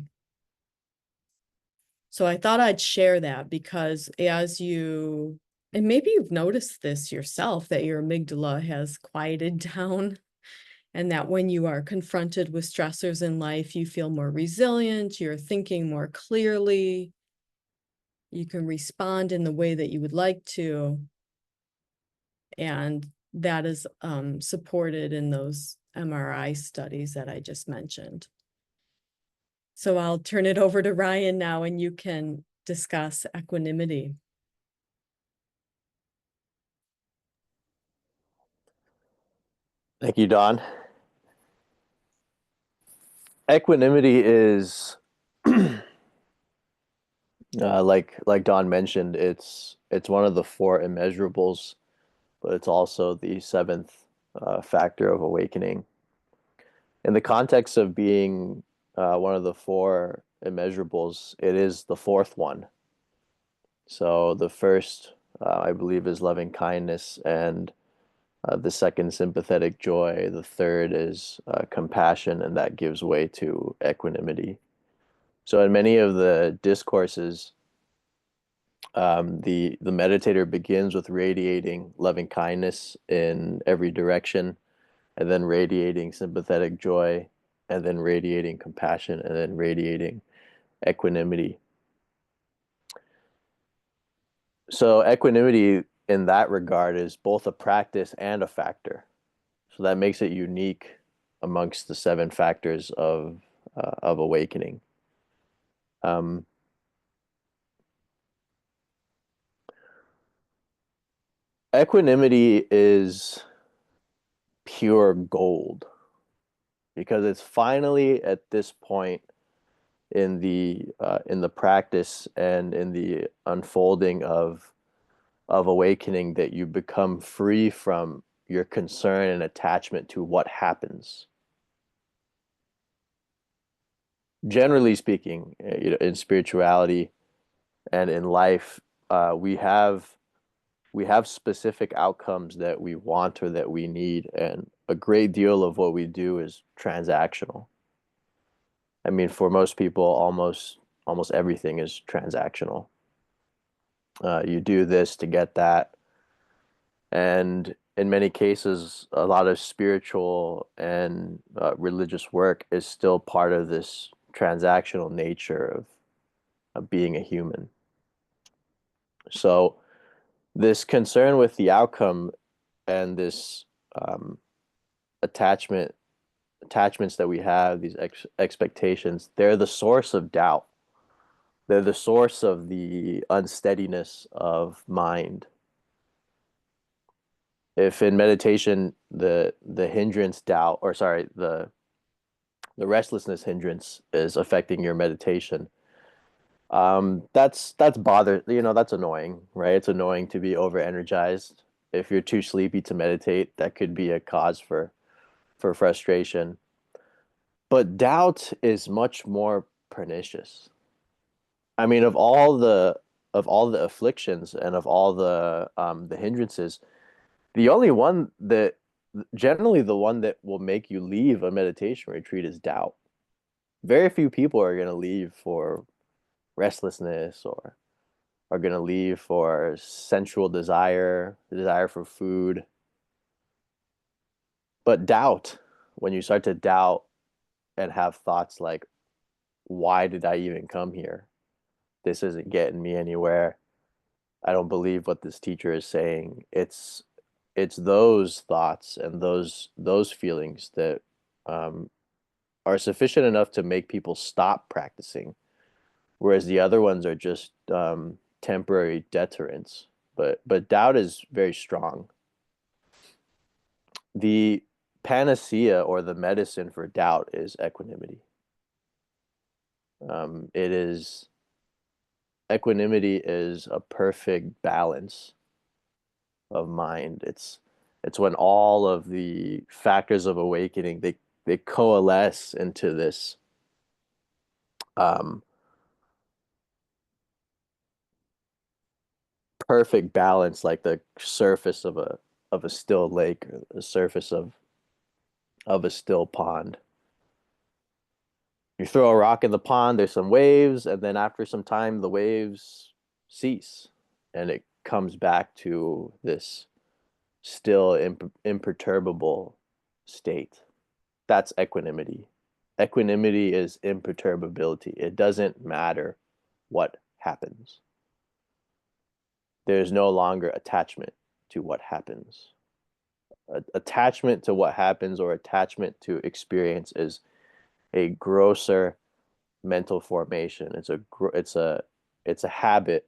So I thought I'd share that because as you, and maybe you've noticed this yourself, that your amygdala has quieted down, and that when you are confronted with stressors in life, you feel more resilient, you're thinking more clearly, you can respond in the way that you would like to. And that is supported in those MRI studies that I just mentioned. So I'll turn it over to Ryan now, and you can discuss equanimity. Thank you, Don. Equanimity is like Don mentioned, it's one of the four immeasurables, but it's also the seventh factor of awakening. In the context of being one of the four immeasurables, it is the fourth one. So the first, I believe, is loving kindness, and the second, sympathetic joy. The third is compassion, and that gives way to equanimity. So in many of the discourses, the meditator begins with radiating loving kindness in every direction, and then radiating sympathetic joy, and then radiating compassion, and then radiating equanimity. So equanimity in that regard is both a practice and a factor. So that makes it unique amongst the seven factors of awakening. Equanimity is pure gold because it's finally at this point in the practice and in the unfolding of awakening that you become free from your concern and attachment to what happens. Generally speaking, in spirituality and in life, we have specific outcomes that we want or that we need, and a great deal of what we do is transactional. I mean, for most people, almost everything is transactional. You do this to get that, and in many cases, a lot of spiritual and religious work is still part of this transactional nature of being a human. So this concern with the outcome and this attachments that we have, these expectations, they're the source of doubt. They're the source of the unsteadiness of mind. If in meditation the hindrance doubt, or sorry, the restlessness hindrance is affecting your meditation, that's that's annoying, right? It's annoying to be over energized. If you're too sleepy to meditate, that could be a cause for frustration. But doubt is much more pernicious. I mean, of all the afflictions and of all the hindrances, the only one that generally the one that will make you leave a meditation retreat is doubt. Very few people are going to leave for restlessness or are going to leave for sensual desire, the desire for food. But doubt, when you start to doubt and have thoughts like, why did I even come here? This isn't getting me anywhere. I don't believe what this teacher is saying. It's those thoughts and those feelings that are sufficient enough to make people stop practicing, whereas the other ones are just temporary deterrents. But doubt is very strong. The panacea or the medicine for doubt is equanimity. It is equanimity is a perfect balance of mind. It's when all of the factors of awakening they coalesce into this um, perfect balance, like the surface of a still lake, or the surface of a still pond. You throw a rock in the pond, there's some waves, and then after some time, the waves cease, and it comes back to this still imperturbable state. That's equanimity. Equanimity is imperturbability. It doesn't matter what happens. There's no longer attachment to what happens. Attachment to what happens or attachment to experience is a grosser mental formation. It's a habit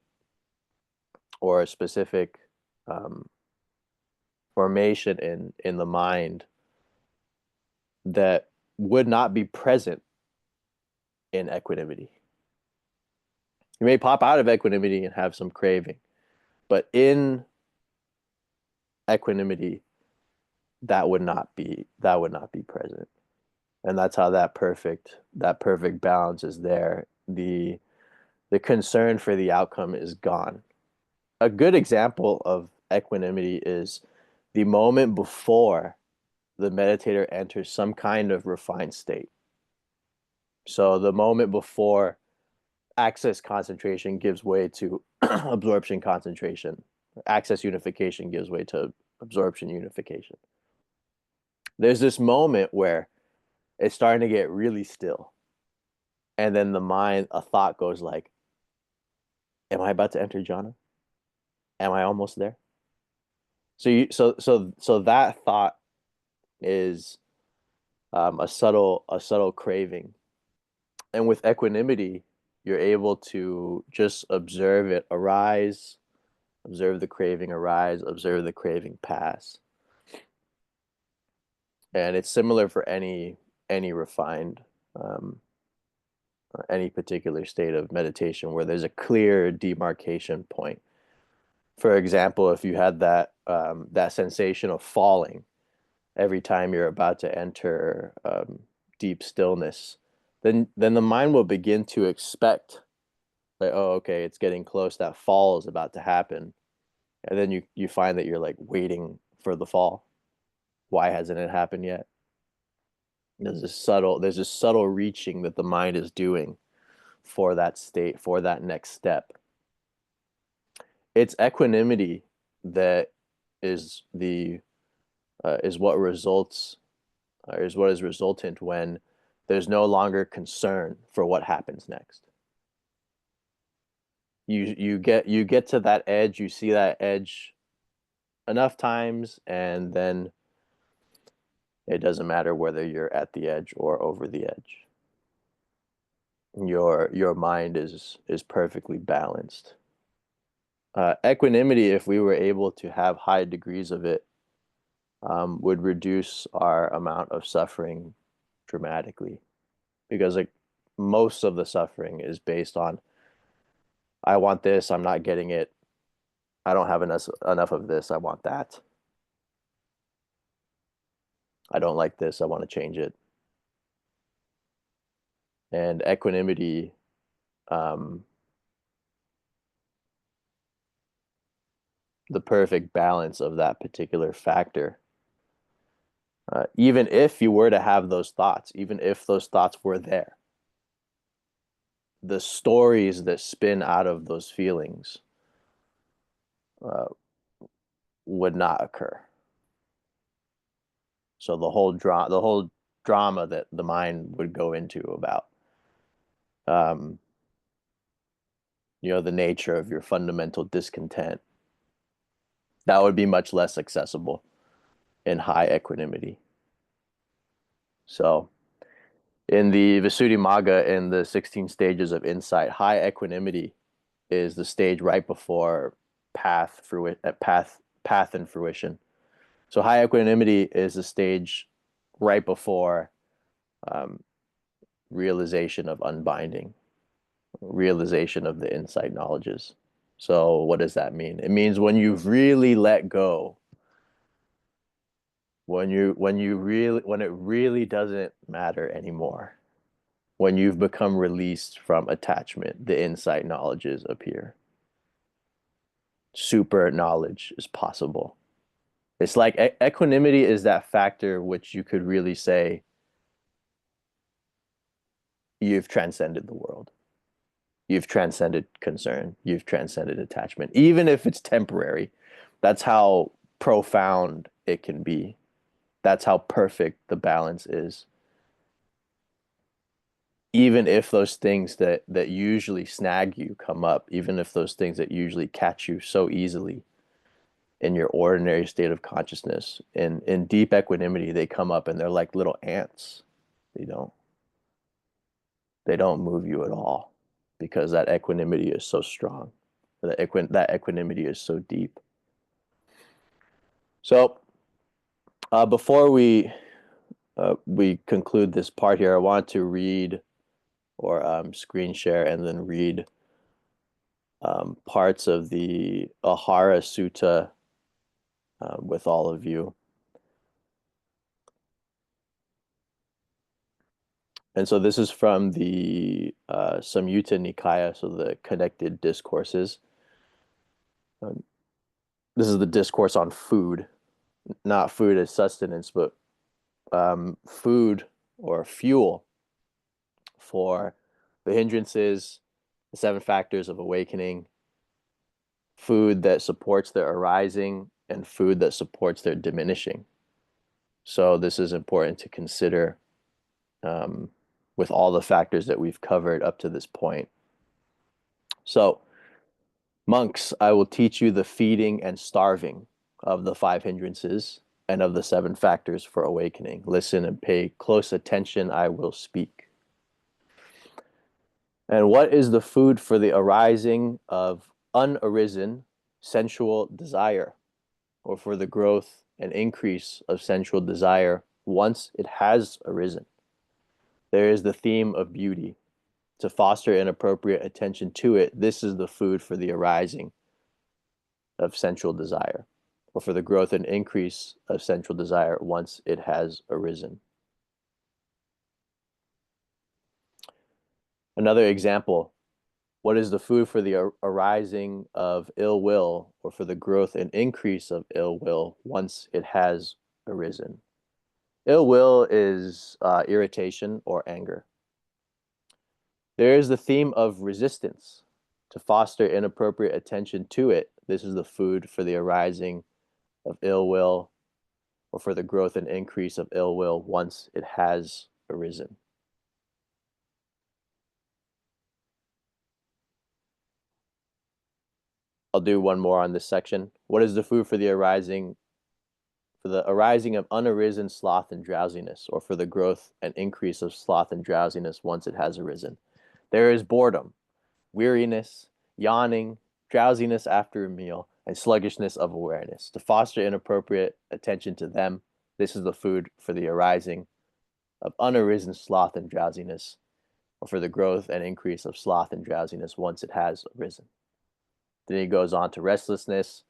or a specific um, formation in the mind that would not be present in equanimity. You may pop out of equanimity and have some craving, but in equanimity, that would not be present. And that's how that perfect balance is there. The concern for the outcome is gone. A good example of equanimity is the moment before the meditator enters some kind of refined state. So the moment before access concentration gives way to absorption concentration, access unification gives way to absorption unification. There's this moment where it's starting to get really still. And then the mind, a thought goes like, am I about to enter jhana? Am I almost there? So that thought is a subtle craving. And with equanimity, you're able to just observe it arise, observe the craving arise, observe the craving pass. And it's similar for any refined any particular state of meditation where there's a clear demarcation point. For example, if you had that sensation of falling every time you're about to enter deep stillness, then the mind will begin to expect, like, oh, okay, it's getting close. That fall is about to happen, and then you find that you're like waiting for the fall. Why hasn't it happened yet? There's this subtle reaching that the mind is doing for that state, for that next step. It's equanimity that is the is what results is what is resultant when there's no longer concern for what happens next. You get to that edge, you see that edge enough times, and then it doesn't matter whether you're at the edge or over the edge. Your mind is perfectly balanced. Equanimity, if we were able to have high degrees of it, would reduce our amount of suffering dramatically, because like most of the suffering is based on, I want this, I'm not getting it, I don't have enough of this, I want that, I don't like this, I want to change it. And equanimity, the perfect balance of that particular factor. Even if you were to have those thoughts, even if those thoughts were there, the stories that spin out of those feelings would not occur. So the whole drama that the mind would go into about, the nature of your fundamental discontent, that would be much less accessible in high equanimity. So in the Visuddhimagga, in the 16 stages of insight, high equanimity is the stage right before path and fruition. So high equanimity is the stage right before realization of unbinding, realization of the insight knowledges. So what does that mean? It means when you've really let go, when it really doesn't matter anymore, when you've become released from attachment, the insight knowledges appear. Super knowledge is possible. It's like equanimity is that factor which you could really say you've transcended the world. You've transcended concern. You've transcended attachment. Even if it's temporary, that's how profound it can be. That's how perfect the balance is. Even if those things that usually snag you come up, even if those things that usually catch you so easily in your ordinary state of consciousness, in deep equanimity, they come up and they're like little ants. They don't move you at all because that equanimity is so strong. That equanimity is so deep. So before we conclude this part here, I want to read or screen share and then read parts of the Ahara Sutta with all of you. And so this is from the Samyutta Nikaya, so the connected discourses. This is the discourse on food, not food as sustenance, but food or fuel for the hindrances, the 7 factors of awakening, food that supports their arising, and food that supports their diminishing. So this is important to consider with all the factors that we've covered up to this point. So, monks, I will teach you the feeding and starving of the 5 hindrances and of the 7 factors for awakening. Listen and pay close attention, I will speak. And what is the food for the arising of unarisen sensual desire, or for the growth and increase of sensual desire once it has arisen? There is the theme of beauty. To foster inappropriate attention to it, this is the food for the arising of sensual desire, or for the growth and increase of sensual desire once it has arisen. Another example, what is the food for the arising of ill will, or for the growth and increase of ill will once it has arisen? Ill will is irritation or anger. There is the theme of resistance. To foster inappropriate attention to it, this is the food for the arising of ill will, or for the growth and increase of ill will once it has arisen. I'll do one more on this section. What is the food for the arising of unarisen sloth and drowsiness, or for the growth and increase of sloth and drowsiness once it has arisen? There is boredom, weariness, yawning, drowsiness after a meal, and sluggishness of awareness. To foster inappropriate attention to them, this is the food for the arising of unarisen sloth and drowsiness, or for the growth and increase of sloth and drowsiness once it has arisen. Then he goes on to restlessness.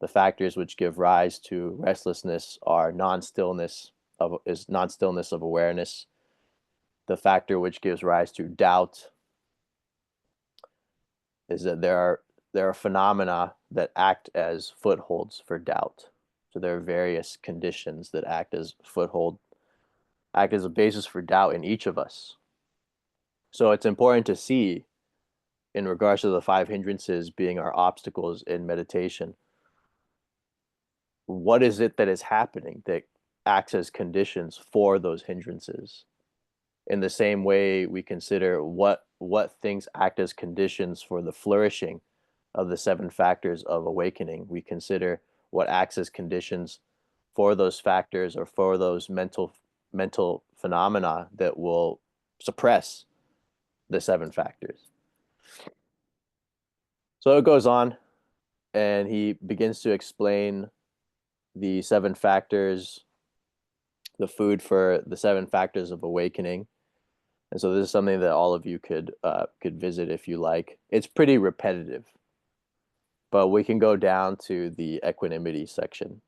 The factors which give rise to restlessness are non-stillness of awareness. The factor which gives rise to doubt is that there are phenomena that act as footholds for doubt. So there are various conditions that act as a basis for doubt in each of us. So it's important to see, in regards to the 5 hindrances being our obstacles in meditation, what is it that is happening that acts as conditions for those hindrances? In the same way, we consider what things act as conditions for the flourishing of the 7 factors of awakening. We consider what acts as conditions for those factors, or for those mental phenomena that will suppress the 7 factors. So it goes on, and he begins to explain the 7 factors, the food for the 7 factors of awakening. And so this is something that all of you could visit if you like. It's pretty repetitive, but we can go down to the equanimity section.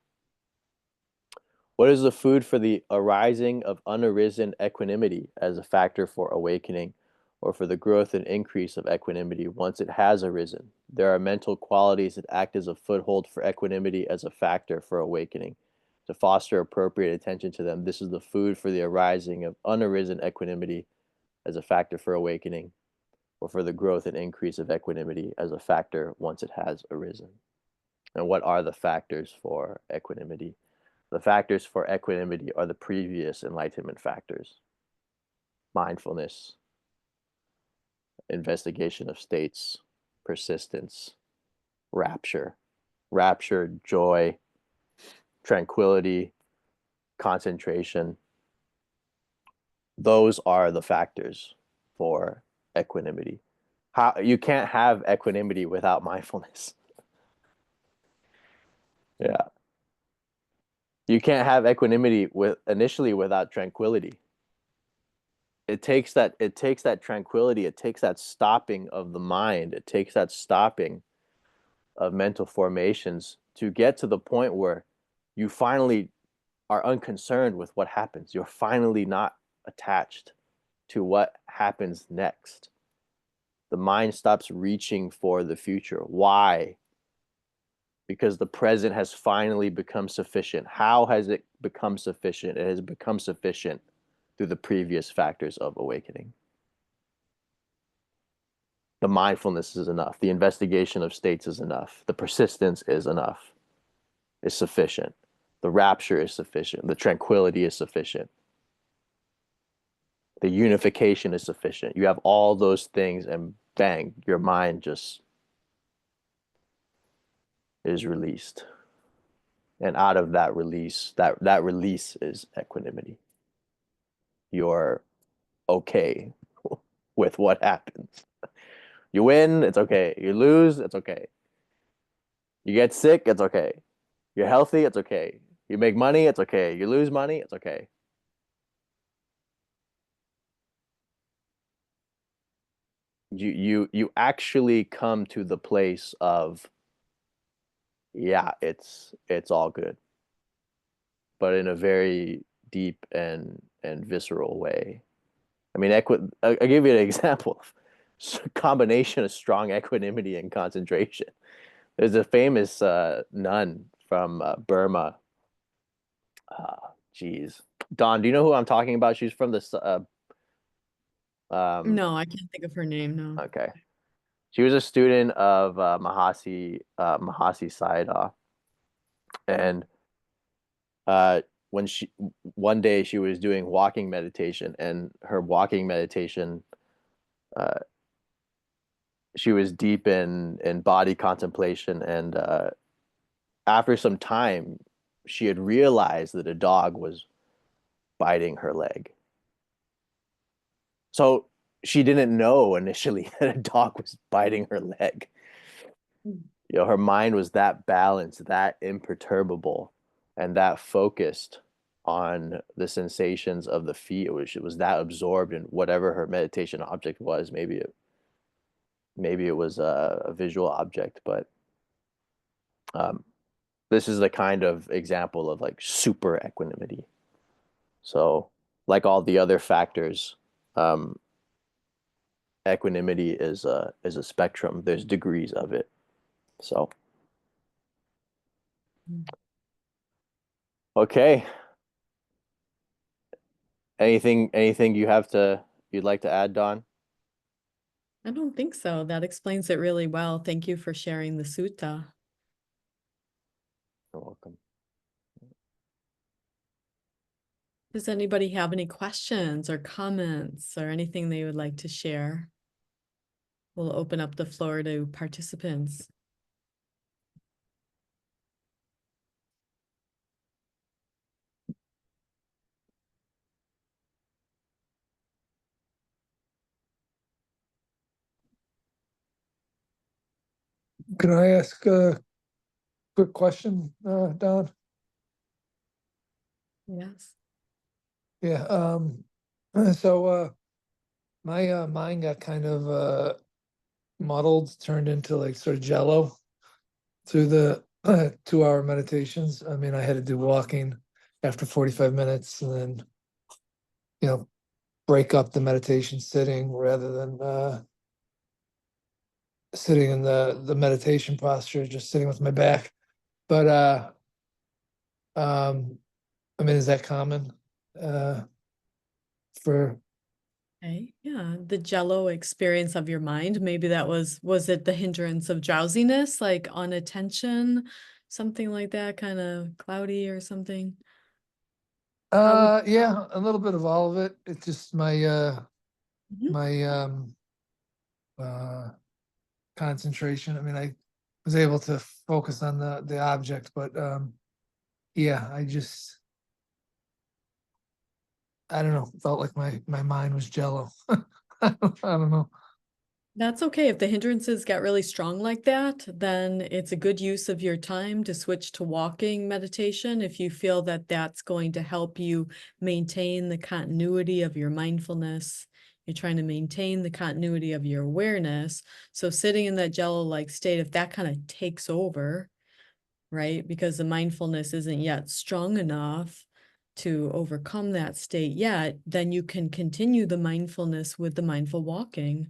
What is the food for the arising of unarisen equanimity as a factor for awakening, or for the growth and increase of equanimity once it has arisen? There are mental qualities that act as a foothold for equanimity as a factor for awakening. To foster appropriate attention to them, this is the food for the arising of unarisen equanimity as a factor for awakening, or for the growth and increase of equanimity as a factor once it has arisen. And what are the factors for equanimity? The factors for equanimity are the previous enlightenment factors: mindfulness, investigation of states, persistence, rapture, joy, tranquility, concentration. Those are the factors for equanimity. How you can't have equanimity without mindfulness. Yeah. You can't have equanimity initially without tranquility. It takes that tranquility, it takes that stopping of the mind, it takes that stopping of mental formations to get to the point where you finally are unconcerned with what happens. You're finally not attached to what happens next. The mind stops reaching for the future. Why? Because the present has finally become sufficient. How has it become sufficient? It has become sufficient through the previous factors of awakening. The mindfulness is enough. The investigation of states is enough. The persistence is enough. It's sufficient. The rapture is sufficient. The tranquility is sufficient. The unification is sufficient. You have all those things, and bang, your mind just is released. And out of that release, that release is equanimity. You're okay with what happens. You win, it's okay. You lose, it's okay. You get sick, it's okay. You're healthy, it's okay. You make money, it's okay. You lose money, it's okay. You actually come to the place of, yeah, it's all good, but in a very deep and visceral way. I mean, I'll give you an example of combination of strong equanimity and concentration. There's a famous nun from Burma. Geez, Dawn, do you know who I'm talking about? She's from this. No, I can't think of her name, no. Okay, she was a student of Mahasi Sayadaw, and when one day she was doing walking meditation, and her walking meditation, she was deep in body contemplation, and after some time, she had realized that a dog was biting her leg. So she didn't know initially that a dog was biting her leg. You know, her mind was that balanced, that imperturbable, and that focused on the sensations of the feet. It was that absorbed in whatever her meditation object was. Maybe it was a visual object, but this is the kind of example of like super equanimity. So, like all the other factors, equanimity is a spectrum. There's degrees of it. So, okay. Anything you'd like to add, Dawn? I don't think so. That explains it really well. Thank you for sharing the sutta. You're welcome. Does anybody have any questions or comments or anything they would like to share? We'll open up the floor to participants. Can I ask a quick question, Don? Yes. Yeah, so My mind got kind of muddled, turned into like sort of jello through the 2 hour meditations. I mean, I had to do walking after 45 minutes and then, break up the meditation sitting rather than sitting in the meditation posture, just sitting with my back. But I mean, is that common for Okay, yeah, the jello experience of your mind, maybe that was it the hindrance of drowsiness, like unattention, something like that, kind of cloudy or something? How would- yeah, a little bit of all of it. It's just Mhm. my uh concentration. I mean, I was able to focus on the object, but yeah, I don't know, felt like my mind was jello. I don't know. That's okay. If the hindrances get really strong like that, then it's a good use of your time to switch to walking meditation if you feel that that's going to help you maintain the continuity of your mindfulness. You're trying to maintain the continuity of your awareness. So sitting in that jello-like state, if that kind of takes over, right? Because the mindfulness isn't yet strong enough to overcome that state yet, then you can continue the mindfulness with the mindful walking.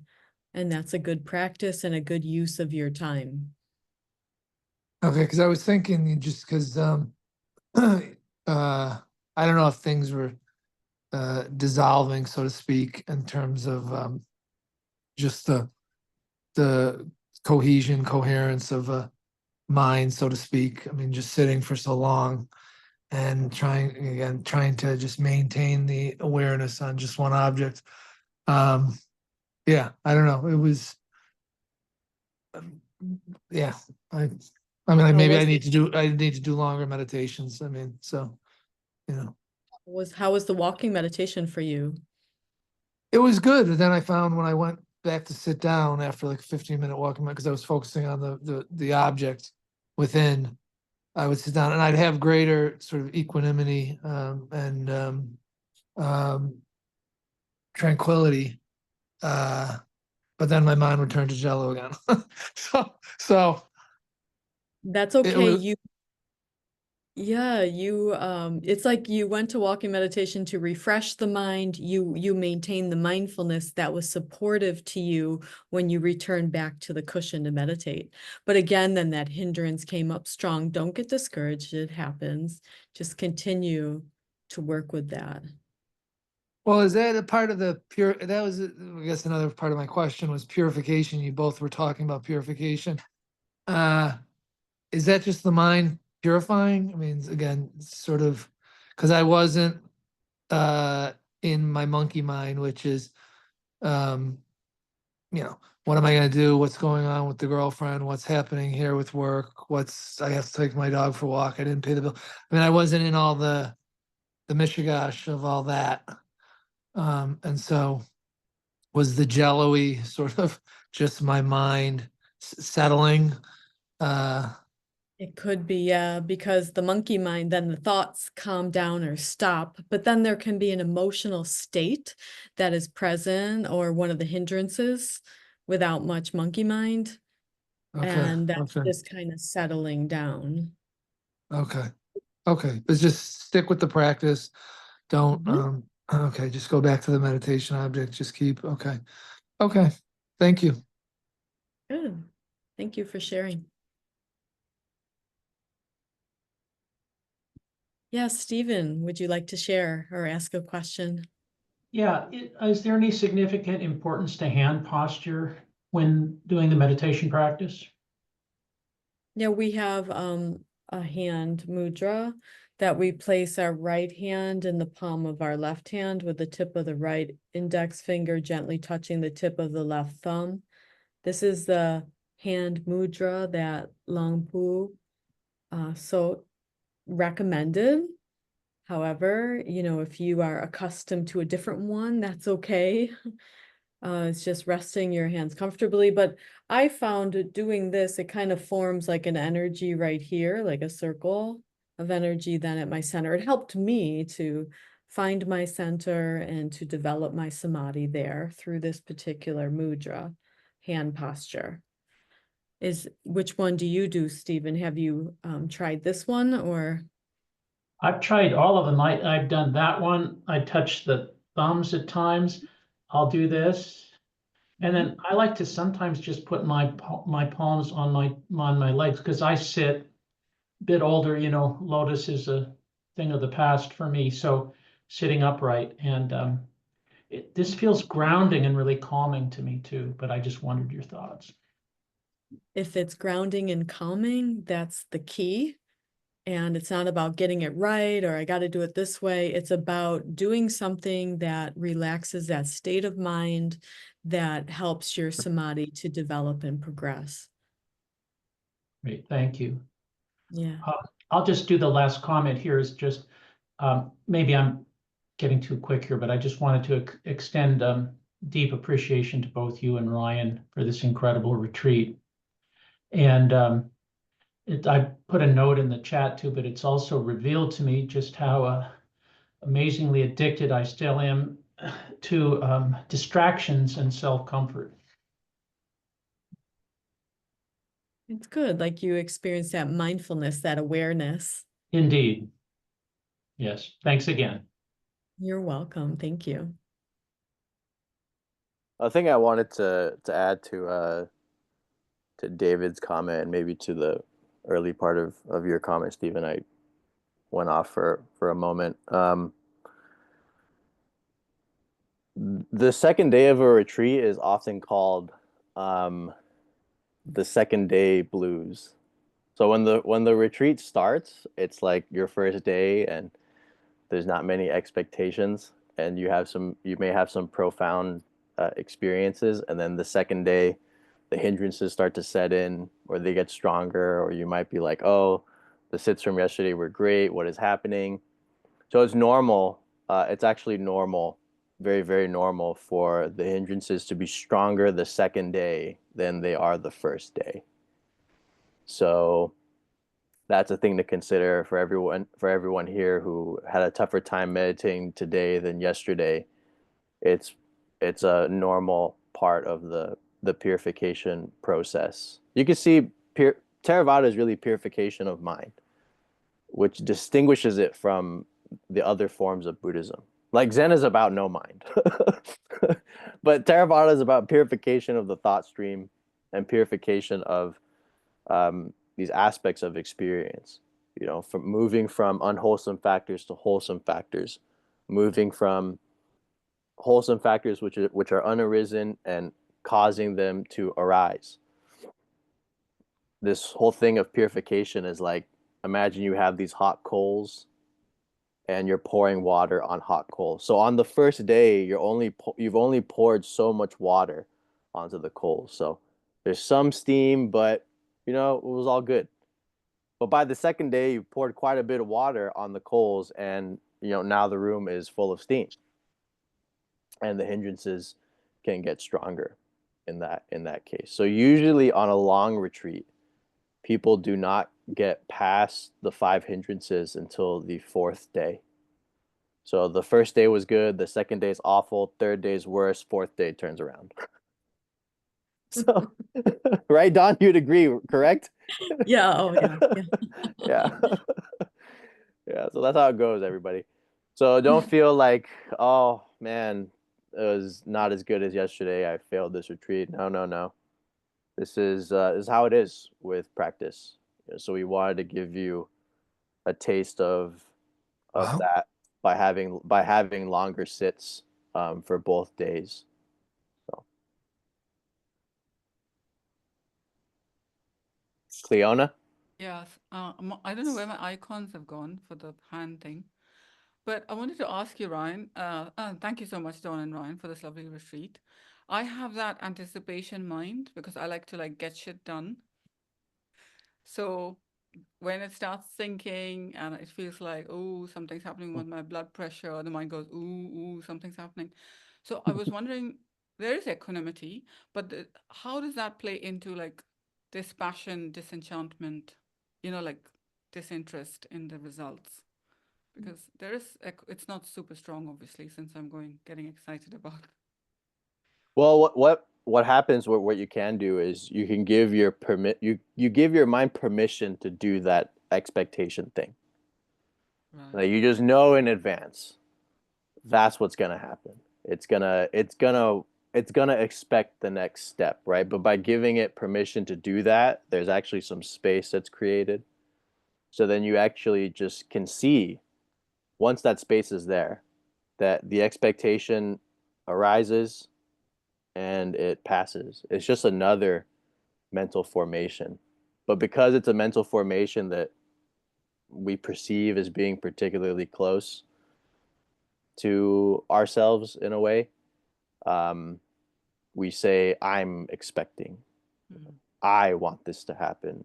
And that's a good practice and a good use of your time. Okay, because I was thinking just because I don't know if things were dissolving, so to speak, in terms of just the cohesion, coherence of a mind, so to speak. I mean, just sitting for so long and trying to just maintain the awareness on just one object. Um, yeah, I don't know. It was, yeah. I mean, maybe Was I need to do longer meditations. I mean, so you know, how was the walking meditation for you? it was good. And then I found when I went back to sit down after like a 15-minute walking, because I was focusing on the object within, I would sit down and I'd have greater sort of equanimity and um, tranquility. But then my mind would turn to jello again. so That's it okay. was It's like you went to walking meditation to refresh the mind. You maintain the mindfulness that was supportive to you when you return back to the cushion to meditate. But again, then that hindrance came up strong. Don't get discouraged. It happens. Just continue to work with that. well, is that a part of the pure? That was, I guess, another part of my question was purification. You both were talking about purification. Uh, is that just the mind purifying? I mean, again, sort of, because I wasn't in my monkey mind, which is, um, what am I going to do? What's going on with the girlfriend? What's happening here with work? I have to take my dog for a walk. I didn't pay the bill. I mean, I wasn't in all the mishigash of all that. And so was the jello-y sort of just my mind settling? Uh, It could be, yeah, because the monkey mind, then the thoughts calm down or stop, but then there can be an emotional state that is present or one of the hindrances without much monkey mind. okay, And that's okay, just kind of settling down. okay, okay. But just stick with the practice. Don't, Mhm. okay, just go back to the meditation object. Just keep, okay, okay. Thank you. Good. Thank you for sharing. Yes, Stephen, would you like to share or ask a question? Yeah, is there any significant importance to hand posture when doing the meditation practice? Yeah, we have a hand mudra that we place our right hand in the palm of our left hand with the tip of the right index finger gently touching the tip of the left thumb. This is the hand mudra that Longpu so recommended. However, if you are accustomed to a different one, that's okay. It's just resting your hands comfortably. But I found doing this, it kind of forms like an energy right here, like a circle of energy then at my center. It helped me to find my center and to develop my samadhi there through this particular mudra, hand posture. Which one do you do, Stephen? Have you tried this one or? I've tried all of them. I've done that one. I touch the thumbs at times. I'll do this. And then I like to sometimes just put my palms on my legs because I sit a bit older, lotus is a thing of the past for me. So sitting upright and this feels grounding and really calming to me too, but I just wondered your thoughts. If it's grounding and calming, that's the key. And it's not about getting it right or I got to do it this way. It's about doing something that relaxes that state of mind that helps your samadhi to develop and progress. Great, thank you. Yeah. I'll just do the last comment here is just, maybe I'm getting too quick here, but I just wanted to extend deep appreciation to both you and Ryan for this incredible retreat. And I put a note in the chat too, but it's also revealed to me just how amazingly addicted I still am to distractions and self-comfort. It's good. Like you experience that mindfulness, that awareness. Indeed. Yes. Thanks again. You're welcome. Thank you. I think I wanted to add to David's comment and maybe to the early part of your comment, Stephen. I went off for a moment. The second day of a retreat is often called the second day blues. So when the retreat starts, it's like your first day and there's not many expectations and you may have some profound experiences, and then the second day the hindrances start to set in or they get stronger, or you might be like, oh, the sits from yesterday were great, what is happening? So it's normal, it's actually normal, very, very normal for the hindrances to be stronger the second day than they are the first day. So that's a thing to consider for everyone here who had a tougher time meditating today than yesterday. It's a normal part of the purification process. You can see Theravada is really purification of mind, which distinguishes it from the other forms of Buddhism. Like Zen is about no mind, but Theravada is about purification of the thought stream and purification of these aspects of experience. From moving from unwholesome factors to wholesome factors, moving from wholesome factors which are unarisen and causing them to arise. This whole thing of purification is like, imagine you have these hot coals and you're pouring water on hot coals. So on the first day, you've only poured so much water onto the coals. So there's some steam, but it was all good. But by the second day, you poured quite a bit of water on the coals, and now the room is full of steam, and the hindrances can get stronger in that case. So usually on a long retreat, people do not get past the 5 hindrances until the 4th day. So the first day was good, the second day is awful, third day is worse, 4th day turns around. So, right, Don, you'd agree, correct? Yeah. Oh, yeah. Yeah. Yeah. So that's how it goes, everybody. So don't feel like, oh man, it was not as good as yesterday. I failed this retreat. No. This is how it is with practice. So we wanted to give you a taste of Wow. that by having longer sits for both days. So, Cleona? Yes. I don't know where my icons have gone for the hand thing, but I wanted to ask you, Ryan. Thank you so much, Don and Ryan, for this lovely retreat. I have that anticipation mind because I like to get shit done. So when it starts thinking and it feels like, oh, something's happening with my blood pressure, the mind goes, ooh, something's happening. So I was wondering, there is equanimity, but how does that play into dispassion, disenchantment, disinterest in the results? Because there is, it's not super strong, obviously, since I'm getting excited about. Well, what happens? What you can do is you can give your you give your mind permission to do that expectation thing. Right. Like you just know in advance that's what's gonna happen. It's gonna expect the next step, right? But by giving it permission to do that, there's actually some space that's created. So then you actually just can see, once that space is there, that the expectation arises and it passes. It's just another mental formation. But because it's a mental formation that we perceive as being particularly close to ourselves in a way, we say, I'm expecting, Mm. I want this to happen.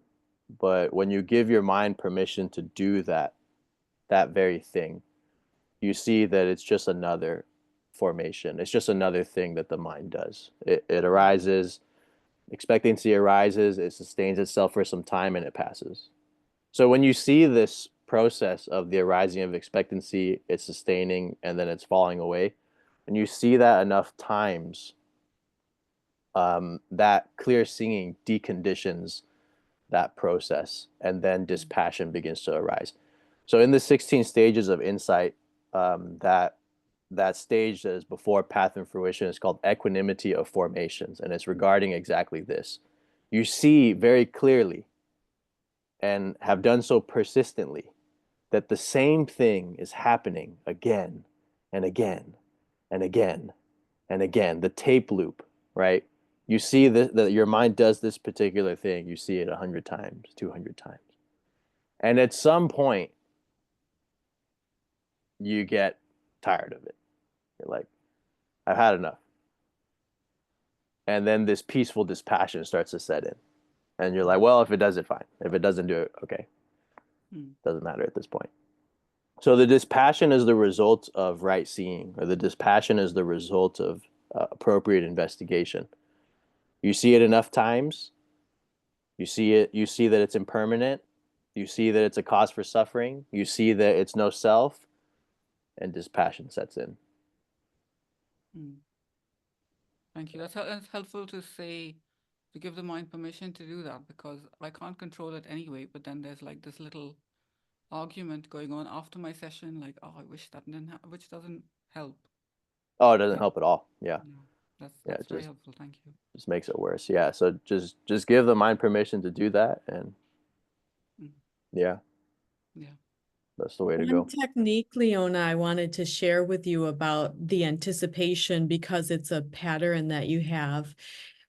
But when you give your mind permission to do that very thing, you see that it's just another formation. It's just another thing that the mind does. It arises, expectancy arises, it sustains itself for some time, and it passes. So when you see this process of the arising of expectancy, it's sustaining, and then it's falling away, and you see that enough times, that clear seeing deconditions that process, and then dispassion begins to arise. So in the 16 stages of insight, that stage that is before path and fruition is called equanimity of formations, and it's regarding exactly this. You see very clearly, and have done so persistently, that the same thing is happening again and again and again and again. The tape loop, right? You see that your mind does this particular thing. You see it 100 times, 200 times. And at some point, you get tired of it. You're like, I've had enough. And then this peaceful dispassion starts to set in. And you're like, well, if it does it, fine. If it doesn't do it, okay. Doesn't matter at this point. So the dispassion is the result of right seeing, or the dispassion is the result of appropriate investigation. You see it enough times, you see that it's impermanent, you see that it's a cause for suffering, you see that it's no self, and dispassion sets in. Thank you. That's helpful to say, to give the mind permission to do that, because I can't control it anyway. But then there's like this little argument going on after my session, like, oh, I wish that didn't which doesn't help. Oh, it doesn't help at all. Yeah. No, that's very just helpful. Thank you. just makes it worse. Yeah. So just give the mind permission to do that, and yeah, that's the way to go. One technique, Leona, I wanted to share with you about the anticipation, because it's a pattern that you have.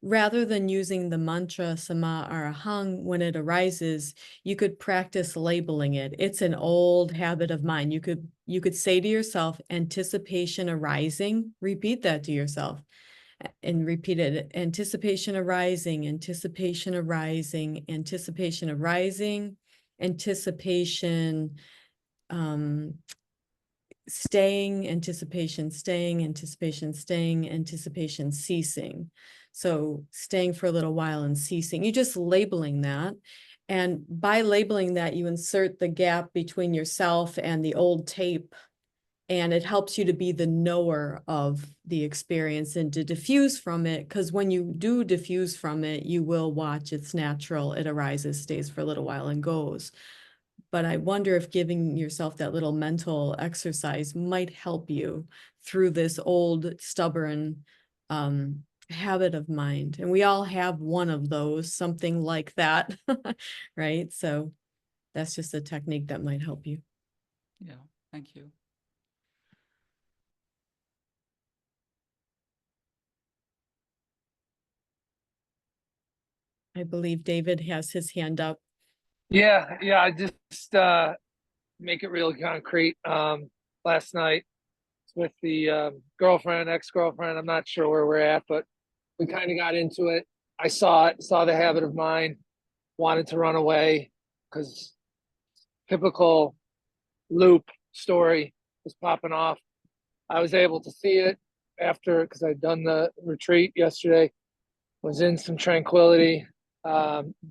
Rather than using the mantra Sama Arahang when it arises, you could practice labeling it. It's an old habit of mine. You could say to yourself, anticipation arising, repeat that to yourself and repeat it. Anticipation arising, anticipation arising, anticipation arising, anticipation staying, anticipation staying, anticipation staying, anticipation ceasing. So staying for a little while and ceasing. You're just labeling that. And by labeling that, you insert the gap between yourself and the old tape. And it helps you to be the knower of the experience and to diffuse from it. Because when you do diffuse from it, you will watch it's natural. It arises, stays for a little while, and goes. But I wonder if giving yourself that little mental exercise might help you through this old, stubborn habit of mind. And we all have one of those, something like that, right? So that's just a technique that might help you. Yeah, thank you. I believe David has his hand up. Yeah, I just make it really concrete. Last night with the girlfriend, ex-girlfriend, I'm not sure where we're at, but we kind of got into it. I saw the habit of mine, wanted to run away because typical loop story was popping off. I was able to see it after, because I'd done the retreat yesterday, was in some tranquility,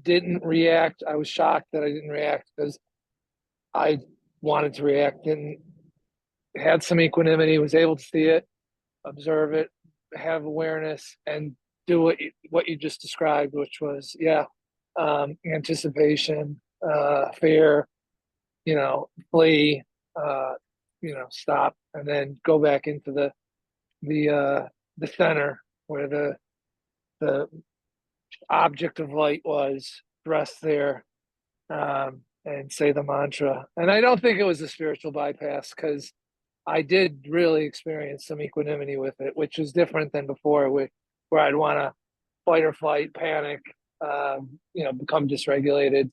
didn't react. I was shocked that I didn't react because I wanted to react and had some equanimity, was able to see it, observe it, have awareness, and do what you just described, which was, yeah, anticipation, fear, flee, stop, and then go back into the center where the object of light was, rest there, and say the mantra. And I don't think it was a spiritual bypass, because I did really experience some equanimity with it, which was different than before, where I'd want to fight or flight, panic, become dysregulated,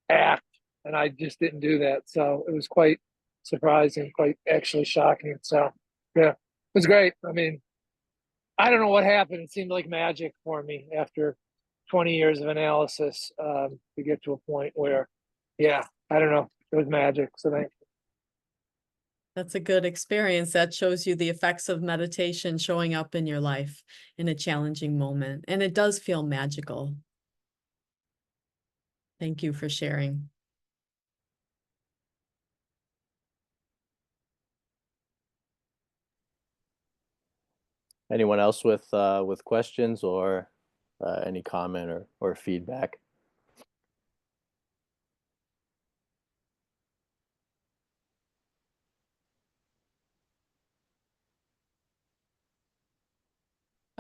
act, and I just didn't do that. So it was quite surprising, quite actually shocking. So yeah, it was great. I mean, I don't know what happened. It seemed like magic for me after 20 years of analysis, to get to a point where, yeah, I don't know, it was magic. So thank you. That's a good experience. That shows you the effects of meditation showing up in your life in a challenging moment. And it does feel magical. Thank you for sharing. Anyone else with questions or any comment or feedback?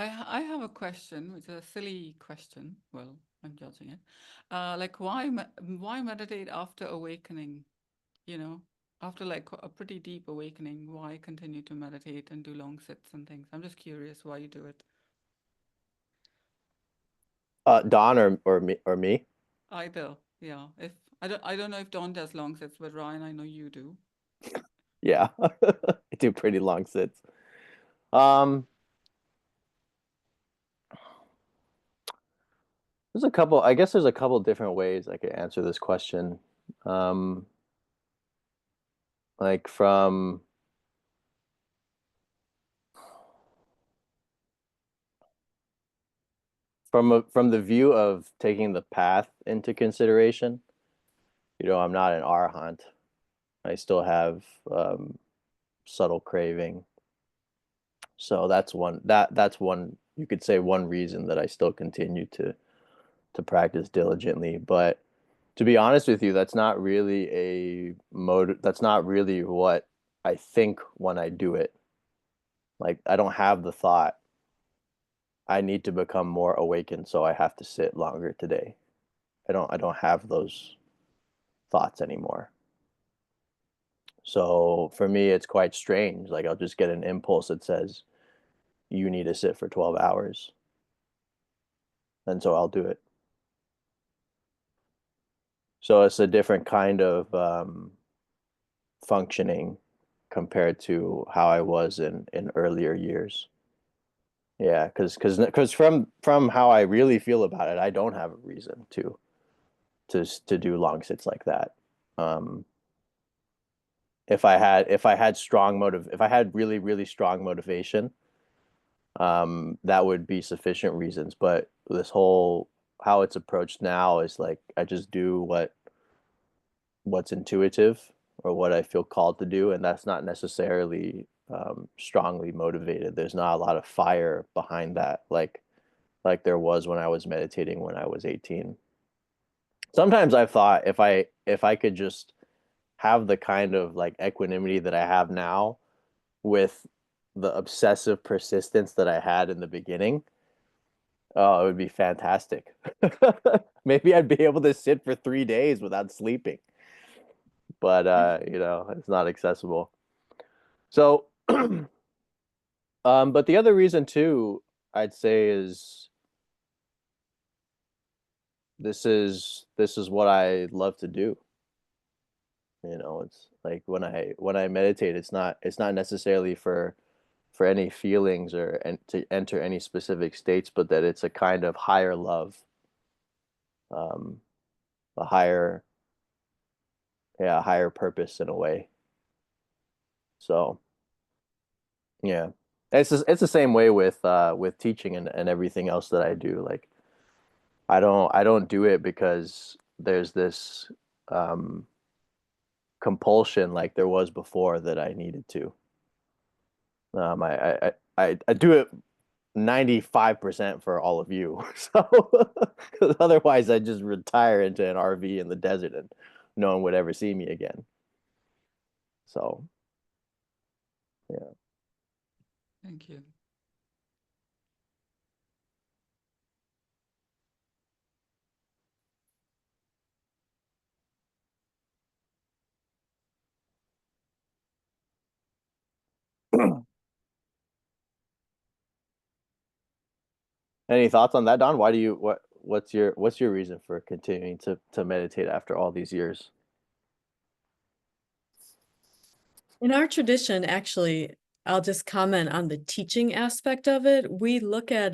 I have a question, which is a silly question. Well, I'm judging it. Like, why meditate after awakening? After like a pretty deep awakening, why continue to meditate and do long sits and things? I'm just curious why you do it. Don or me? Either, yeah. If I don't know if Don does long sits, but Ryan, I know you do. Yeah, I do pretty long sits. I guess there's a couple different ways I could answer this question. Like from the view of taking the path into consideration, I'm not an arahant. I still have subtle craving. So that's one you could say one reason that I still continue to practice diligently. But to be honest with you, that's not really that's not really what I think when I do it. Like, I don't have the thought, I need to become more awakened, so I have to sit longer today. I don't have those thoughts anymore. So for me, it's quite strange. Like, I'll just get an impulse that says, you need to sit for 12 hours. And so I'll do it. So it's a different kind of functioning compared to how I was in earlier years. Yeah, because from how I really feel about it, I don't have a reason to do long sits like that. If I had if I had really, really strong motivation, that would be sufficient reasons. But this whole how it's approached now is like, I just do what's intuitive or what I feel called to do, and that's not necessarily strongly motivated. There's not a lot of fire behind that, like there was when I was meditating when I was 18. Sometimes I've thought, if I could just have the kind of like equanimity that I have now with the obsessive persistence that I had in the beginning, oh, it would be fantastic. Maybe I'd be able to sit for 3 days without sleeping. But it's not accessible. So but the other reason too, I'd say, is this is what I love to do. It's like, when I meditate, it's not necessarily for any feelings or to enter any specific states, but that it's a kind of higher love, a higher purpose in a way. So yeah, it's the same way with teaching and everything else that I do. Like, I don't do it because there's this compulsion like there was before that I needed to. I do it 95% for all of you. So 'cause otherwise I'd just retire into an RV in the desert and no one would ever see me again. So yeah. Thank you. Any thoughts on that, Don? Why do you what's your reason for continuing to meditate after all these years? In our tradition, actually, I'll just comment on the teaching aspect of it. We look at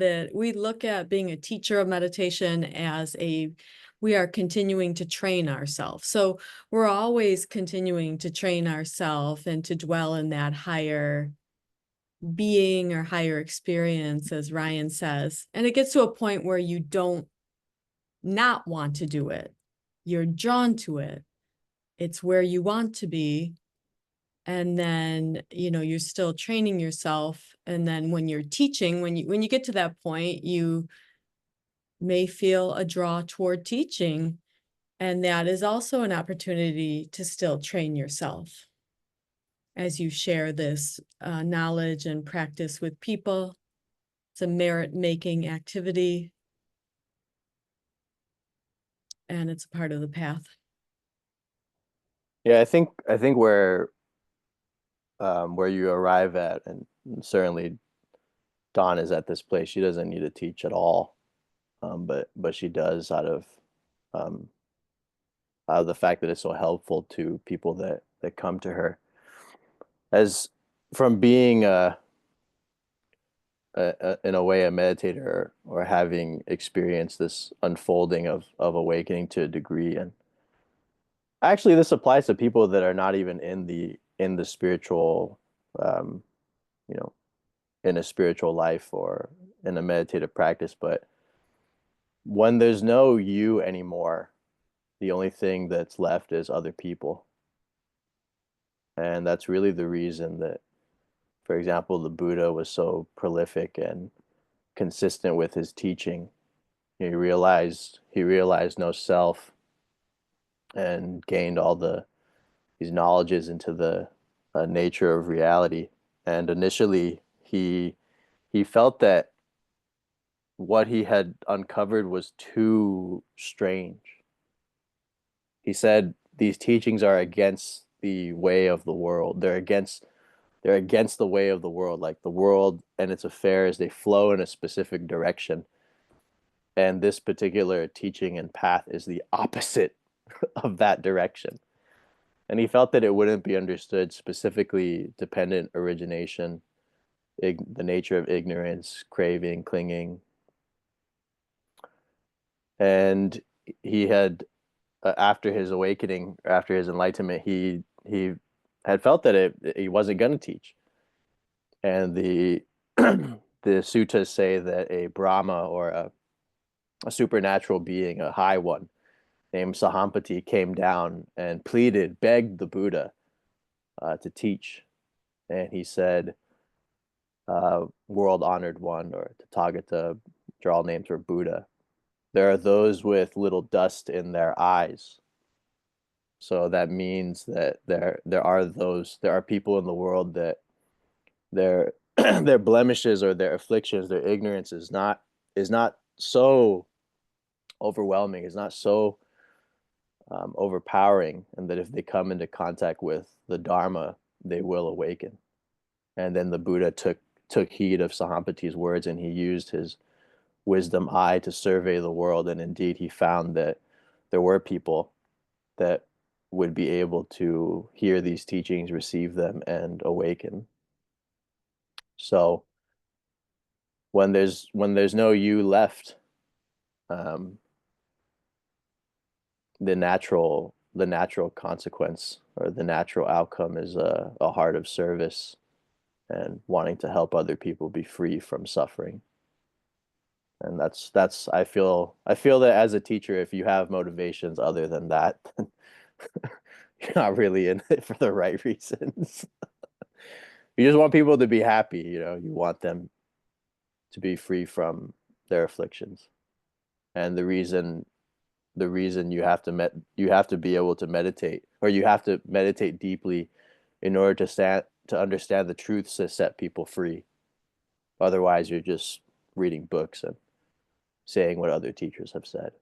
being a teacher of meditation as we are continuing to train ourselves. So we're always continuing to train ourselves and to dwell in that higher being or higher experience, as Ryan says. And it gets to a point where you don't not want to do it. You're drawn to it. It's where you want to be. And then, you're still training yourself. And then when you're teaching, when you get to that point, you may feel a draw toward teaching. And that is also an opportunity to still train yourself as you share this knowledge and practice with people. It's a merit-making activity. And it's a part of the path. Yeah, I think where you arrive at, and certainly Dawn is at this place, she doesn't need to teach at all. But she does out of the fact that it's so helpful to people that come to her. As from being in a way a meditator, or having experienced this unfolding of awakening to a degree, and actually this applies to people that are not even in the spiritual you know in a spiritual life or in a meditative practice, but when there's no you anymore, the only thing that's left is other people. And that's really the reason that, for example, the Buddha was so prolific and consistent with his teaching. He realized no self, and gained all these knowledges into the nature of reality. And initially, he felt that what he had uncovered was too strange. He said these teachings are against the way of the world. They're against the way of the world. Like, the world and its affairs, they flow in a specific direction. And this particular teaching and path is the opposite of that direction. And he felt that it wouldn't be understood, specifically dependent origination, the nature of ignorance, craving, clinging. And he had, after his awakening, after his enlightenment, he had felt that he wasn't going to teach. And the the suttas say that a Brahma, or a supernatural being, a high one named Sahampati, came down and begged the Buddha to teach. And he said, world honored one, or Tathagata, which are all names for Buddha, there are those with little dust in their eyes. So that means that there are people in the world that their their blemishes or their afflictions, their ignorance is not so overwhelming, is not so overpowering, and that if they come into contact with the Dharma, they will awaken. And then the Buddha took heed of Sahampati's words, and he used his wisdom eye to survey the world, and indeed he found that there were people that would be able to hear these teachings, receive them, and awaken. So when there's no you left, the natural consequence, or the natural outcome, is a heart of service and wanting to help other people be free from suffering. And that's I feel that as a teacher, if you have motivations other than that, you're not really in it for the right reasons. You just want people to be happy, you know, you want them to be free from their afflictions. And the reason you have to be able to meditate, or you have to meditate deeply in order to understand the truths that set people free. Otherwise, you're just reading books and saying what other teachers have said.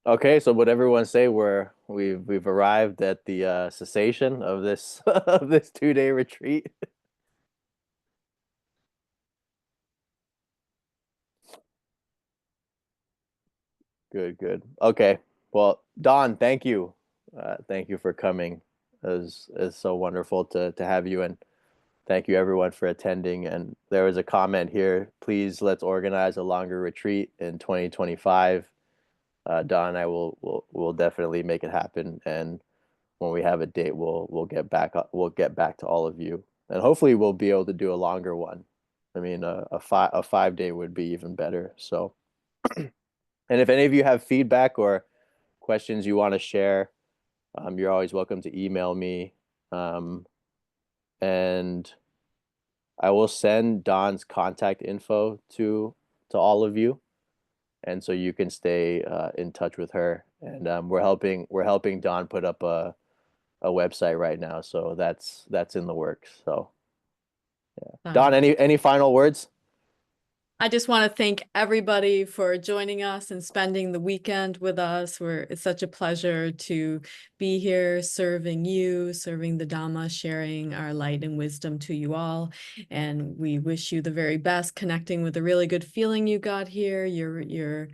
Okay, so what everyone say, we've arrived at the cessation of this of this 2-day retreat. Good, good. Okay. Well, Don, thank you. Thank you for coming. It's so wonderful to have you, and thank you everyone for attending. And there was a comment here. Please let's organize a longer retreat in 2025. Don and I will definitely make it happen. And when we have a date, we'll get back to all of you, and hopefully we'll be able to do a longer one. I mean, a 5-day would be even better. So, and if any of you have feedback or questions you want to share, you're always welcome to email me. And I will send Don's contact info to all of you, and so you can stay in touch with her. And we're helping Don put up a website right now, so that's in the works. So yeah. Don, any final words? I just want to thank everybody for joining us and spending the weekend with us. It's such a pleasure to be here serving you, serving the Dhamma, sharing our light and wisdom to you all. And we wish you the very best, connecting with the really good feeling you got here, your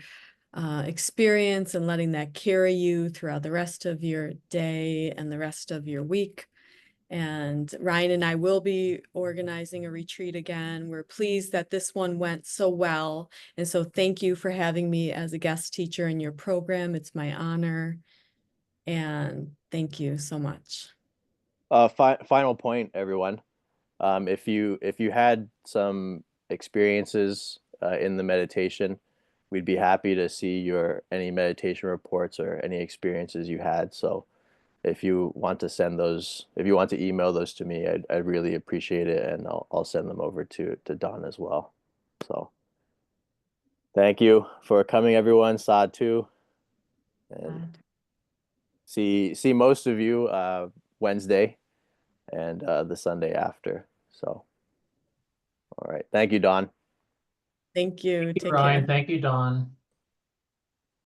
experience, and letting that carry you throughout the rest of your day and the rest of your week. And Ryan and I will be organizing a retreat again. We're pleased that this one went so well. And so thank you for having me as a guest teacher in your program. It's my honor. And thank you so much. Final point, everyone. If you had some experiences in the meditation, we'd be happy to see any meditation reports or any experiences you had. So if you want to email those to me, I'd really appreciate it, and I'll send them over to Don as well. So thank you for coming, everyone. Sadhu. And see most of you Wednesday and the Sunday after. So all right. Thank you, Don. Thank you. Thank you, Take Ryan. care. Thank you, Don.